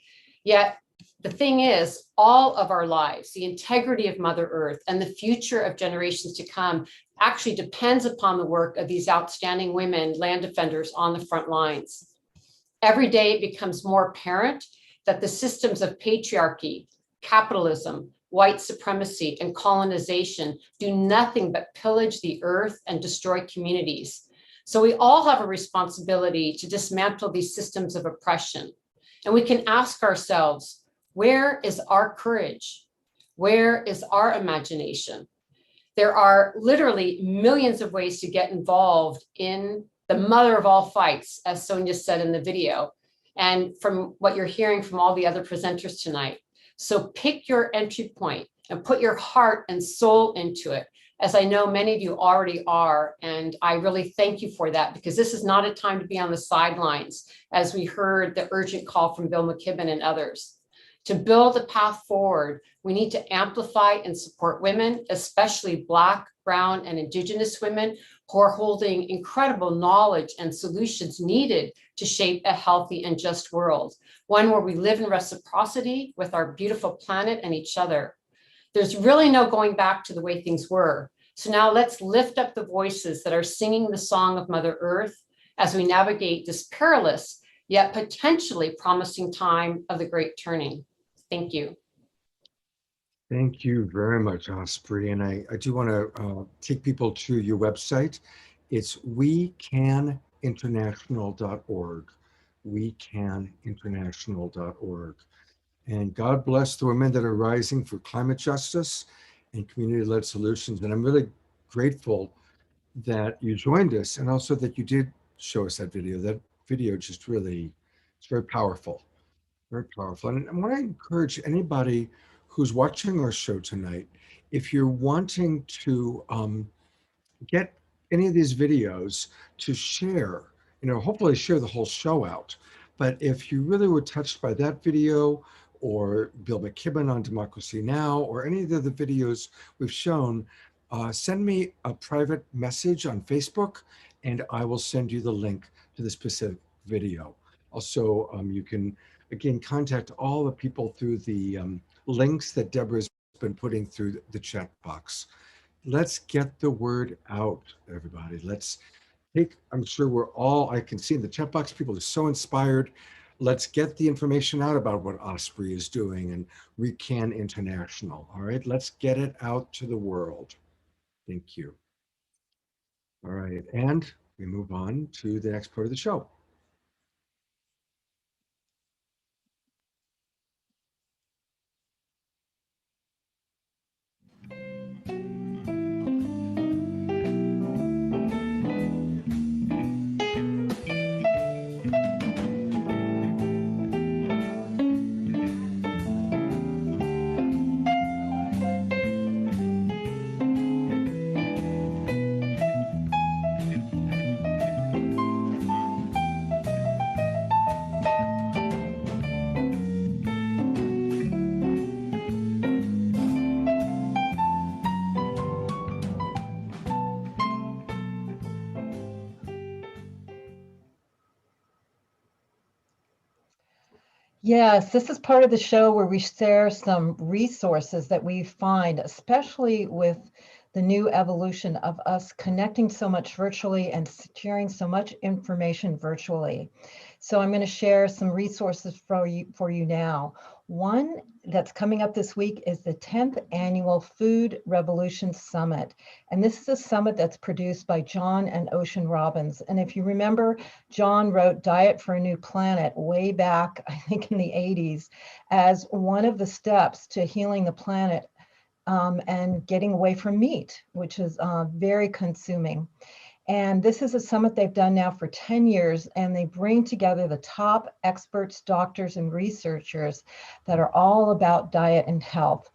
Yet the thing is, all of our lives, the integrity of Mother Earth and the future of generations to come actually depends upon the work of these outstanding women, land defenders on the front lines. Every day it becomes more apparent that the systems of patriarchy, capitalism, white supremacy, and colonization do nothing but pillage the earth and destroy communities. So we all have a responsibility to dismantle these systems of oppression. And we can ask ourselves, where is our courage? Where is our imagination? There are literally millions of ways to get involved in the mother of all fights, as Sonia said in the video, and from what you're hearing from all the other presenters tonight. So pick your entry point and put your heart and soul into it, as I know many of you already are. And I really thank you for that, because this is not a time to be on the sidelines, as we heard the urgent call from Bill McKibben and others. To build a path forward, we need to amplify and support women, especially Black, Brown, and Indigenous women, who are holding incredible knowledge and solutions needed to shape a healthy and just world, one where we live in reciprocity with our beautiful planet and each other. There's really no going back to the way things were. So now let's lift up the voices that are singing the song of Mother Earth as we navigate this perilous, yet potentially promising time of the great turning. Thank you. Thank you very much, Osprey. And I do want to take people to your website. It's wecaninternational.org, wecaninternational.org. And God bless the women that are rising for climate justice and community-led solutions. And I'm really grateful that you joined us, and also that you did show us that video. That video just really, it's very powerful. Very powerful. And I want to encourage anybody who's watching our show tonight, if you're wanting to get any of these videos, to share, hopefully share the whole show out. But if you really were touched by that video, or Bill McKibben on Democracy Now!, or any of the other videos we've shown, send me a private message on Facebook, and I will send you the link to the specific video. Also, you can, again, contact all the people through the links that Deborah's been putting through the chat box. Let's get the word out, everybody. Let's take, I'm sure we're all, I can see in the chat box, people are so inspired. Let's get the information out about what Osprey is doing and WeCan International. All right, let's get it out to the world. Thank you. All right, and we move on to the next part of the show. Yes, this is part of the show where we share some resources that we find, especially with the new evolution of us connecting so much virtually and sharing so much information virtually. So I'm going to share some resources for you now. One that's coming up this week is the 10th Annual Food Revolution Summit. And this is a summit that's produced by John and Ocean Robbins. And if you remember, John wrote Diet for a New Planet way back, I think in the 80s, as one of the steps to healing the planet and getting away from meat, which is very consuming. And this is a summit they've done now for 10 years, and they bring together the top experts, doctors, and researchers that are all about diet and health.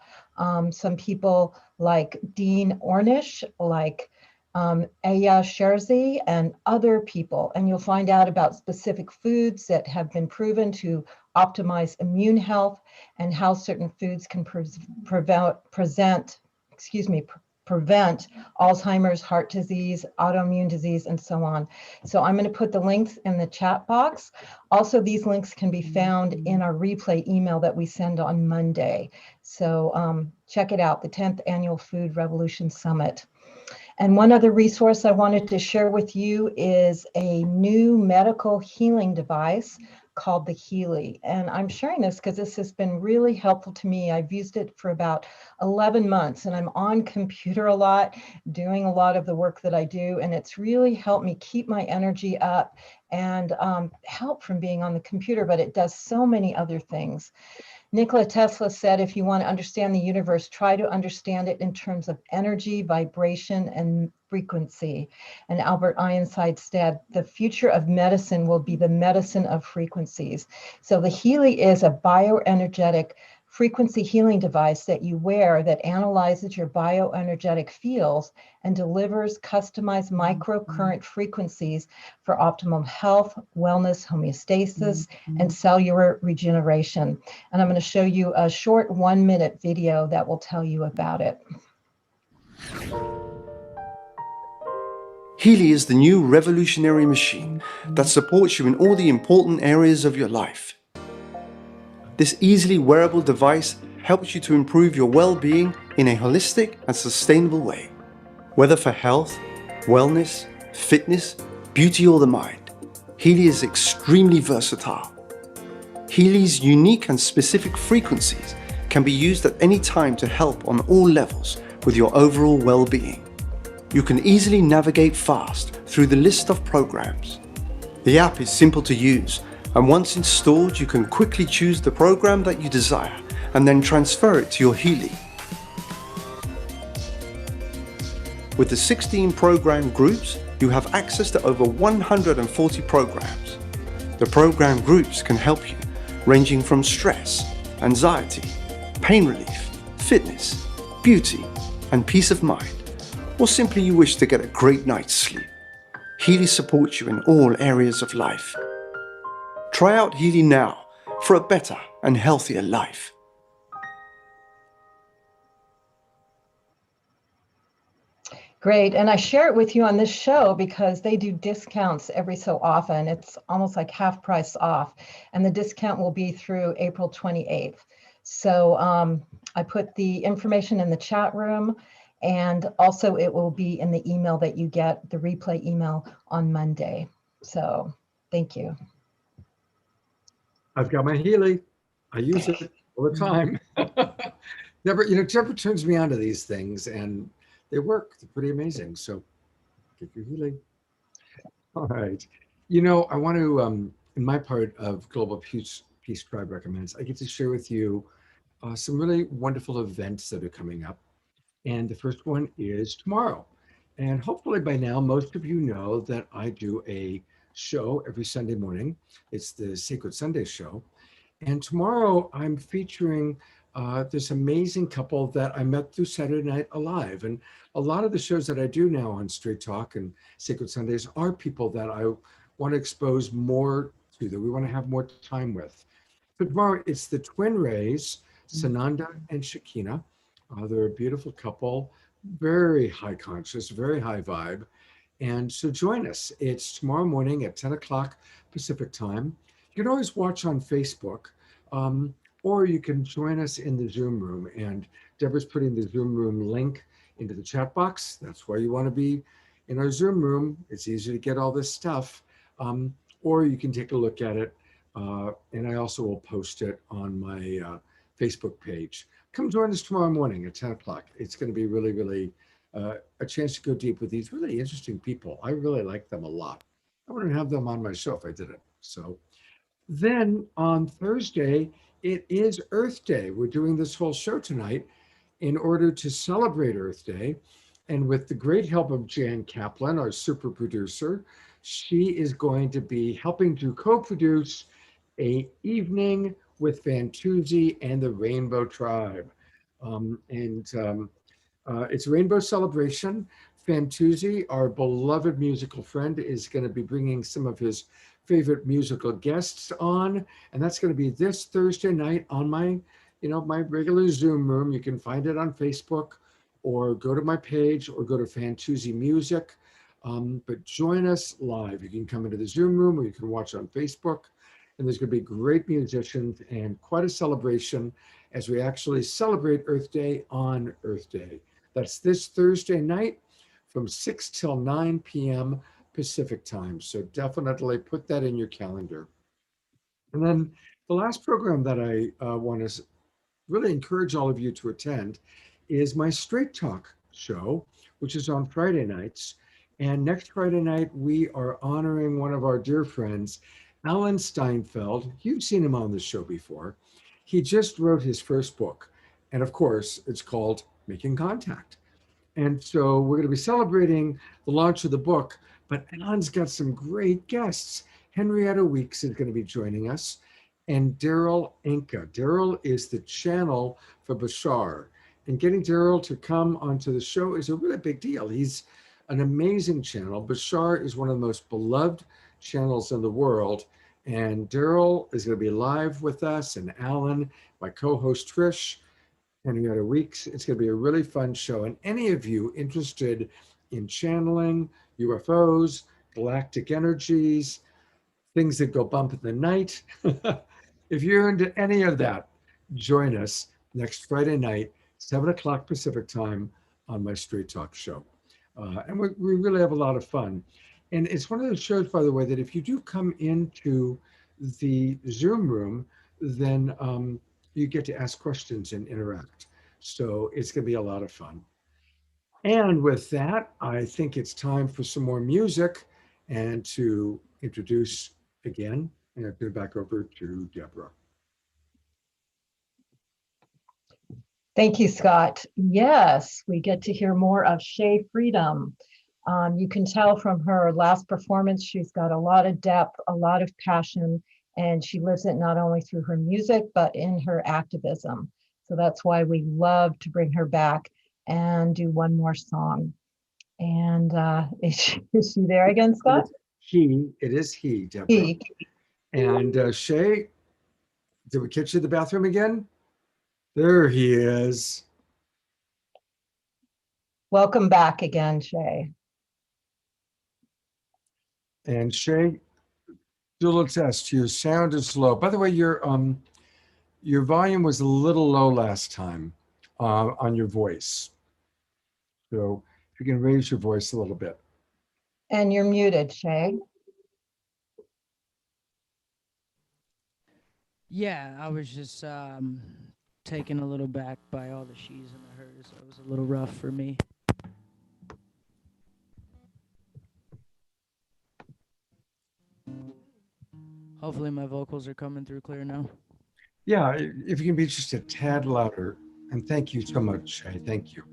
Some people like Dean Ornish, like Aya Sherzi, and other people. And you'll find out about specific foods that have been proven to optimize immune health and how certain foods can prevent Alzheimer's, heart disease, autoimmune disease, and so on. So I'm going to put the links in the chat box. Also, these links can be found in our replay email that we send on Monday. So check it out, the 10th Annual Food Revolution Summit. And one other resource I wanted to share with you is a new medical healing device called the Healy. And I'm sharing this because this has been really helpful to me. I've used it for about 11 months and I'm on computer a lot, doing a lot of the work that I do. And it's really helped me keep my energy up and help from being on the computer, but it does so many other things. Nikola Tesla said, if you want to understand the universe, try to understand it in terms of energy, vibration, and frequency. And Albert Einstein said, the future of medicine will be the medicine of frequencies. So the Healy is a bioenergetic frequency healing device that you wear that analyzes your bioenergetic fields and delivers customized microcurrent frequencies for optimal health, wellness, homeostasis, and cellular regeneration. And I'm going to show you a short 1-minute video that will tell you about it. Healy is the new revolutionary machine that supports you in all the important areas of your life. This easily wearable device helps you to improve your well-being in a holistic and sustainable way. Whether for health, wellness, fitness, beauty, or the mind, Healy is extremely versatile. Healy's unique and specific frequencies can be used at any time to help on all levels with your overall well-being. You can easily navigate fast through the list of programs. The app is simple to use, and once installed, you can quickly choose the program that you desire and then transfer it to your Healy. With the 16 program groups, you have access to over 140 programs. The program groups can help you, ranging from stress, anxiety, pain relief, fitness, beauty, and peace of mind, or simply you wish to get a great night's sleep. Healy supports you in all areas of life. Try out Healy now for a better and healthier life. Great, and I share it with you on this show because they do discounts every so often. It's almost like half price off, and the discount will be through April 28th. So I put the information in the chat room, and also it will be in the email that you get, the replay email on Monday. So thank you. I've got my Healy. I use it all the time. Deborah turns me on to these things, and they work. They're pretty amazing. So get your Healy. All right. I want to, in my part of Global Peace Tribe Recommends, I get to share with you some really wonderful events that are coming up. And the first one is tomorrow. And hopefully by now, most of you know that I do a show every Sunday morning. It's the Sacred Sunday show. And tomorrow I'm featuring this amazing couple that I met through Saturday Night Alive. And a lot of the shows that I do now on Straight Talk and Sacred Sundays are people that I want to expose more to, that we want to have more time with. But tomorrow it's the Twin Rays, Sananda and Shakina. They're a beautiful couple, very high conscious, very high vibe. And so join us. It's tomorrow morning at 10 o'clock Pacific time. You can always watch on Facebook, or you can join us in the Zoom room. And Deborah's putting the Zoom room link into the chat box. That's why you want to be in our Zoom room. It's easy to get all this stuff. Or you can take a look at it And I also will post it on my Facebook page. Come join us tomorrow morning at 10 o'clock. It's going to be really, really a chance to go deep with these really interesting people. I really like them a lot. I wouldn't have them on my show if I didn't. So then on Thursday, it is Earth Day. We're doing this whole show tonight in order to celebrate Earth Day. And with the great help of Jan Kaplan, our super producer, she is going to be helping to co-produce a evening with Fantuzzi and the Rainbow Tribe. It's a rainbow celebration. Fantuzzi, our beloved musical friend, is going to be bringing some of his favorite musical guests on, and that's going to be this Thursday night on my regular Zoom room. You can find it on Facebook, or go to my page, or go to Fantuzzi Music. But join us live. You can come into the Zoom room, or you can watch on Facebook. And there's going to be great musicians and quite a celebration as we actually celebrate Earth Day on Earth Day. That's this Thursday night from 6 till 9 p.m. Pacific time. So definitely put that in your calendar. And then the last program that I want to really encourage all of you to attend is my Straight Talk show, which is on Friday nights. And next Friday night, we are honoring one of our dear friends, Alan Steinfeld. You've seen him on the show before. He just wrote his first book. And of course, it's called Making Contact. And so we're going to be celebrating the launch of the book, but Alan's got some great guests. Henrietta Weeks is going to be joining us, and Darryl Anka. Darryl is the channel for Bashar. And getting Darryl to come onto the show is a really big deal. He's an amazing channel. Bashar is one of the most beloved channels in the world. And Darryl is going to be live with us, and Alan, my co-host Trish, Henrietta Weeks. It's going to be a really fun show. And any of you interested in channeling, UFOs, galactic energies, things that go bump in the night, if you're into any of that, join us next Friday night, 7 o'clock Pacific time on my Straight Talk show. And we really have a lot of fun. And it's one of those shows, by the way, that if you do come into the Zoom room, then you get to ask questions and interact. So it's going to be a lot of fun. And with that, I think it's time for some more music and to introduce again, and I'll turn it back over to Deborah. Thank you, Scott. Yes, we get to hear more of Shay Freedom. You can tell from her last performance, she's got a lot of depth, a lot of passion, and she lives it not only through her music, but in her activism. So that's why we love to bring her back and do one more song. And is she there again, Scott? It is he, Deborah. He. And Shay, did we catch you in the bathroom again? There he is. Welcome back again, Shay. And Shay, do a little test. Your sound is low. By the way, your volume was a little low last time on your voice. So if you can raise your voice a little bit. And you're muted, Shay. Yeah, I was just taken a little back by all the she's and the hers. So it was a little rough for me. Hopefully my vocals are coming through clear now. Yeah, if you can be just a tad louder. And thank you so much, Shay. Thank you.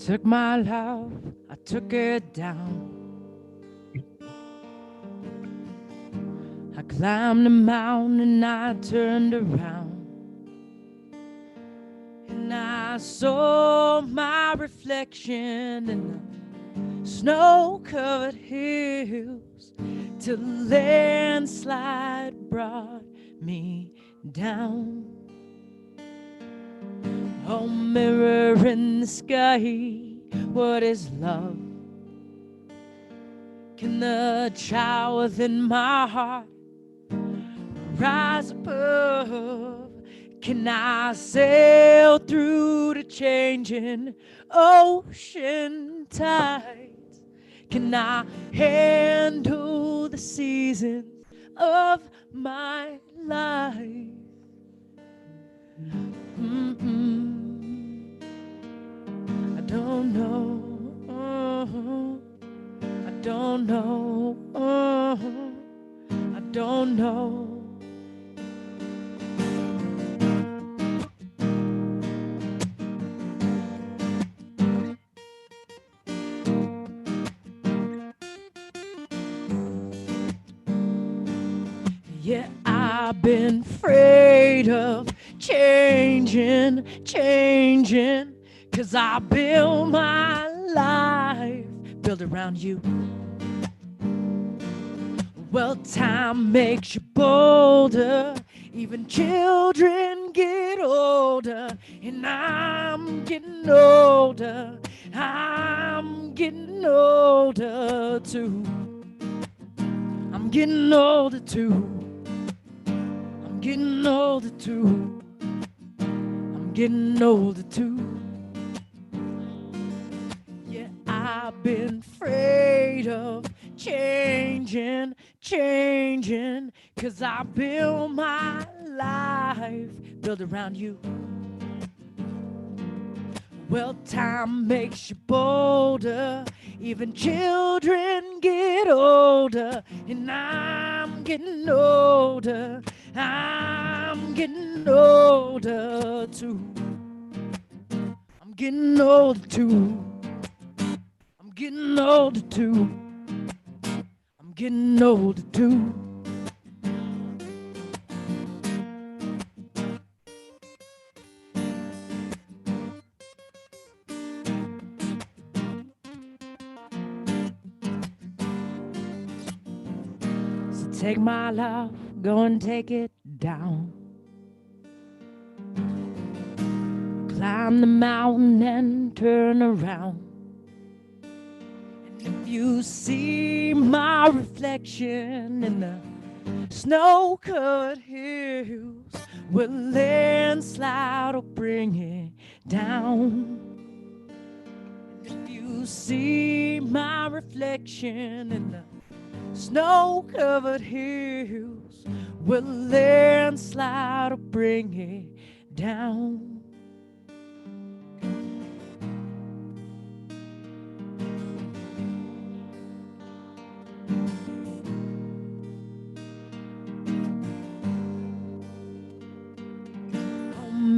Took my love, I took it down. I climbed a mountain and I turned around, and I saw my reflection in the snow-covered hills till the landslide brought me down. Oh, mirror in the sky, what is love? Can the child within my heart rise above? Can I sail through the changing ocean tides? Can I handle the seasons of my life? I don't know. I don't know. I don't know. Yeah, I've been afraid of changing, 'cause I build my life built around you. Well, time makes you bolder, even children get older, and I'm getting older, I'm getting older too. I'm getting older too. I'm getting older too. I'm getting older too. Yeah, I've been afraid of changing, 'cause I build my life built around you. Well, time makes you bolder, even children get older, and I'm getting older, I'm getting older too. I'm getting older too. I'm getting older too. I'm getting older too. So take my love, go and take it down. Climb the mountain and turn around. And if you see my reflection in the snow-covered hills, well, landslide will bring it down. And if you see my reflection in the snow-covered hills, well, landslide will bring it down.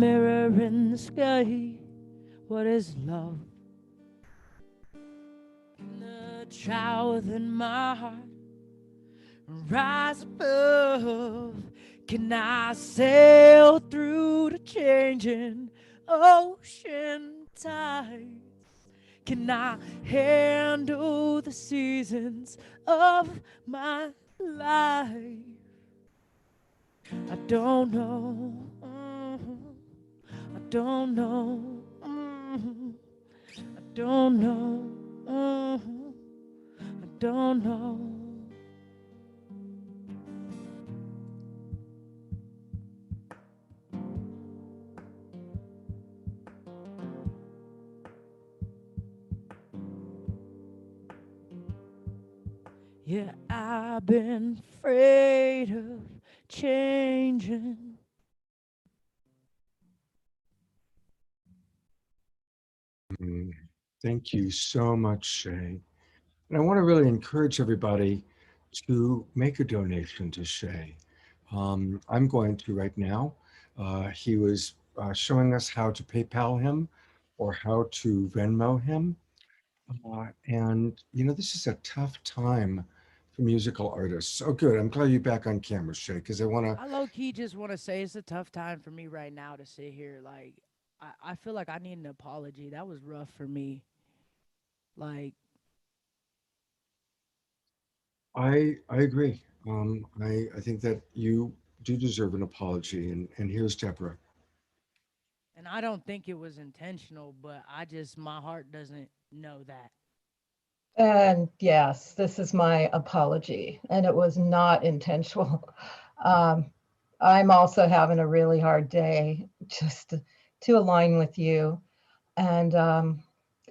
Mirror in the sky, what is love? Can the child within my heart rise above? Can I sail through the changing ocean tides? Can I handle the seasons of my life? I don't know. I don't know. I don't know. I don't know. Yeah, I've been afraid of changing. Thank you so much, Shay. And I want to really encourage everybody to make a donation to Shay. I'm going to right now. He was showing us how to PayPal him or how to Venmo him. And, you know, this is a tough time for musical artists. Oh, good. I'm glad you're back on camera, Shay, because I want to. I low key just want to say it's a tough time for me right now to sit here. Like, I feel like I need an apology. That was rough for me. Like, I agree. I think that you do deserve an apology, and here's Deborah. and I don't think it was intentional, but my heart doesn't know that. And yes, this is my apology, and it was not intentional. I'm also having a really hard day just to align with you. And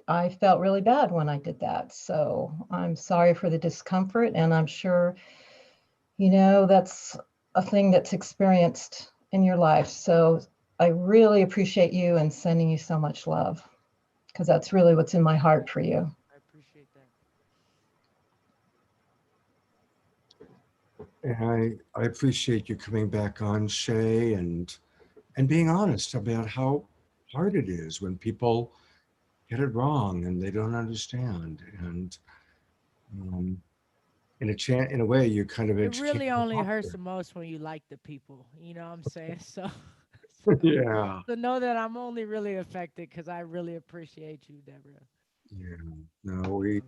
I felt really bad when I did that. So I'm sorry for the discomfort, and I'm sure, that's a thing that's experienced in your life. So I really appreciate you and sending you so much love, because that's really what's in my heart for you. I appreciate that. And I appreciate you coming back on, Shay, and being honest about how hard it is when people get it wrong and they don't understand. And in a way, you kind of It really educate only them. hurts the most when you like the people. You know what I'm saying? So, Yeah. so know that I'm only really affected because I really appreciate you, Deborah. Yeah. No, we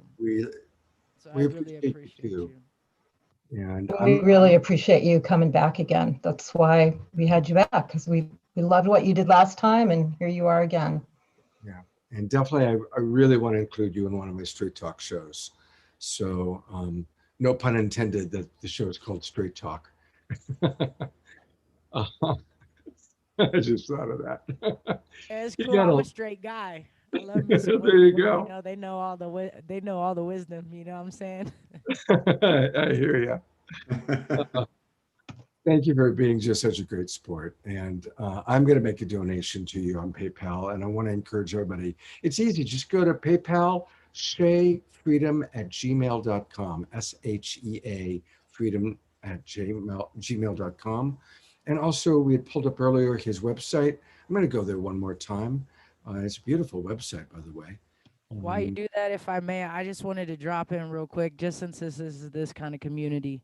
So I really appreciate appreciate you. And We really appreciate you coming back again. That's why we had you back, because we loved what you did last time, and here you are again. Yeah, and definitely, I really want to include you in one of my Straight Talk shows. So, no pun intended that the show is called Straight Talk. I just thought of that. Yeah, it's You cool. I'm gotta- a straight guy. I love me some There you women, go. You know, they know all the wisdom. You know what I'm saying? I hear you. Thank you for being just such a great sport. And I'm going to make a donation to you on PayPal. And I want to encourage everybody. It's easy. Just go to PayPal, shayfreedom@gmail.com, SHEA freedom@gmail.com. And also, we had pulled up earlier his website. I'm going to go there one more time. It's a beautiful website, by the way. While you do that, if I may, I just wanted to drop in real quick, just since this is this kind of community.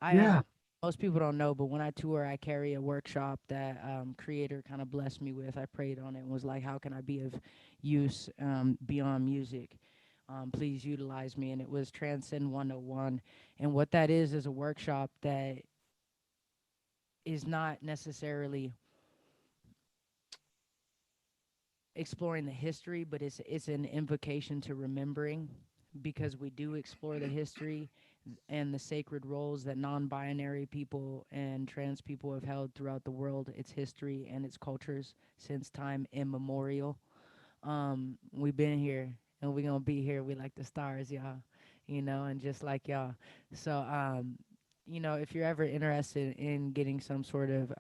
Yeah. Most people don't know, but when I tour, I carry a workshop that Creator kind of blessed me with. I prayed on it and was like, how can I be of use beyond music? Please utilize me. And it was Transcend 101. And what that is a workshop that is not necessarily exploring the history, but it's an invocation to remembering, because we do explore the history and the sacred roles that non-binary people and trans people have held throughout the world, its history and its cultures since time immemorial. We've been here and we're gonna be here. We like the stars, y'all, and just like y'all. So if you're ever interested in getting some sort of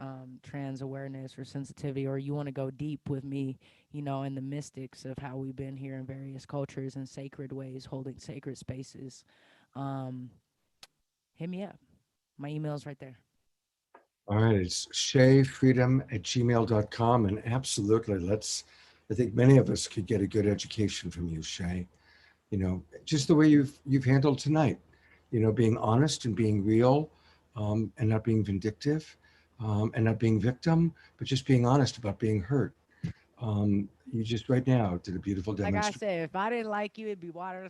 trans awareness or sensitivity, or you want to go deep with me, in the mystics of how we've been here in various cultures and sacred ways, holding sacred spaces, hit me up. My email's right there. All right, it's shayfreedom@gmail.com. And absolutely, I think many of us could get a good education from you, Shay. Just the way you've handled tonight, being honest and being real, and not being vindictive, and not being victim, but just being honest about being hurt. You just right now did a beautiful Like I demonstration. said, if I didn't like you, it'd be water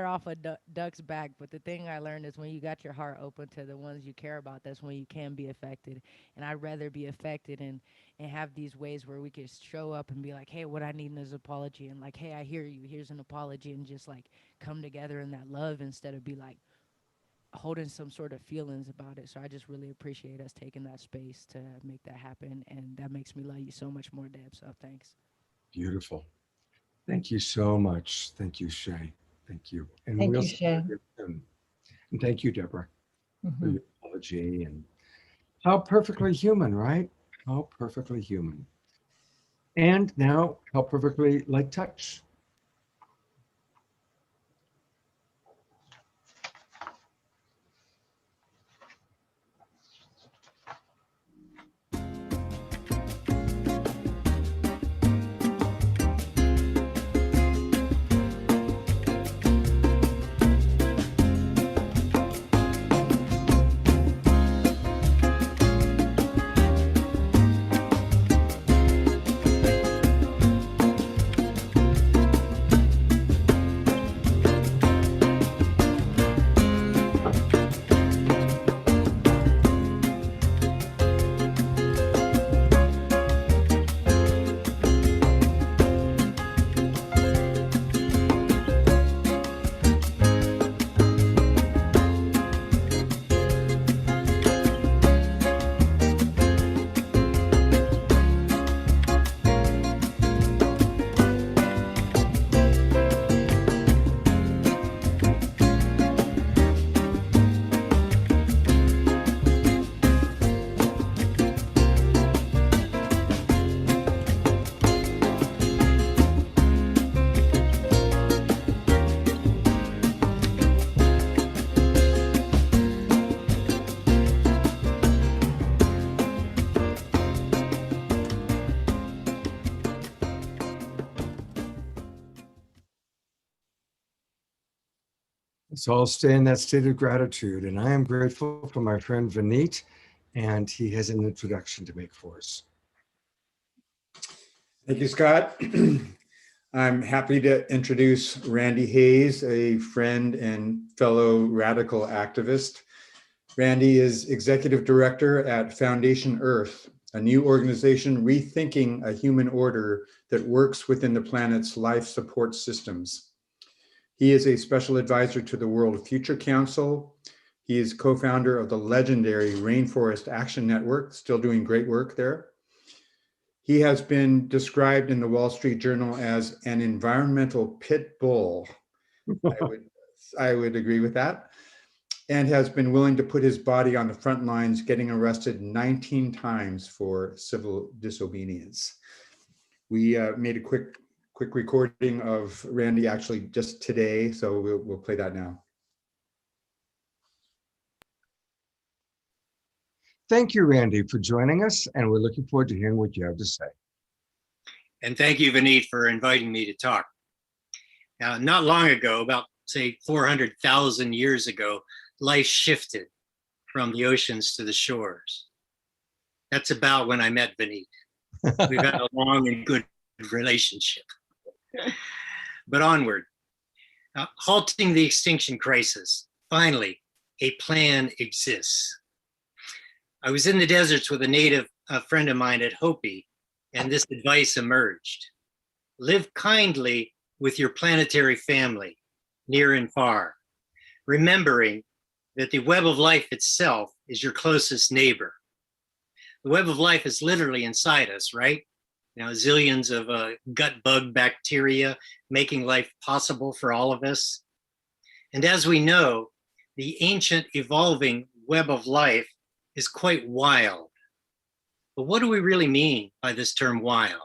off a duck's back. But the thing I learned is when you got your heart open to the ones you care about, that's when you can be affected. And I'd rather be affected and have these ways where we could show up and be like, hey, what I need is an apology. And like, hey, I hear you. Here's an apology. And just like come together in that love instead of be like holding some sort of feelings about it. So I just really appreciate us taking that space to make that happen. And that makes me love you so much more, Deb. So thanks. Beautiful. Thank you so much. Thank you, Shay. Thank you. And Thank we'll you, see Shay. again soon. And thank you, Deborah, for Mhm. your apology. And how perfectly human, right? How perfectly human. And now, how perfectly light touch. Let's all stay in that state of gratitude. And I am grateful for my friend Vineet, and he has an introduction to make for us. Thank you, Scott. I'm happy to introduce Randy Hayes, a friend and fellow radical activist. Randy is executive director at Foundation Earth, a new organization rethinking a human order that works within the planet's life support systems. He is a special advisor to the World Future Council. He is co-founder of the legendary Rainforest Action Network, still doing great work there. He has been described in the Wall Street Journal as an environmental pit bull. I would agree with that. And has been willing to put his body on the front lines, getting arrested 19 times for civil disobedience. We made a quick recording of Randy actually just today, so we'll play that now. Thank you, Randy, for joining us, and we're looking forward to hearing what you have to say. And thank you, Vineet, for inviting me to talk. Now, not long ago, about say 400,000 years ago, life shifted from the oceans to the shores. That's about when I met Vineet. We've had a long and good relationship. But onward. Halting the extinction crisis. Finally, a plan exists. I was in the deserts with a friend of mine at Hopi, and this advice emerged. Live kindly with your planetary family, near and far, remembering that the web of life itself is your closest neighbor. The web of life is literally inside us, right? Now, zillions of gut bug bacteria making life possible for all of us. And as we know, the ancient evolving web of life is quite wild. But what do we really mean by this term wild?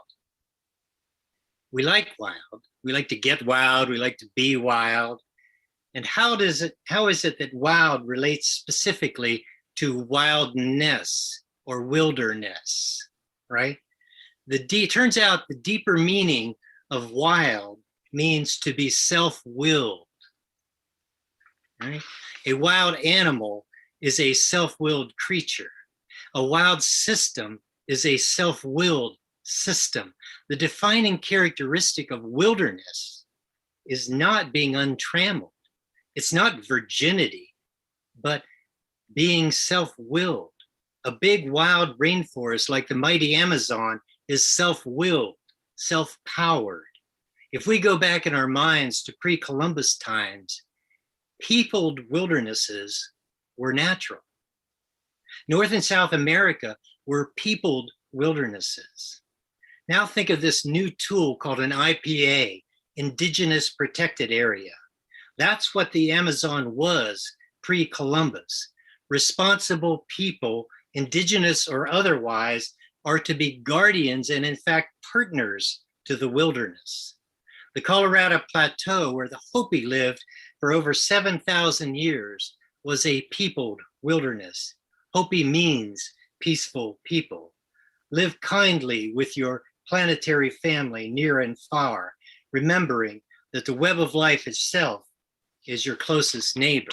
We like wild. We like to get wild. We like to be wild. And how is it that wild relates specifically to wildness or wilderness, right? Turns out the deeper meaning of wild means to be self-willed, right? A wild animal is a self-willed creature. A wild system is a self-willed system. The defining characteristic of wilderness is not being untrammeled. It's not virginity, but being self-willed. A big wild rainforest like the mighty Amazon is self-willed, self-powered. If we go back in our minds to pre-Columbus times, peopled wildernesses were natural. North and South America were peopled wildernesses. Now think of this new tool called an IPA, Indigenous Protected Area. That's what the Amazon was pre-Columbus. Responsible people, indigenous or otherwise, are to be guardians and in fact partners to the wilderness. The Colorado Plateau, where the Hopi lived for over 7,000 years, was a peopled wilderness. Hopi means peaceful people. Live kindly with your planetary family near and far, remembering that the web of life itself is your closest neighbor.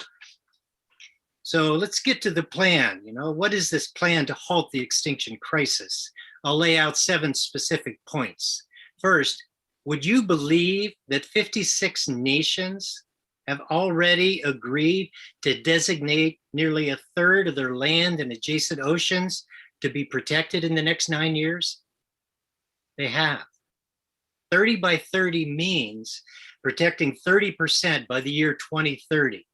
So let's get to the plan. What is this plan to halt the extinction crisis? I'll lay out 7 specific points. First, would you believe that 56 nations have already agreed to designate nearly a third of their land and adjacent oceans to be protected in the next 9 years? They have. 30 by 30 means protecting 30% by the year 2030.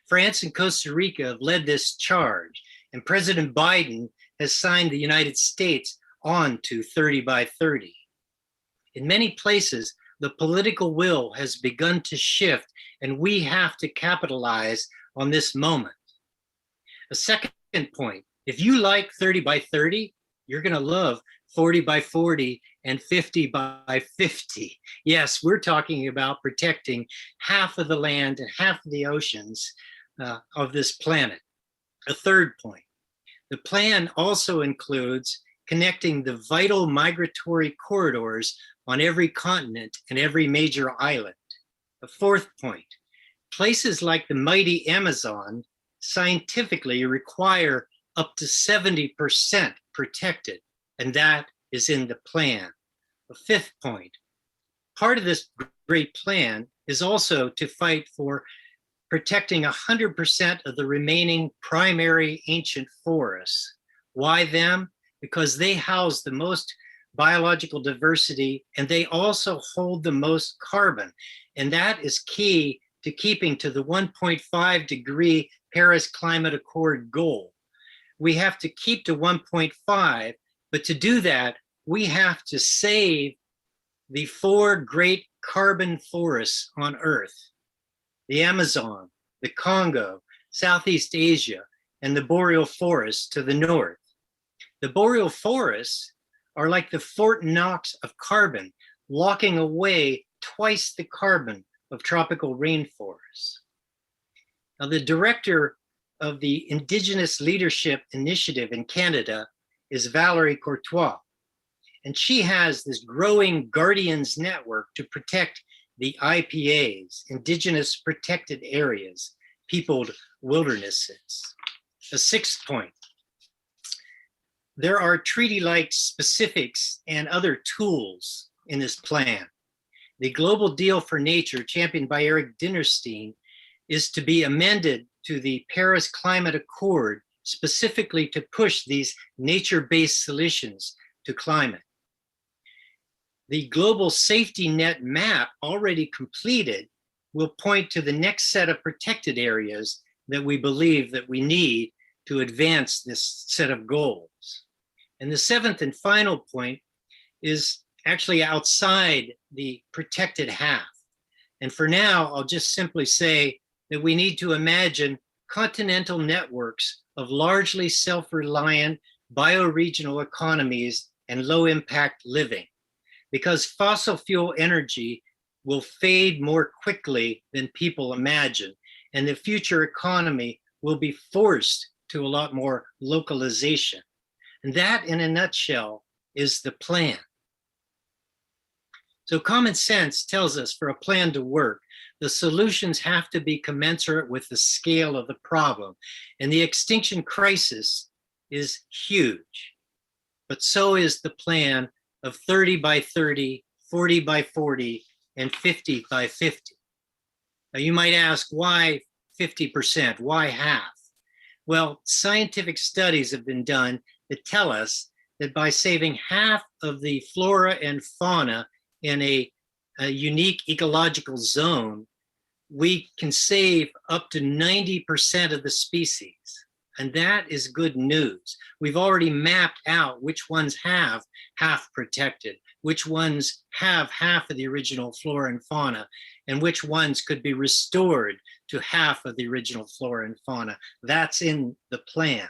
France and Costa Rica have led this charge, and President Biden has signed the United States on to 30 by 30. In many places, the political will has begun to shift, and we have to capitalize on this moment. A second point, if you like 30 by 30, you're going to love 40 by 40 and 50 by 50. Yes, we're talking about protecting half of the land and half of the oceans of this planet. A third point, the plan also includes connecting the vital migratory corridors on every continent and every major island. A fourth point, places like the mighty Amazon scientifically require up to 70% protected, and that is in the plan. A fifth point, part of this great plan is also to fight for protecting 100% of the remaining primary ancient forests. Why them? Because they house the most biological diversity and they also hold the most carbon. And that is key to keeping to the 1.5 degree Paris Climate Accord goal. We have to keep to 1.5, but to do that, we have to save the 4 great carbon forests on Earth: the Amazon, the Congo, Southeast Asia, and the boreal forests to the north. The boreal forests are like the Fort Knox of carbon, locking away twice the carbon of tropical rainforests. Now, the director of the Indigenous Leadership Initiative in Canada is Valérie Courtois, and she has this growing Guardians network to protect the IPAs, Indigenous Protected Areas, peopled wildernesses. The sixth point, there are treaty-like specifics and other tools in this plan. The Global Deal for Nature, championed by Eric Dinerstein, is to be amended to the Paris Climate Accord specifically to push these nature-based solutions to climate. The global safety net map, already completed, will point to the next set of protected areas that we believe that we need to advance this set of goals. And the seventh and final point is actually outside the protected half. And for now, I'll just simply say that we need to imagine continental networks of largely self-reliant bioregional economies and low-impact living, because fossil fuel energy will fade more quickly than people imagine, and the future economy will be forced to a lot more localization. And that, in a nutshell, is the plan. So common sense tells us for a plan to work, the solutions have to be commensurate with the scale of the problem. And the extinction crisis is huge, but so is the plan of 30 by 30, 40 by 40, and 50 by 50. Now you might ask, why 50%? Why half? Well, scientific studies have been done that tell us that by saving half of the flora and fauna in a unique ecological zone, we can save up to 90% of the species. And that is good news. We've already mapped out which ones have half protected, which ones have half of the original flora and fauna, and which ones could be restored to half of the original flora and fauna. That's in the plan.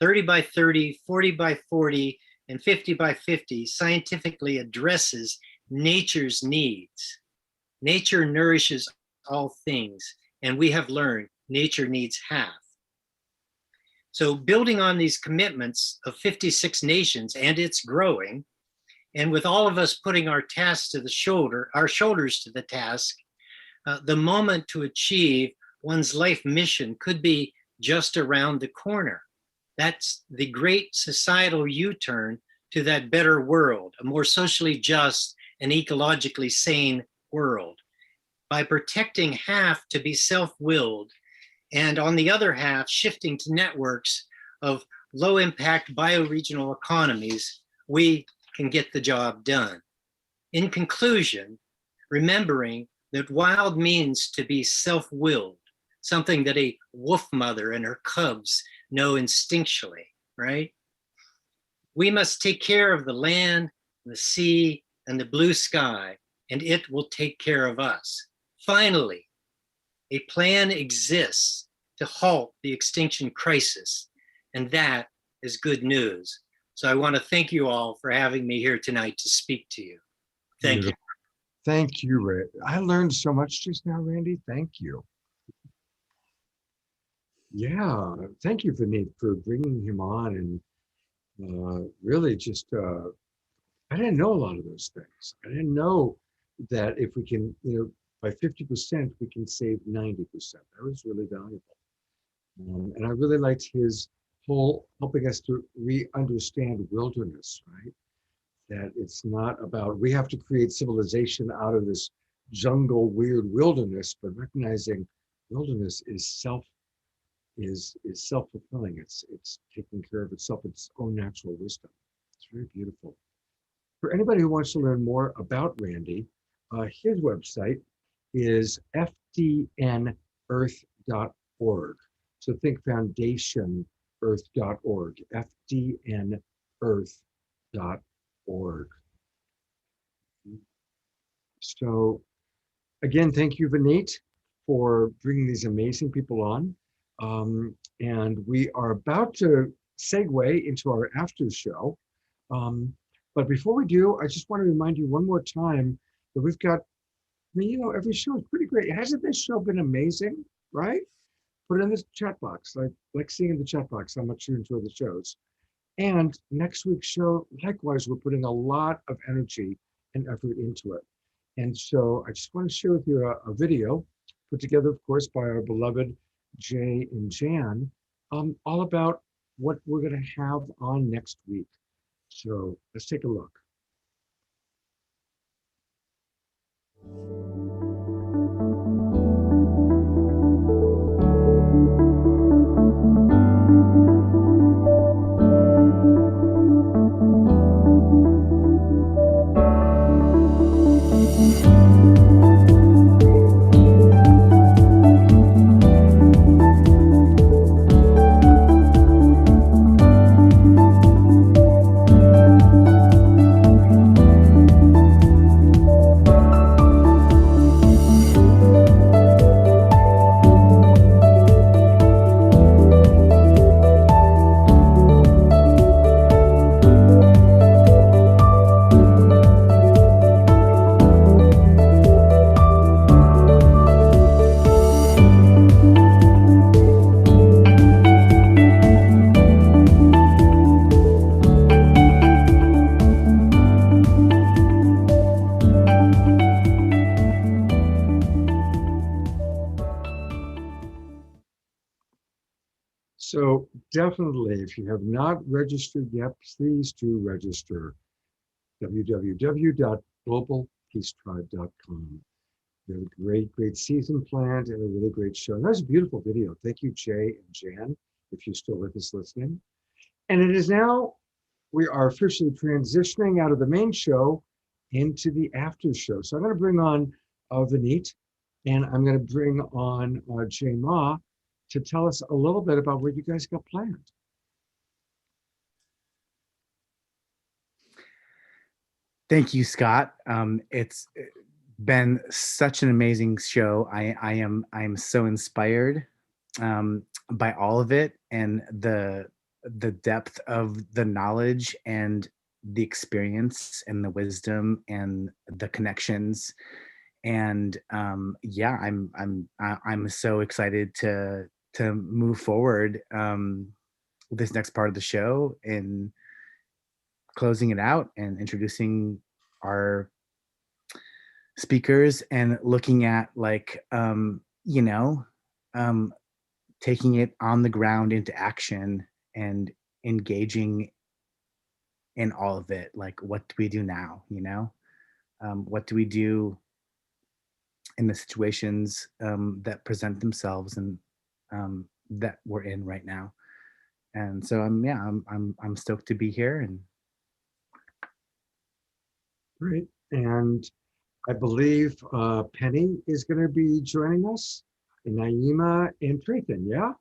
30 by 30, 40 by 40, and 50 by 50 scientifically addresses nature's needs. Nature nourishes all things, and we have learned nature needs half. So building on these commitments of 56 nations, and it's growing, and with all of us putting our tasks to the shoulder, our shoulders to the task, the moment to achieve one's life mission could be just around the corner. That's the great societal U-turn to that better world, a more socially just and ecologically sane world. By protecting half to be self-willed, and on the other half, shifting to networks of low-impact bioregional economies, we can get the job done. In conclusion, remembering that wild means to be self-willed, something that a wolf mother and her cubs know instinctually, right? We must take care of the land, the sea, and the blue sky, and it will take care of us. Finally, a plan exists to halt the extinction crisis, and that is good news. So I want to thank you all for having me here tonight to speak to you. Thank you. Thank you, Ray. I learned so much just now, Randy. Thank you. Yeah, thank you, Vineet, for bringing him on and really just, I didn't know a lot of those things. I didn't know that if we can, by 50%, we can save 90%. That was really valuable. And I really liked his whole helping us to re-understand wilderness, right? That it's not about, we have to create civilization out of this jungle, weird wilderness, but recognizing wilderness is self-fulfilling. It's taking care of itself, its own natural wisdom. It's very beautiful. For anybody who wants to learn more about Randy, his website is fdnearth.org. So think foundationearth.org, fdnearth.org. So again, thank you, Vineet, for bringing these amazing people on. And we are about to segue into our after show. But before we do, I just want to remind you one more time that we've got, every show is pretty great. Hasn't this show been amazing, right? Put it in the chat box, like seeing in the chat box how much you enjoy the shows. And next week's show, likewise, we're putting a lot of energy and effort into it. And so I just want to share with you a video put together, of course, by our beloved Jay and Jan, all about what we're going to have on next week. So let's take a look. So definitely, if you have not registered yet, please do register. www.globalpeacetribe.com. We have a great season planned and a really great show. And that was a beautiful video. Thank you, Jay and Jan, if you're still with us listening. And it is now, we are officially transitioning out of the main show into the after show. So I'm going to bring on Vineet, and I'm going to bring on Jay Ma to tell us a little bit about what you guys got planned. Thank you, Scott. It's been such an amazing show. I am so inspired by all of it, and the depth of the knowledge and the experience and the wisdom and the connections. And yeah, I'm so excited to move forward with this next part of the show and closing it out and introducing our speakers and looking at taking it on the ground into action and engaging in all of it. Like, what do we do now? What do we do in the situations that present themselves and that we're in right now? And so I'm stoked to be here. And great. And I believe Penny is going to be joining us, and Naima and Traythen, yeah?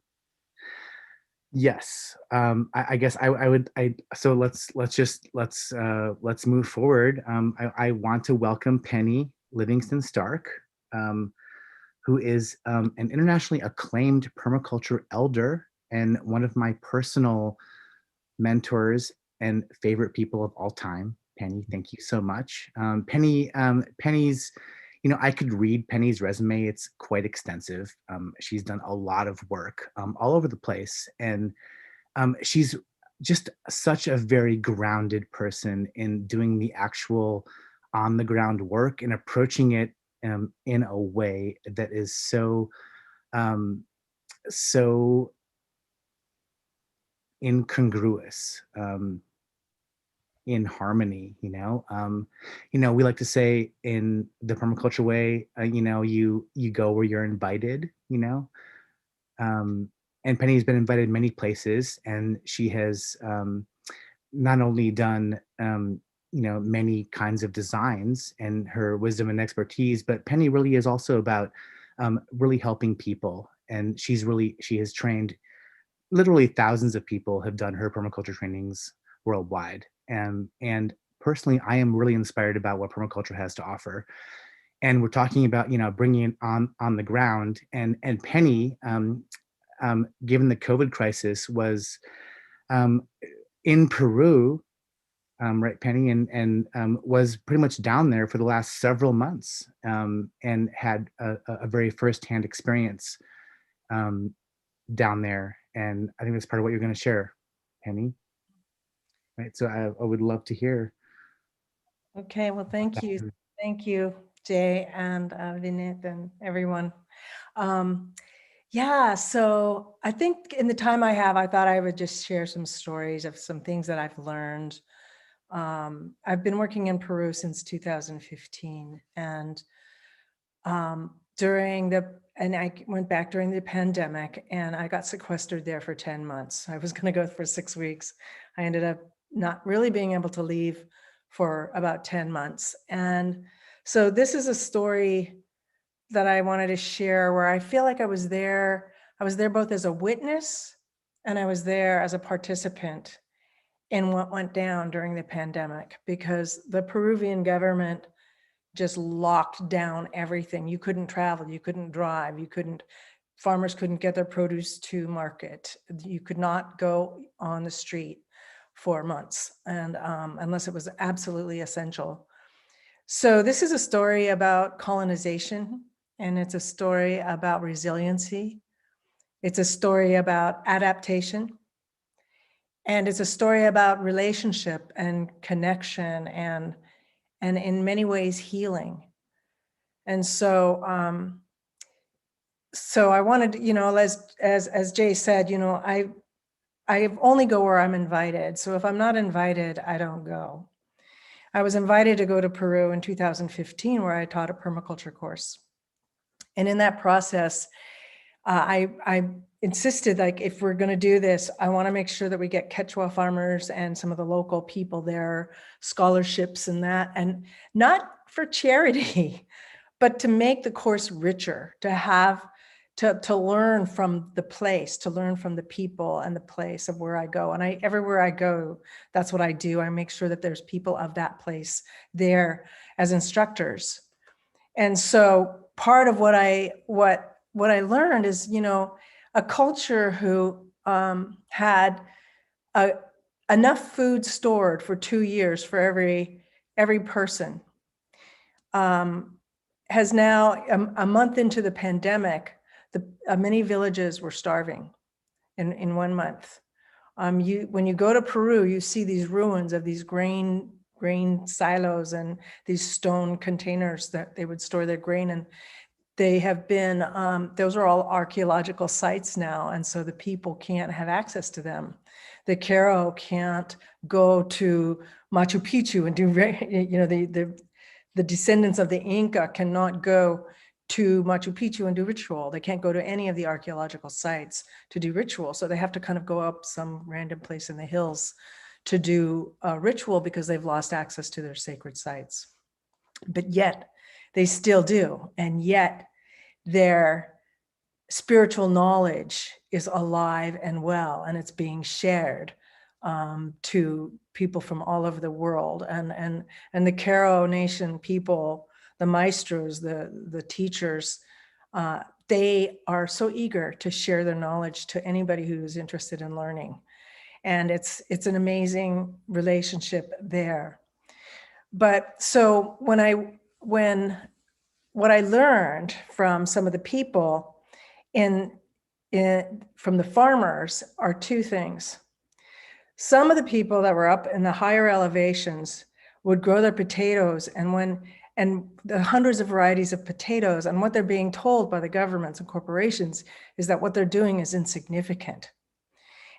Yes. I guess so let's move forward. I want to welcome Penny Livingston Stark, who is an internationally acclaimed permaculture elder and one of my personal mentors and favorite people of all time. Penny, thank you so much. Penny's, I could read Penny's resume. It's quite extensive. She's done a lot of work all over the place. And she's just such a very grounded person in doing the actual on the ground work and approaching it in a way that is so so incongruous, in harmony. We like to say in the permaculture way, you go where you're invited. And Penny's been invited many places, and she has not only done many kinds of designs and her wisdom and expertise, but Penny really is also about really helping people. And she has trained literally thousands of people have done her permaculture trainings worldwide. And personally, I am really inspired about what permaculture has to offer. And we're talking about, bringing it on the ground. And Penny, given the COVID crisis, was in Peru, right, Penny, and was pretty much down there for the last several months, and had a very firsthand experience down there. And I think that's part of what you're going to share, Penny. Right. So I would love to hear. Okay. Well, thank you. Thank you, Jay and Vinit and everyone. Yeah. So I think in the time I have, I thought I would just share some stories of some things that I've learned. I've been working in Peru since 2015, and I went back during the pandemic, and I got sequestered there for 10 months. I was going to go for 6 weeks. I ended up not really being able to leave for about 10 months. And so this is a story that I wanted to share where I feel like I was there both as a witness and I was there as a participant in what went down during the pandemic, because the Peruvian government just locked down everything. You couldn't travel, you couldn't drive, farmers couldn't get their produce to market. You could not go on the street for months, and unless it was absolutely essential. So this is a story about colonization, and it's a story about resiliency. It's a story about adaptation. And it's a story about relationship and connection and in many ways healing. And so I wanted, as Jay said, I only go where I'm invited. So if I'm not invited, I don't go. I was invited to go to Peru in 2015, where I taught a permaculture course. And in that process, I insisted, like, if we're going to do this, I want to make sure that we get Quechua farmers and some of the local people there, scholarships and that, and not for charity, but to make the course richer, to learn from the place, to learn from the people and the place of where I go. And everywhere I go, that's what I do. I make sure that there's people of that place there as instructors. And so part of what I learned is, a culture who had enough food stored for 2 years for every person has now, a month into the pandemic, many villages were starving in 1 month. When you go to Peru, you see these ruins of these grain silos and these stone containers that they would store their grain in. They have been, those are all archaeological sites now, and so the people can't have access to them. The Q'ero can't go to Machu Picchu and do, the descendants of the Inca cannot go to Machu Picchu and do ritual. They can't go to any of the archaeological sites to do ritual. So they have to kind of go up some random place in the hills to do a ritual because they've lost access to their sacred sites. But yet they still do. And yet their spiritual knowledge is alive and well, and it's being shared to people from all over the world. And the Q'ero Nation people, the maestros, the teachers, they are so eager to share their knowledge to anybody who's interested in learning. And it's an amazing relationship there. But so what I learned from some of the people from the farmers are two things. Some of the people that were up in the higher elevations would grow their potatoes, and and the hundreds of varieties of potatoes, and what they're being told by the governments and corporations is that what they're doing is insignificant.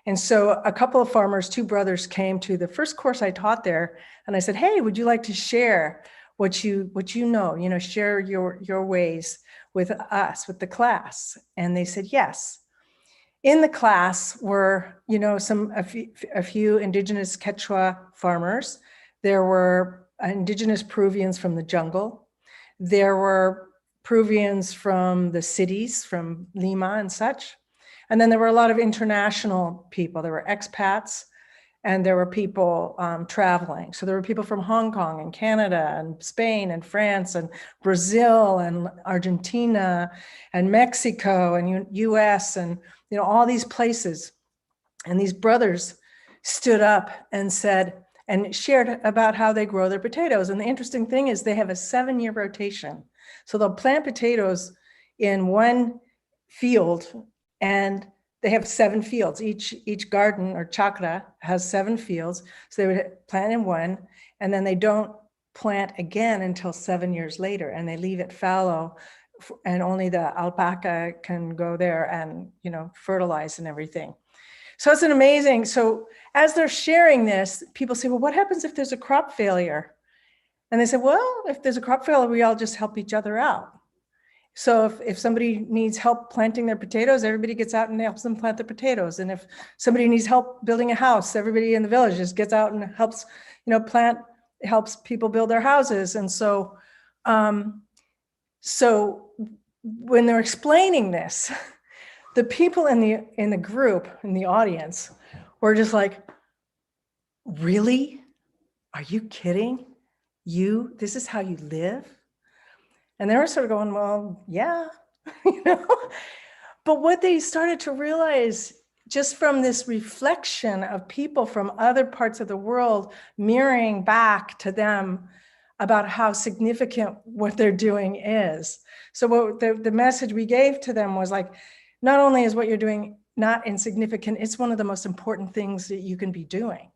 And so a couple of farmers, two brothers, came to the first course I taught there, and I said, hey, would you like to share what you know, share your ways with us, with the class? And they said yes. In the class were, a few indigenous Quechua farmers. There were indigenous Peruvians from the jungle. There were Peruvians from the cities, from Lima and such. And then there were a lot of international people. There were expats, and there were people traveling. So there were people from Hong Kong and Canada and Spain and France and Brazil and Argentina and Mexico and US and all these places. And these brothers stood up and said, and shared about how they grow their potatoes. And the interesting thing is they have a 7-year rotation. So they'll plant potatoes in one field, and they have 7 fields. Each garden or chakra has 7 fields. So they would plant in one, and then they don't plant again until 7 years later, and they leave it fallow, and only the alpaca can go there and fertilize and everything. So it's an amazing. So as they're sharing this, people say, well, what happens if there's a crop failure? And they said, well, if there's a crop failure, we all just help each other out. So if somebody needs help planting their potatoes, everybody gets out and helps them plant their potatoes. And if somebody needs help building a house, everybody in the village just gets out and helps, helps people build their houses. And so, so when they're explaining this, the people in the group, in the audience, were just like, really? Are you kidding? This is how you live? And they were sort of going, well, yeah, But what they started to realize just from this reflection of people from other parts of the world mirroring back to them about how significant what they're doing is. So what the message we gave to them was like, not only is what you're doing not insignificant, it's one of the most important things that you can be doing.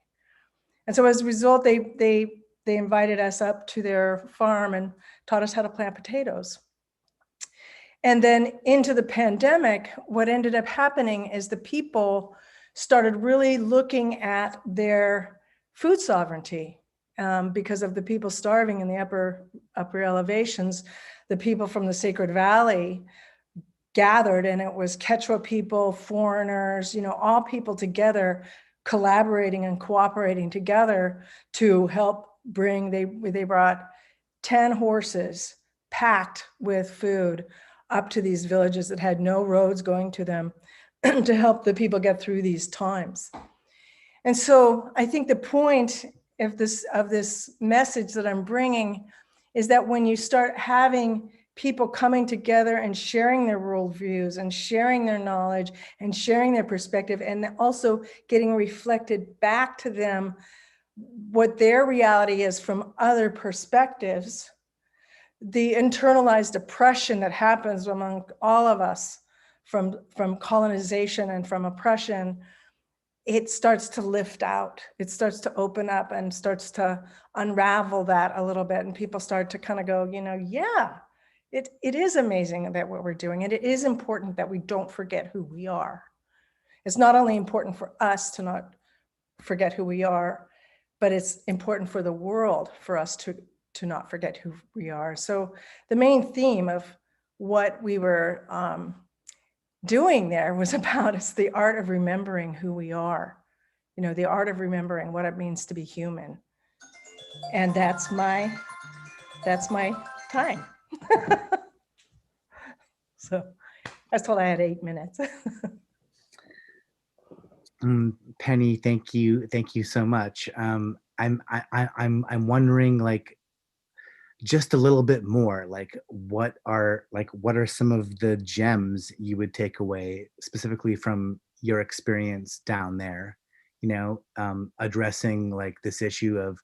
And so as a result, they invited us up to their farm and taught us how to plant potatoes. And then into the pandemic, what ended up happening is the people started really looking at their food sovereignty because of the people starving in the upper elevations. The people from the Sacred Valley gathered, and it was Quechua people, foreigners, all people together collaborating and cooperating together to help bring, they brought 10 horses packed with food up to these villages that had no roads going to them to help the people get through these times. And so I think the point of this message that I'm bringing is that when you start having people coming together and sharing their worldviews and sharing their knowledge and sharing their perspective, and also getting reflected back to them what their reality is from other perspectives, the internalized oppression that happens among all of us from colonization and from oppression, it starts to lift out. It starts to open up and starts to unravel that a little bit. And people start to kind of go, yeah, it is amazing that what we're doing. And it is important that we don't forget who we are. It's not only important for us to not forget who we are, but it's important for the world for us to not forget who we are. So the main theme of what we were doing there was about it's the art of remembering who we are, the art of remembering what it means to be human. And that's my time. So I was told I had 8 minutes. Penny, thank you so much. I'm wondering, like, just a little bit more, like what are some of the gems you would take away specifically from your experience down there, addressing like this issue of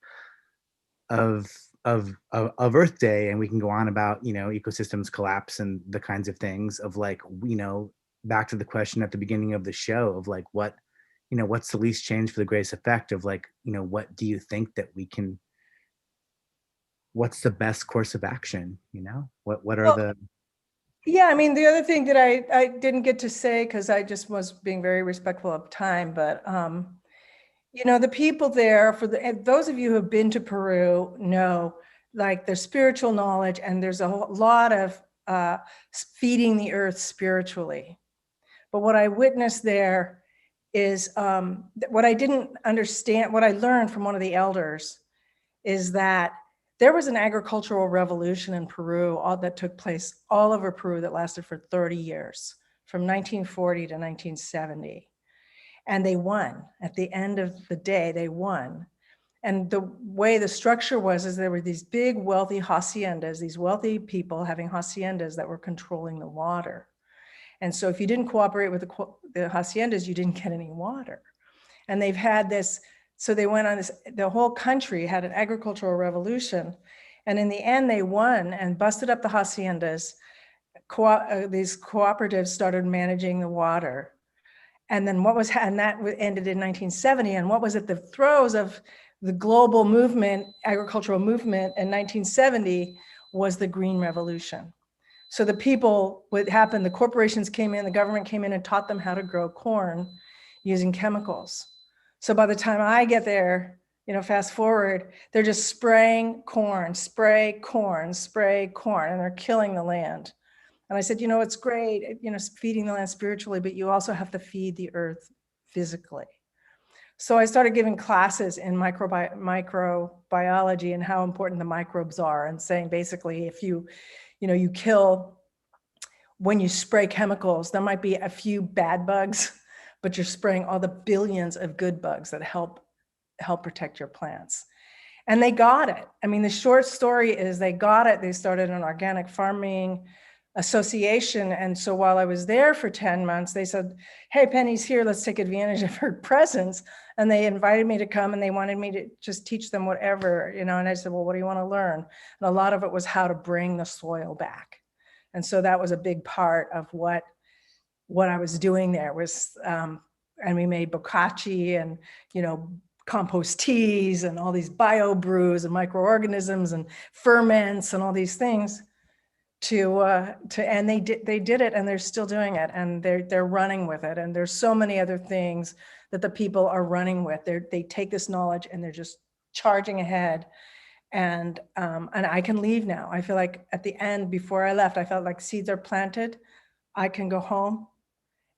Earth Day, and we can go on about ecosystems collapse and the kinds of things of like, back to the question at the beginning of the show of like what's the least change for the greatest effect of like, what do you think that we can what's the best course of action? You know, what are Well, the Yeah, I mean, the other thing that I didn't get to say, because I just was being very respectful of time, but you know, the people there, and those of you who have been to Peru know, like, there's spiritual knowledge, and there's a lot of feeding the earth spiritually. But what I witnessed there is what I didn't understand, what I learned from one of the elders is that there was an agricultural revolution in Peru that took place all over Peru that lasted for 30 years, from 1940 to 1970. And they won. At the end of the day, they won. And the way the structure was is there were these big wealthy haciendas, these wealthy people having haciendas that were controlling the water. And so if you didn't cooperate with the haciendas, you didn't get any water. And they've had this, so they went on this, the whole country had an agricultural revolution. And in the end, they won and busted up the haciendas. These cooperatives started managing the water. And then and that ended in 1970. And what was at the throes of the global movement, agricultural movement in 1970 was the Green Revolution. So the people, what happened, the corporations came in, the government came in and taught them how to grow corn using chemicals. So by the time I get there, you know, fast forward, they're just spraying corn, spray corn, spray corn, and they're killing the land. And I said, you know, it's great, you know, feeding the land spiritually, but you also have to feed the earth physically. So I started giving classes in microbiology and how important the microbes are, and saying basically, if you kill, when you spray chemicals, there might be a few bad bugs, but you're spraying all the billions of good bugs that help protect your plants. And they got it. I mean, the short story is they got it. They started an organic farming association. And so while I was there for 10 months, they said, hey, Penny's here, let's take advantage of her presence. And they invited me to come, and they wanted me to just teach them whatever, you know, and I said, well, what do you want to learn? And a lot of it was how to bring the soil back. And so that was a big part of what I was doing there was, and we made bokashi and, you know, compost teas and all these bio brews and microorganisms and ferments and all these things and they did it, and they're still doing it, and they're running with it. And there's so many other things that the people are running with. They take this knowledge and they're just charging ahead. And I can leave now. I feel like at the end, before I left, I felt like seeds are planted. I can go home,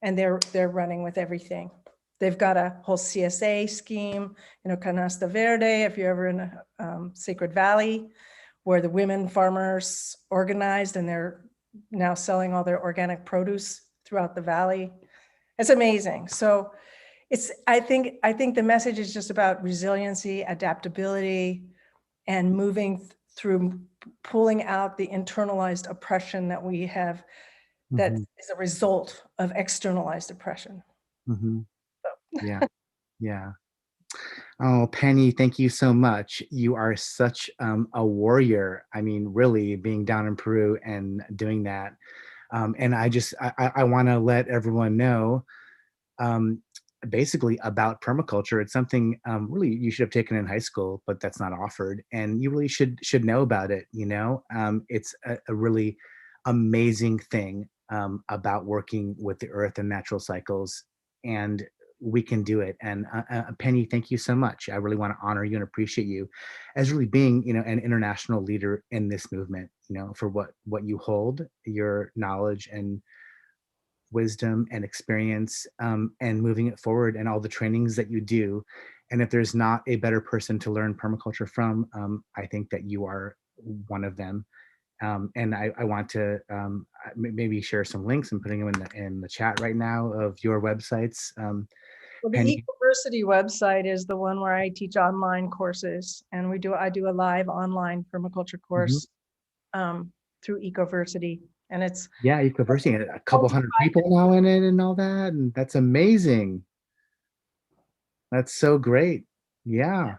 and they're running with everything. They've got a whole CSA scheme, you know, Canasta Verde, if you're ever in Sacred Valley, where the women farmers organized, and they're now selling all their organic produce throughout the valley. It's amazing. So I think the message is just about resiliency, adaptability, and moving through, pulling out the internalized oppression that we have, that is a result of externalized oppression. Mm-hmm. Yeah. Yeah. Oh, Penny, thank you so much. You are such a warrior. I mean, really being down in Peru and doing that. And I want to let everyone know basically about permaculture. It's something really you should have taken in high school, but that's not offered. And you really should know about it. You know, it's a really amazing thing about working with the earth and natural cycles. And we can do it. And Penny, thank you so much. I really want to honor you and appreciate you as really being, you know, an international leader in this movement, you know, for what you hold, your knowledge and wisdom and experience, and moving it forward, and all the trainings that you do. And if there's not a better person to learn permaculture from, I think that you are one of them. And I want to maybe share some links and putting them in the chat right now of your websites. Well, the Ecoversity website is the one where I teach online courses, and I do a live online permaculture course through Ecoversity, and it's Ecoversity, a couple hundred people now in it and all that, and that's amazing. That's so great. Yeah.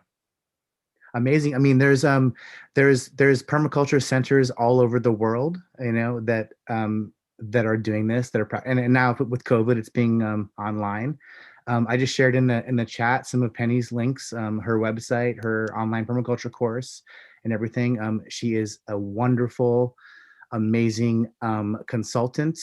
Amazing. I mean, there's permaculture centers all over the world, you know, that are doing this, that are and now with COVID, it's being online. I just shared in the chat some of Penny's links, her website, her online permaculture course, and everything. She is a wonderful, amazing consultant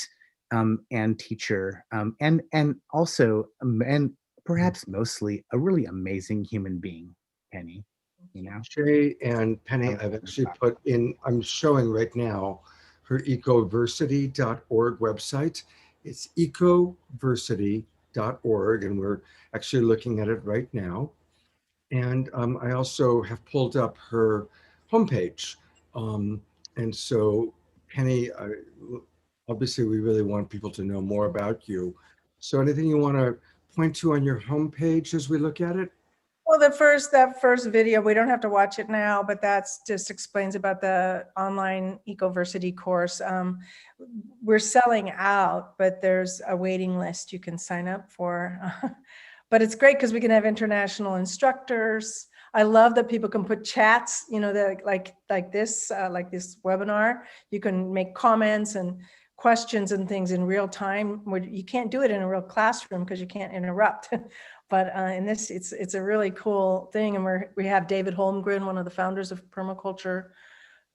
and teacher, and also and perhaps mostly a really amazing human being, Penny. You know, Jay and Penny, I've actually put in, I'm showing right now her ecoversity.org website. It's ecoversity.org, and we're actually looking at it right now. And I also have pulled up her homepage. And so, Penny, obviously we really want people to know more about you. So anything you want to point to on your homepage as we look at it? Well, that first video, we don't have to watch it now, but that's just explains about the online Ecoversity course. We're selling out, but there's a waiting list you can sign up for. But it's great because we can have international instructors. I love that people can put chats, you know, like this webinar. You can make comments and questions and things in real time. You can't do it in a real classroom because you can't interrupt. But in this, it's a really cool thing. And we have David Holmgren, one of the founders of Permaculture.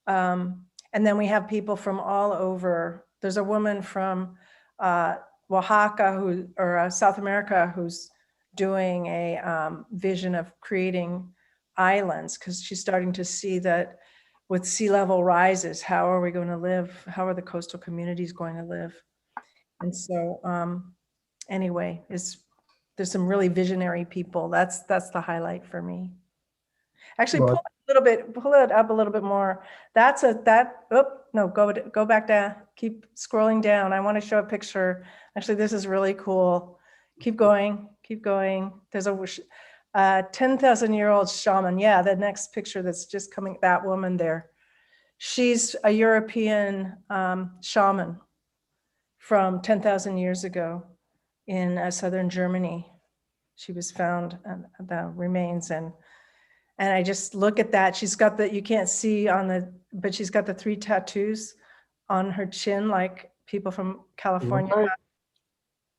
And then we have people from all over. There's a woman from Oaxaca South America who's doing a vision of creating islands because she's starting to see that with sea level rises, how are we going to live? How are the coastal communities going to live? And so anyway, there's some really visionary people. That's the highlight for me. Actually, pull it up a little bit more. Go back down, keep scrolling down. I want to show a picture. Actually, this is really cool. Keep going. There's a 10,000-year-old shaman. Yeah, the next picture that's just coming, that woman there. She's a European shaman from 10,000 years ago in southern Germany. She was found, the remains, and I just look at that. She's got you can't see but she's got the 3 tattoos on her chin, like people from California. Right.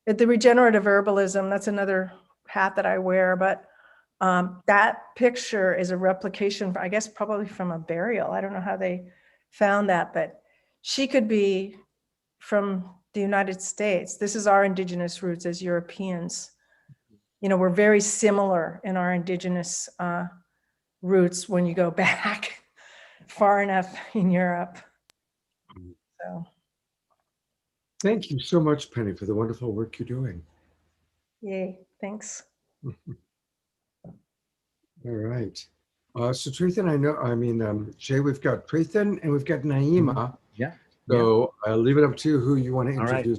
The regenerative herbalism, that's another hat that I wear, but that picture is a replication, I guess, probably from a burial. I don't know how they found that, but she could be from the United States. This is our indigenous roots as Europeans. You know, we're very similar in our indigenous roots when you go back far enough in Europe. So. Thank you so much, Penny, for the wonderful work you're doing. Yay, thanks. All right. So Traythen, Jay, we've got Traythen and we've got Naima. Yeah. So I'll leave it up to you who you want to introduce.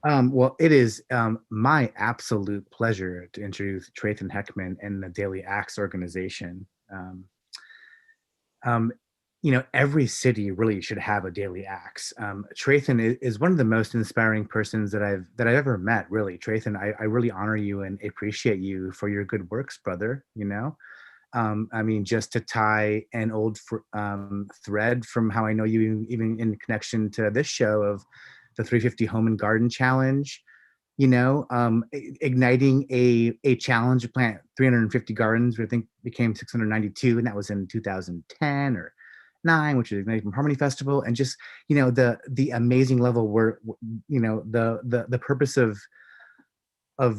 Well, it is my absolute pleasure to introduce Traythen Heckman and the Daily Axe organization. You know, every city really should have a Daily Axe. Traythen is one of the most inspiring persons that I've ever met, really. Traythen, I really honor you and appreciate you for your good works, brother, you know? Just to tie an old thread from how I know you, even in connection to this show, of the 350 Home and Garden Challenge, you know, igniting a challenge to plant 350 gardens, which I think became 692, and that was in 2010 or 9, which is Igniting from Harmony Festival, and just, you know, the amazing level where, you know, the purpose of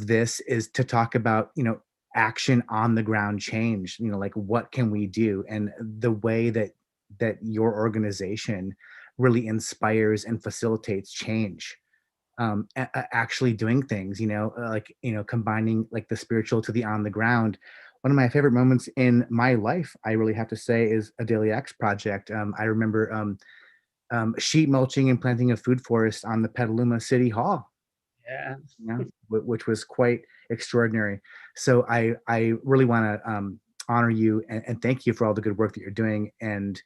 this is to talk about, you know, action on the ground change, you know, like what can we do, and the way that your organization really inspires and facilitates change, actually doing things, you know, like, you know, combining like the spiritual to the on the ground. One of my favorite moments in my life, I really have to say, is a Daily Axe project. I remember sheet mulching and planting a food forest on the Petaluma City Hall. Yeah. You know, which was quite extraordinary. So I really want to honor you and thank you for all the good work that you're doing, and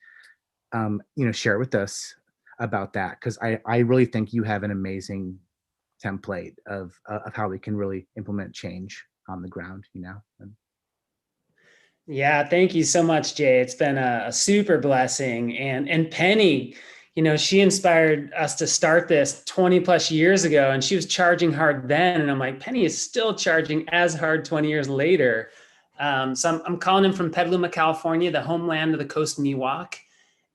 you know, share with us about that, because I really think you have an amazing template of how we can really implement change on the ground, you know. Yeah, thank you so much, Jay. It's been a super blessing. And Penny, you know, she inspired us to start this 20 plus years ago, and she was charging hard then. And I'm like, Penny is still charging as hard 20 years later. So I'm calling in from Petaluma, California, the homeland of the Coast Miwok,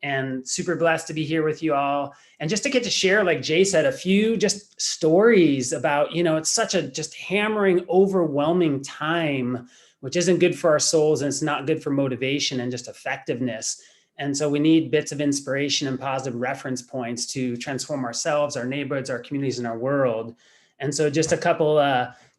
and super blessed to be here with you all. And just to get to share, like Jay said, a few just stories about, it's such a just hammering, overwhelming time, which isn't good for our souls, and it's not good for motivation and just effectiveness. And so we need bits of inspiration and positive reference points to transform ourselves, our neighborhoods, our communities, and our world. And so just a couple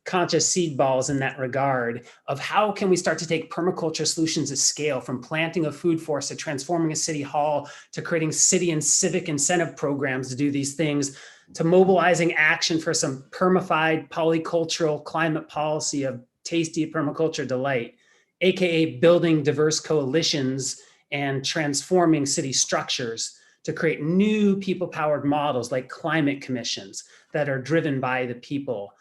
conscious seed balls in that regard of how can we start to take permaculture solutions at scale, from planting a food forest to transforming a city hall to creating city and civic incentive programs to do these things, to mobilizing action for some permified polycultural climate policy of tasty permaculture delight, AKA building diverse coalitions and transforming city structures to create new people-powered models like climate commissions that are driven by the people.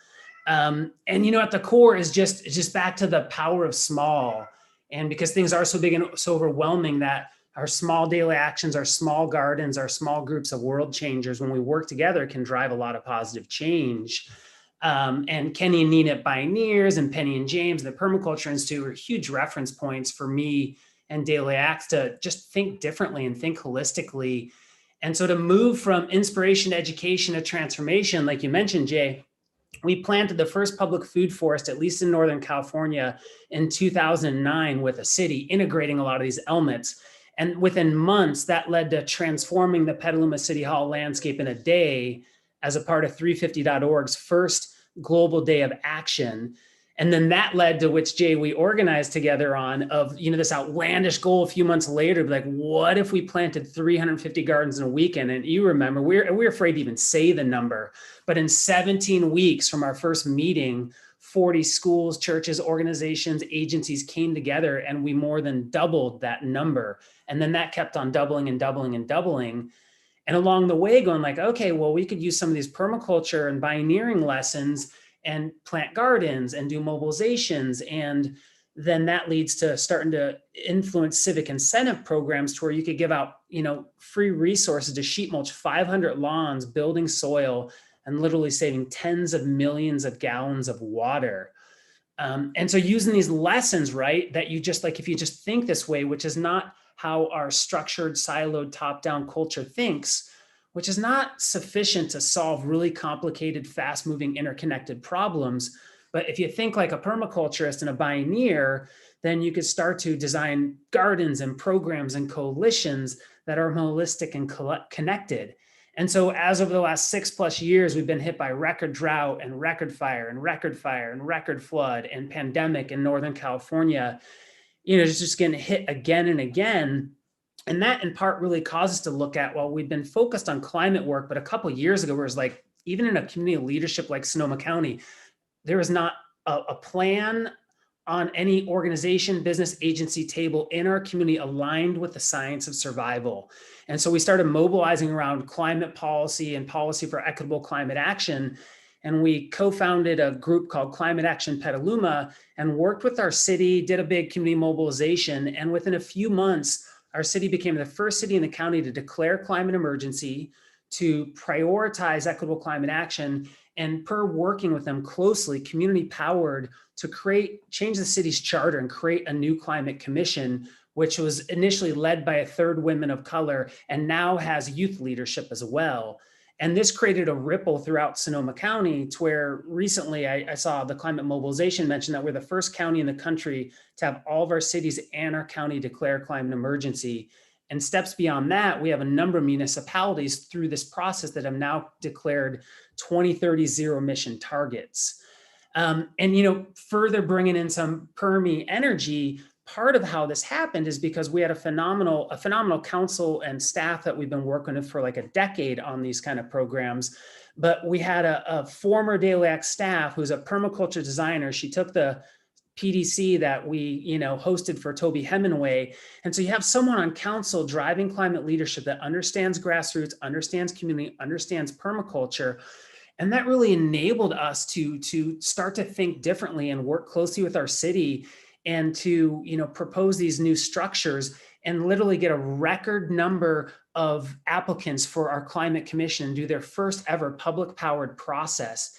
And at the core is just back to the power of small. And because things are so big and so overwhelming, that our small daily actions, our small gardens, our small groups of world changers, when we work together, can drive a lot of positive change. And Kenny and Nina at Bioneers and Penny and James, the Permaculture Institute, are huge reference points for me and daily acts to just think differently and think holistically. And so to move from inspiration to education to transformation, like you mentioned, Jay, we planted the first public food forest, at least in Northern California, in 2009 with a city integrating a lot of these elements. And within months, that led to transforming the Petaluma City Hall landscape in a day as a part of 350.org's first global day of action. And then that led to which, Jay, we organized together on of, this outlandish goal a few months later, like, what if we planted 350 gardens in a weekend? And you remember, we're afraid to even say the number, but in 17 weeks from our first meeting, 40 schools, churches, organizations, agencies came together, and we more than doubled that number. And then that kept on doubling and doubling and doubling. And along the way going like, okay, well, we could use some of these permaculture and pioneering lessons and plant gardens and do mobilizations. And then that leads to starting to influence civic incentive programs to where you could give out, free resources to sheet mulch 500 lawns, building soil, and literally saving tens of millions of gallons of water. And so using these lessons, right, that you just like, if you just think this way, which is not how our structured, siloed, top-down culture thinks, which is not sufficient to solve really complicated, fast-moving, interconnected problems. But if you think like a permaculturist and a pioneer, then you could start to design gardens and programs and coalitions that are holistic and connected. And so as over the last 6+ years, we've been hit by record drought and record fire and record fire and record flood and pandemic in Northern California, it's just getting hit again and again. And that in part really caused us to look at, well, we've been focused on climate work, but a couple of years ago, it was like, even in a community of leadership like Sonoma County, there was not a plan on any organization, business, agency table in our community aligned with the science of survival. And so we started mobilizing around climate policy and policy for equitable climate action. And we co-founded a group called Climate Action Petaluma and worked with our city, did a big community mobilization. And within a few months, our city became the first city in the county to declare climate emergency, to prioritize equitable climate action, and per working with them closely, community powered, to change the city's charter and create a new climate commission, which was initially led by a third women of color and now has youth leadership as well. And this created a ripple throughout Sonoma County to where recently I saw the climate mobilization mention that we're the first county in the country to have all of our cities and our county declare climate emergency. And steps beyond that, we have a number of municipalities through this process that have now declared 2030 zero emission targets. And further bringing in some Permi energy, part of how this happened is because we had a phenomenal council and staff that we've been working with for like a decade on these kind of programs. But we had a former Daily Act staff who's a permaculture designer. She took the PDC that we hosted for Toby Hemingway. And so you have someone on council driving climate leadership that understands grassroots, understands community, understands permaculture. And that really enabled us to start to think differently and work closely with our city and to propose these new structures and literally get a record number of applicants for our climate commission and do their first ever public powered process.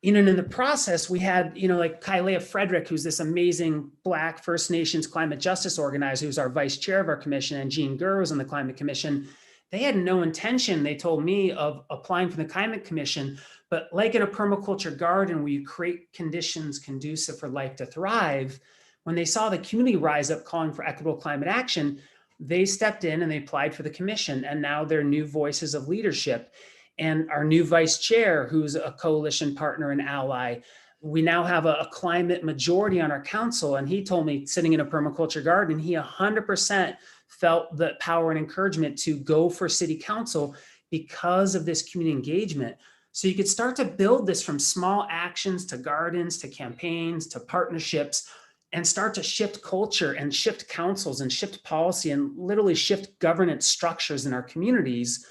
and in the process, we had, like Kailea Frederick, who's this amazing Black First Nations climate justice organizer, who's our vice chair of our commission, and Jean Gurr was on the climate commission. They had no intention, they told me, of applying for the climate commission, but like in a permaculture garden where you create conditions conducive for life to thrive, when they saw the community rise up calling for equitable climate action, they stepped in and they applied for the commission, and now they're new voices of leadership. And our new vice chair, who's a coalition partner and ally, we now have a climate majority on our council. And he told me, sitting in a permaculture garden, he 100% felt the power and encouragement to go for city council because of this community engagement. So you could start to build this from small actions to gardens, to campaigns, to partnerships, and start to shift culture and shift councils and shift policy and literally shift governance structures in our communities.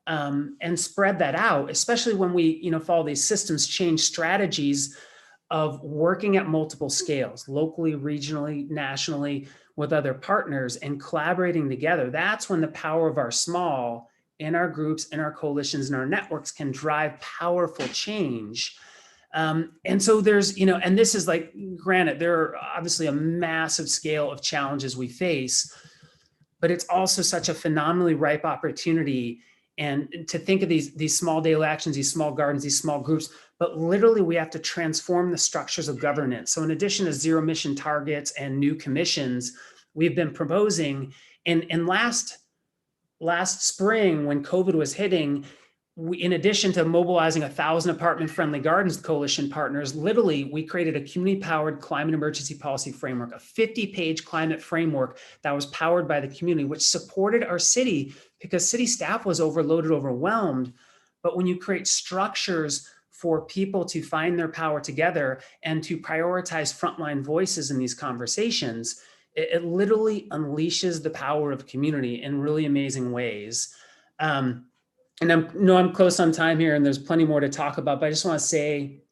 And spread that out, especially when we, follow these systems change strategies of working at multiple scales, locally, regionally, nationally, with other partners and collaborating together. That's when the power of our small, in our groups, in our coalitions, and our networks can drive powerful change. And so there's, and this is like, granted, there are obviously a massive scale of challenges we face, but it's also such a phenomenally ripe opportunity. And to think of these small daily actions, these small gardens, these small groups, but literally we have to transform the structures of governance. So in addition to zero emission targets and new commissions, we've been proposing, and last spring when COVID was hitting, in addition to mobilizing 1,000 apartment-friendly gardens coalition partners, literally we created a community-powered climate emergency policy framework, a 50-page climate framework that was powered by the community, which supported our city because city staff was overloaded, overwhelmed. But when you create structures for people to find their power together and to prioritize frontline voices in these conversations, it literally unleashes the power of community in really amazing ways. And I'm close on time here and there's plenty more to talk about, but I just want to say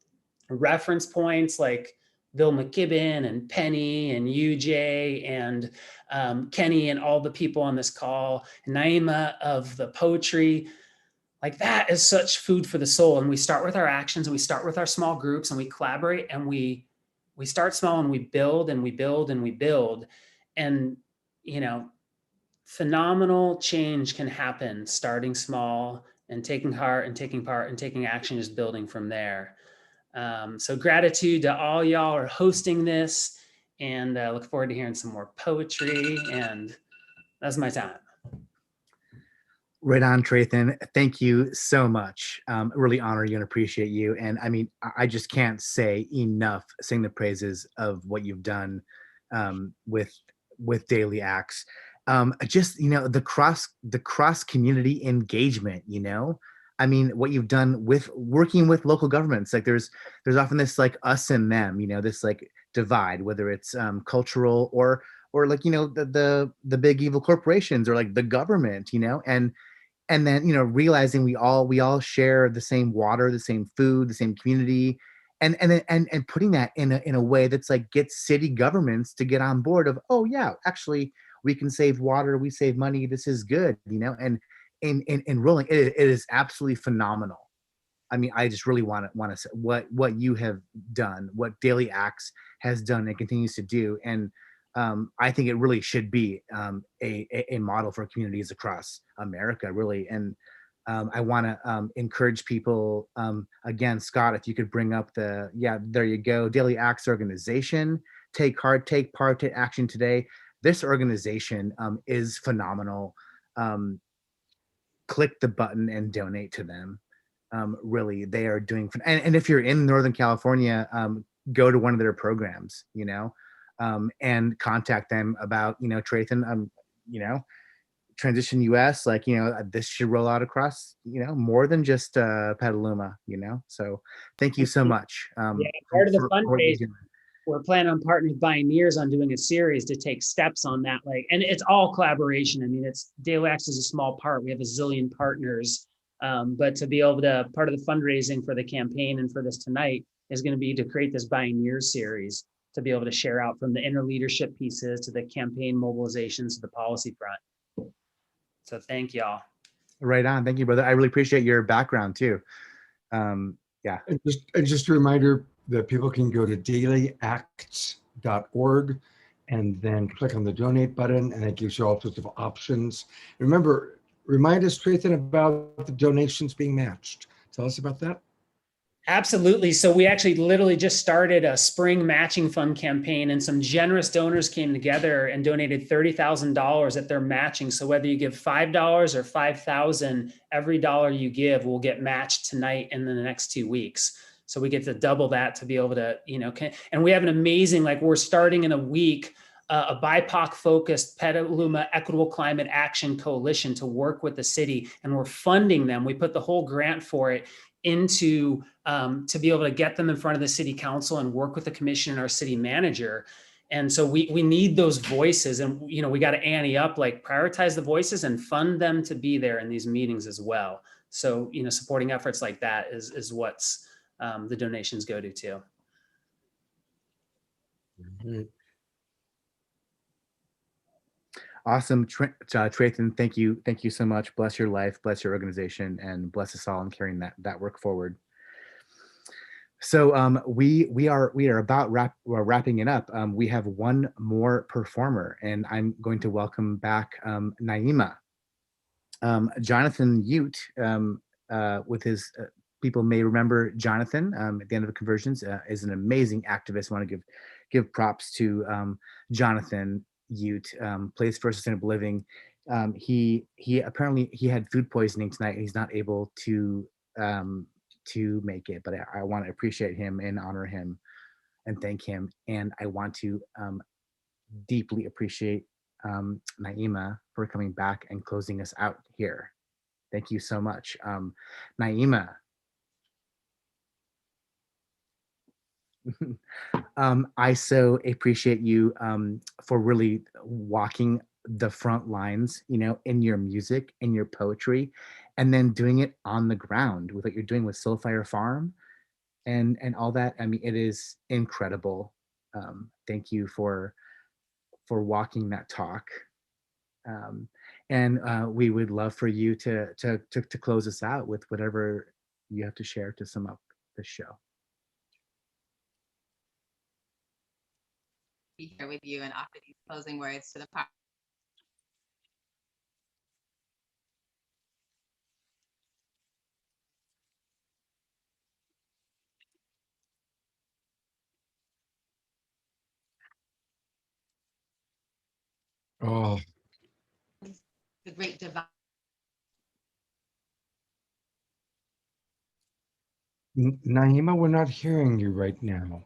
reference points like Bill McKibben and Penny and UJ and Kenny and all the people on this call, Naima of the poetry, like that is such food for the soul. And we start with our actions and we start with our small groups and we collaborate and we start small and we build and we build and we build. And, phenomenal change can happen starting small and taking heart and taking part and taking action, just building from there. So gratitude to all y'all are hosting this, and look forward to hearing some more poetry, and that's my time. Right on, Traythen. Thank you so much. Really honor you and appreciate you. And I mean, I just can't say enough, sing the praises of what you've done with Daily Acts. Just, the cross community engagement, I mean, what you've done with working with local governments, like there's often this like us and them, this like divide, whether it's cultural or like, the big evil corporations or like the government, and then, realizing we all share the same water, the same food, the same community, and putting that in a way that's like gets city governments to get on board of, oh yeah, actually we can save water, we save money, this is good, and in rolling, it is absolutely phenomenal. I mean, I just really want to say what you have done, what Daily Acts has done and continues to do, and I think it really should be a model for communities across America, really. And I want to encourage people, again, Scott, if you could bring up there you go, Daily Acts organization, take heart, take part, take action today. This organization is phenomenal. Click the button and donate to them. Really, they are doing, and if you're in Northern California, go to one of their programs, and contact them about, Traythen, Transition US, like, this should roll out across, more than just Petaluma, so thank you so much. Part of the fundraiser, we're planning on partnering with Bioneers on doing a series to take steps on that, and it's all collaboration. I mean, it's Daily Acts is a small part. We have a zillion partners, but to be able to, part of the fundraising for the campaign and for this tonight is going to be to create this Bioneers series to be able to share out from the inner leadership pieces to the campaign mobilizations to the policy front. So thank y'all. Right on. Thank you, brother. I really appreciate your background too. Yeah. And just a reminder that people can go to dailyacts.org and then click on the donate button, and it gives you all sorts of options. Remember, remind us, Traythen, about the donations being matched. Tell us about that. Absolutely. So we actually literally just started a spring matching fund campaign, and some generous donors came together and donated $30,000 at their matching. So whether you give $5 or $5,000, every dollar you give will get matched tonight and in the next 2 weeks. So we get to double that to be able to, and we have an amazing, like we're starting in a week, a BIPOC focused Petaluma Equitable Climate Action Coalition to work with the city, and we're funding them. We put the whole grant for it into to be able to get them in front of the city council and work with the commission and our city manager. And so we need those voices, and we got to ante up, like prioritize the voices and fund them to be there in these meetings as well. So supporting efforts like that is what's the donations go to too. Mm-hmm. Awesome. Traythen, thank you so much. Bless your life, bless your organization, and bless us all in carrying that work forward. So we are about wrapping it up. We have one more performer, and I'm going to welcome back Naima. Jonathan Ute, with his people may remember Jonathan at the end of the conversions, is an amazing activist. I want to give props to Jonathan Ute, Place for Sustainable Living. He apparently had food poisoning tonight, and he's not able to make it, but I want to appreciate him and honor him and thank him. And I want to deeply appreciate Naima for coming back and closing us out here. Thank you so much. Naima. I so appreciate you for really walking the front lines, in your music, in your poetry, and then doing it on the ground with what you're doing with Soulfire Farm and all that. I mean, it is incredible. Thank you for walking that talk. And we would love for you to close us out with whatever you have to share to sum up the show. Be here with you and offer these closing words to the party. Oh, The great divine. Naima, we're not hearing you right now.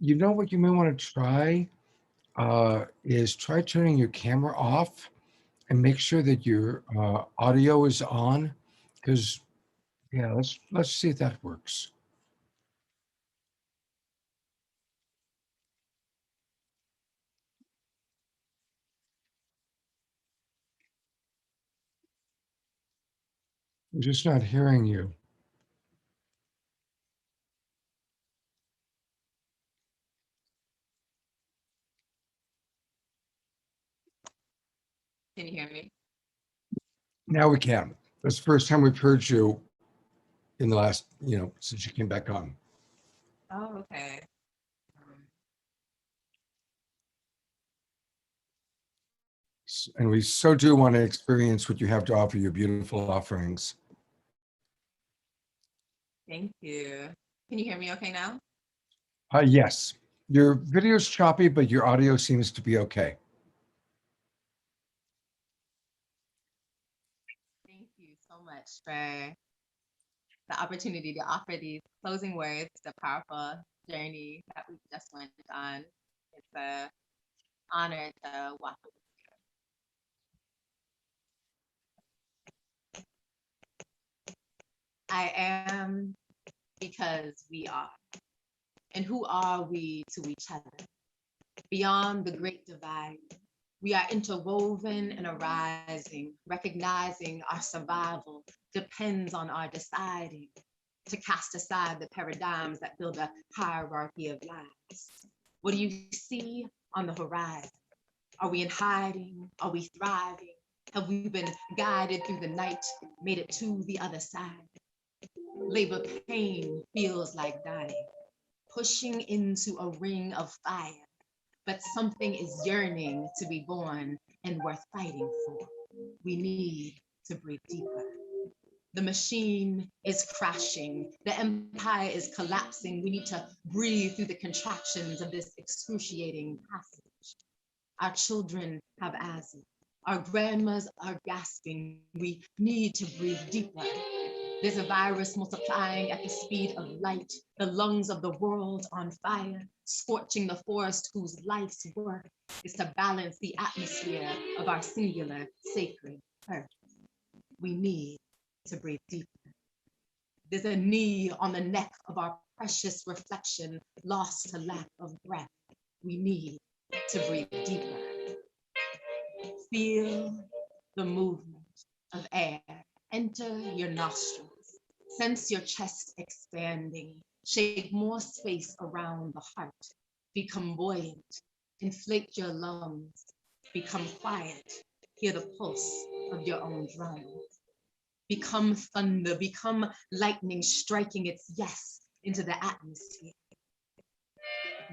You know what you may want to try is try turning your camera off and make sure that your audio is on, because yeah, let's see if that works. We're just not hearing you. Can you hear me? Now we can. That's the first time we've heard you in the last, since you came back on. Oh, okay. And we so do want to experience what you have to offer, your beautiful offerings. Thank you. Can you hear me okay now? Yes. Your video's choppy, but your audio seems to be okay. Thank you so much for the opportunity to offer these closing words, the powerful journey that we just went on. It's an honor to walk with you. I am because we are. And who are we to each other? Beyond the great divide, we are interwoven and arising, recognizing our survival depends on our deciding to cast aside the paradigms that build a hierarchy of lives. What do you see on the horizon? Are we in hiding? Are we thriving? Have we been guided through the night, made it to the other side? Labor pain feels like dying, pushing into a ring of fire. But something is yearning to be born and worth fighting for. We need to breathe deeper. The machine is crashing. The empire is collapsing. We need to breathe through the contractions of this excruciating passage. Our children have asthma. Our grandmas are gasping. We need to breathe deeper. There's a virus multiplying at the speed of light, the lungs of the world on fire, scorching the forest whose life's work is to balance the atmosphere of our singular sacred earth. We need to breathe deeper. There's a knee on the neck of our precious reflection, lost to lack of breath. We need to breathe deeper. Feel the movement of air enter your nostrils. Sense your chest expanding. Shake more space around the heart. Become buoyant. Inflate your lungs. Become quiet. Hear the pulse of your own drum. Become thunder. Become lightning striking its yes into the atmosphere.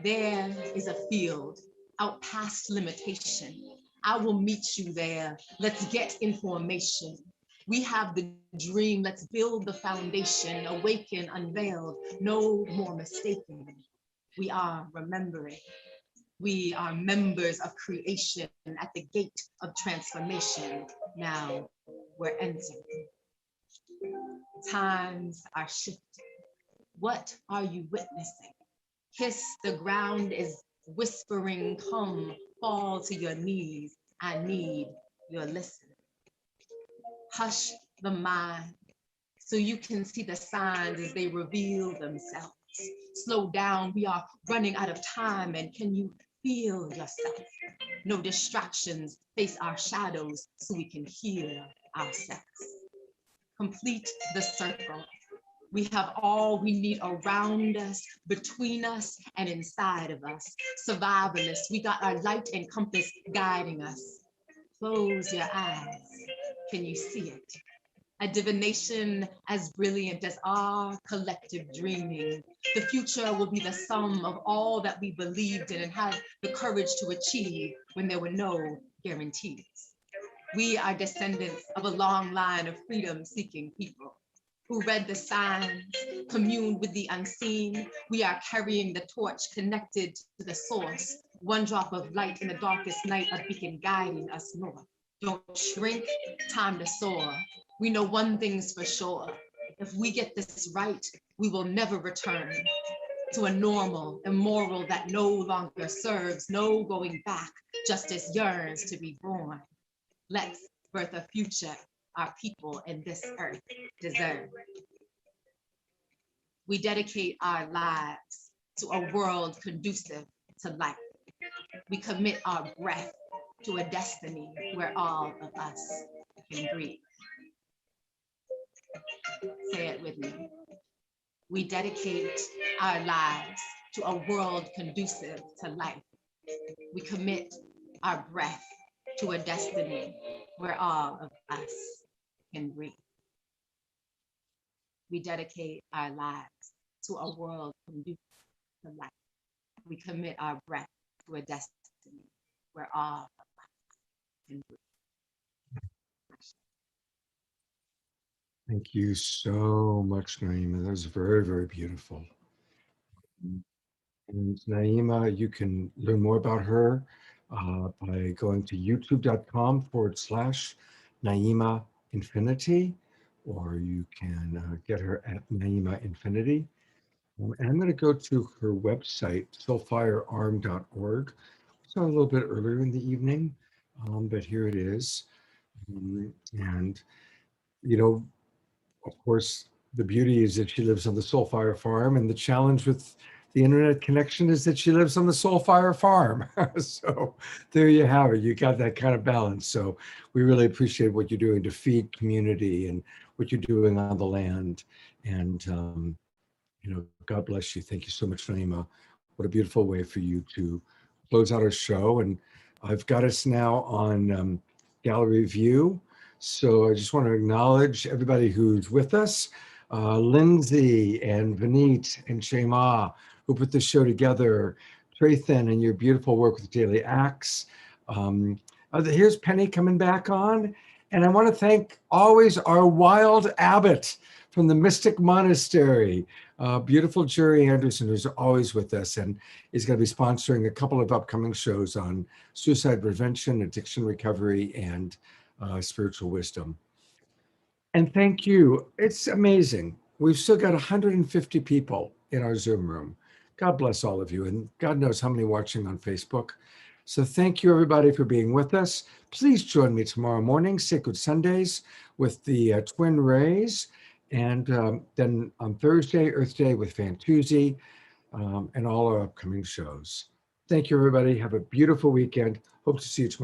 There is a field out past limitation. I will meet you there. Let's get in formation. We have the dream. Let's build the foundation. Awaken, unveiled. No more mistaking. We are remembering. We are members of creation at the gate of transformation. Now we're entering. Times are shifting. What are you witnessing? Kiss the ground is whispering, come, fall to your knees. I need your listening. Hush the mind so you can see the signs as they reveal themselves. Slow down, we are running out of time, and can you feel yourself? No distractions, face our shadows so we can hear ourselves. Complete the circle. We have all we need around us, between us, and inside of us. Survivalists, we got our light and compass guiding us. Close your eyes. Can you see it? A divination as brilliant as our collective dreaming. The future will be the sum of all that we believed in and had the courage to achieve when there were no guarantees. We are descendants of a long line of freedom-seeking people who read the signs, communed with the unseen. We are carrying the torch connected to the source, one drop of light in the darkest night, a beacon guiding us north. Don't shrink, time to soar. We know one thing's for sure. If we get this right, we will never return to a normal, immoral that no longer serves, no going back. Justice yearns to be born. Let's birth a future our people and this earth deserve. We dedicate our lives to a world conducive to life. We commit our breath to a destiny where all of us can breathe. Say it with me. We dedicate our lives to a world conducive to life. We commit our breath to a destiny where all of us can breathe. We dedicate our lives to a world conducive to life. We commit our breath to a destiny where all of us can breathe. Thank you so much, Naima. That was very, very beautiful. And Naima, you can learn more about her by going to youtube.com/Naima Infinity, or you can get her at Naima Infinity. And I'm going to go to her website, soulfirearm.org. It's a little bit earlier in the evening, but here it is. And, you know, of course, the beauty is that she lives on the Soulfire Farm, and the challenge with the internet connection is that she lives on the Soulfire Farm. So there you have it. You got that kind of balance. So we really appreciate what you're doing to feed community and what you're doing on the land. And, you know, God bless you. Thank you so much, Naima. What a beautiful way for you to close out our show. And I've got us now on Gallery View. So I just want to acknowledge everybody who's with us. Lindsay and Vineet and Shema, who put this show together, Traythen and your beautiful work with Daily Acts. Here's Penny coming back on. And I want to thank always our wild abbot from the Mystic Monastery, beautiful Jerry Anderson, who's always with us and is going to be sponsoring a couple of upcoming shows on suicide prevention, addiction recovery, and spiritual wisdom. And thank you. It's amazing. We've still got 150 people in our Zoom room. God bless all of you. And God knows how many watching on Facebook. So thank you, everybody, for being with us. Please join me tomorrow morning, Sacred Sundays, with the Twin Rays. And then on Thursday, Earth Day with Fantuzzi, and all our upcoming shows. Thank you, everybody. Have a beautiful weekend. Hope to see you tomorrow.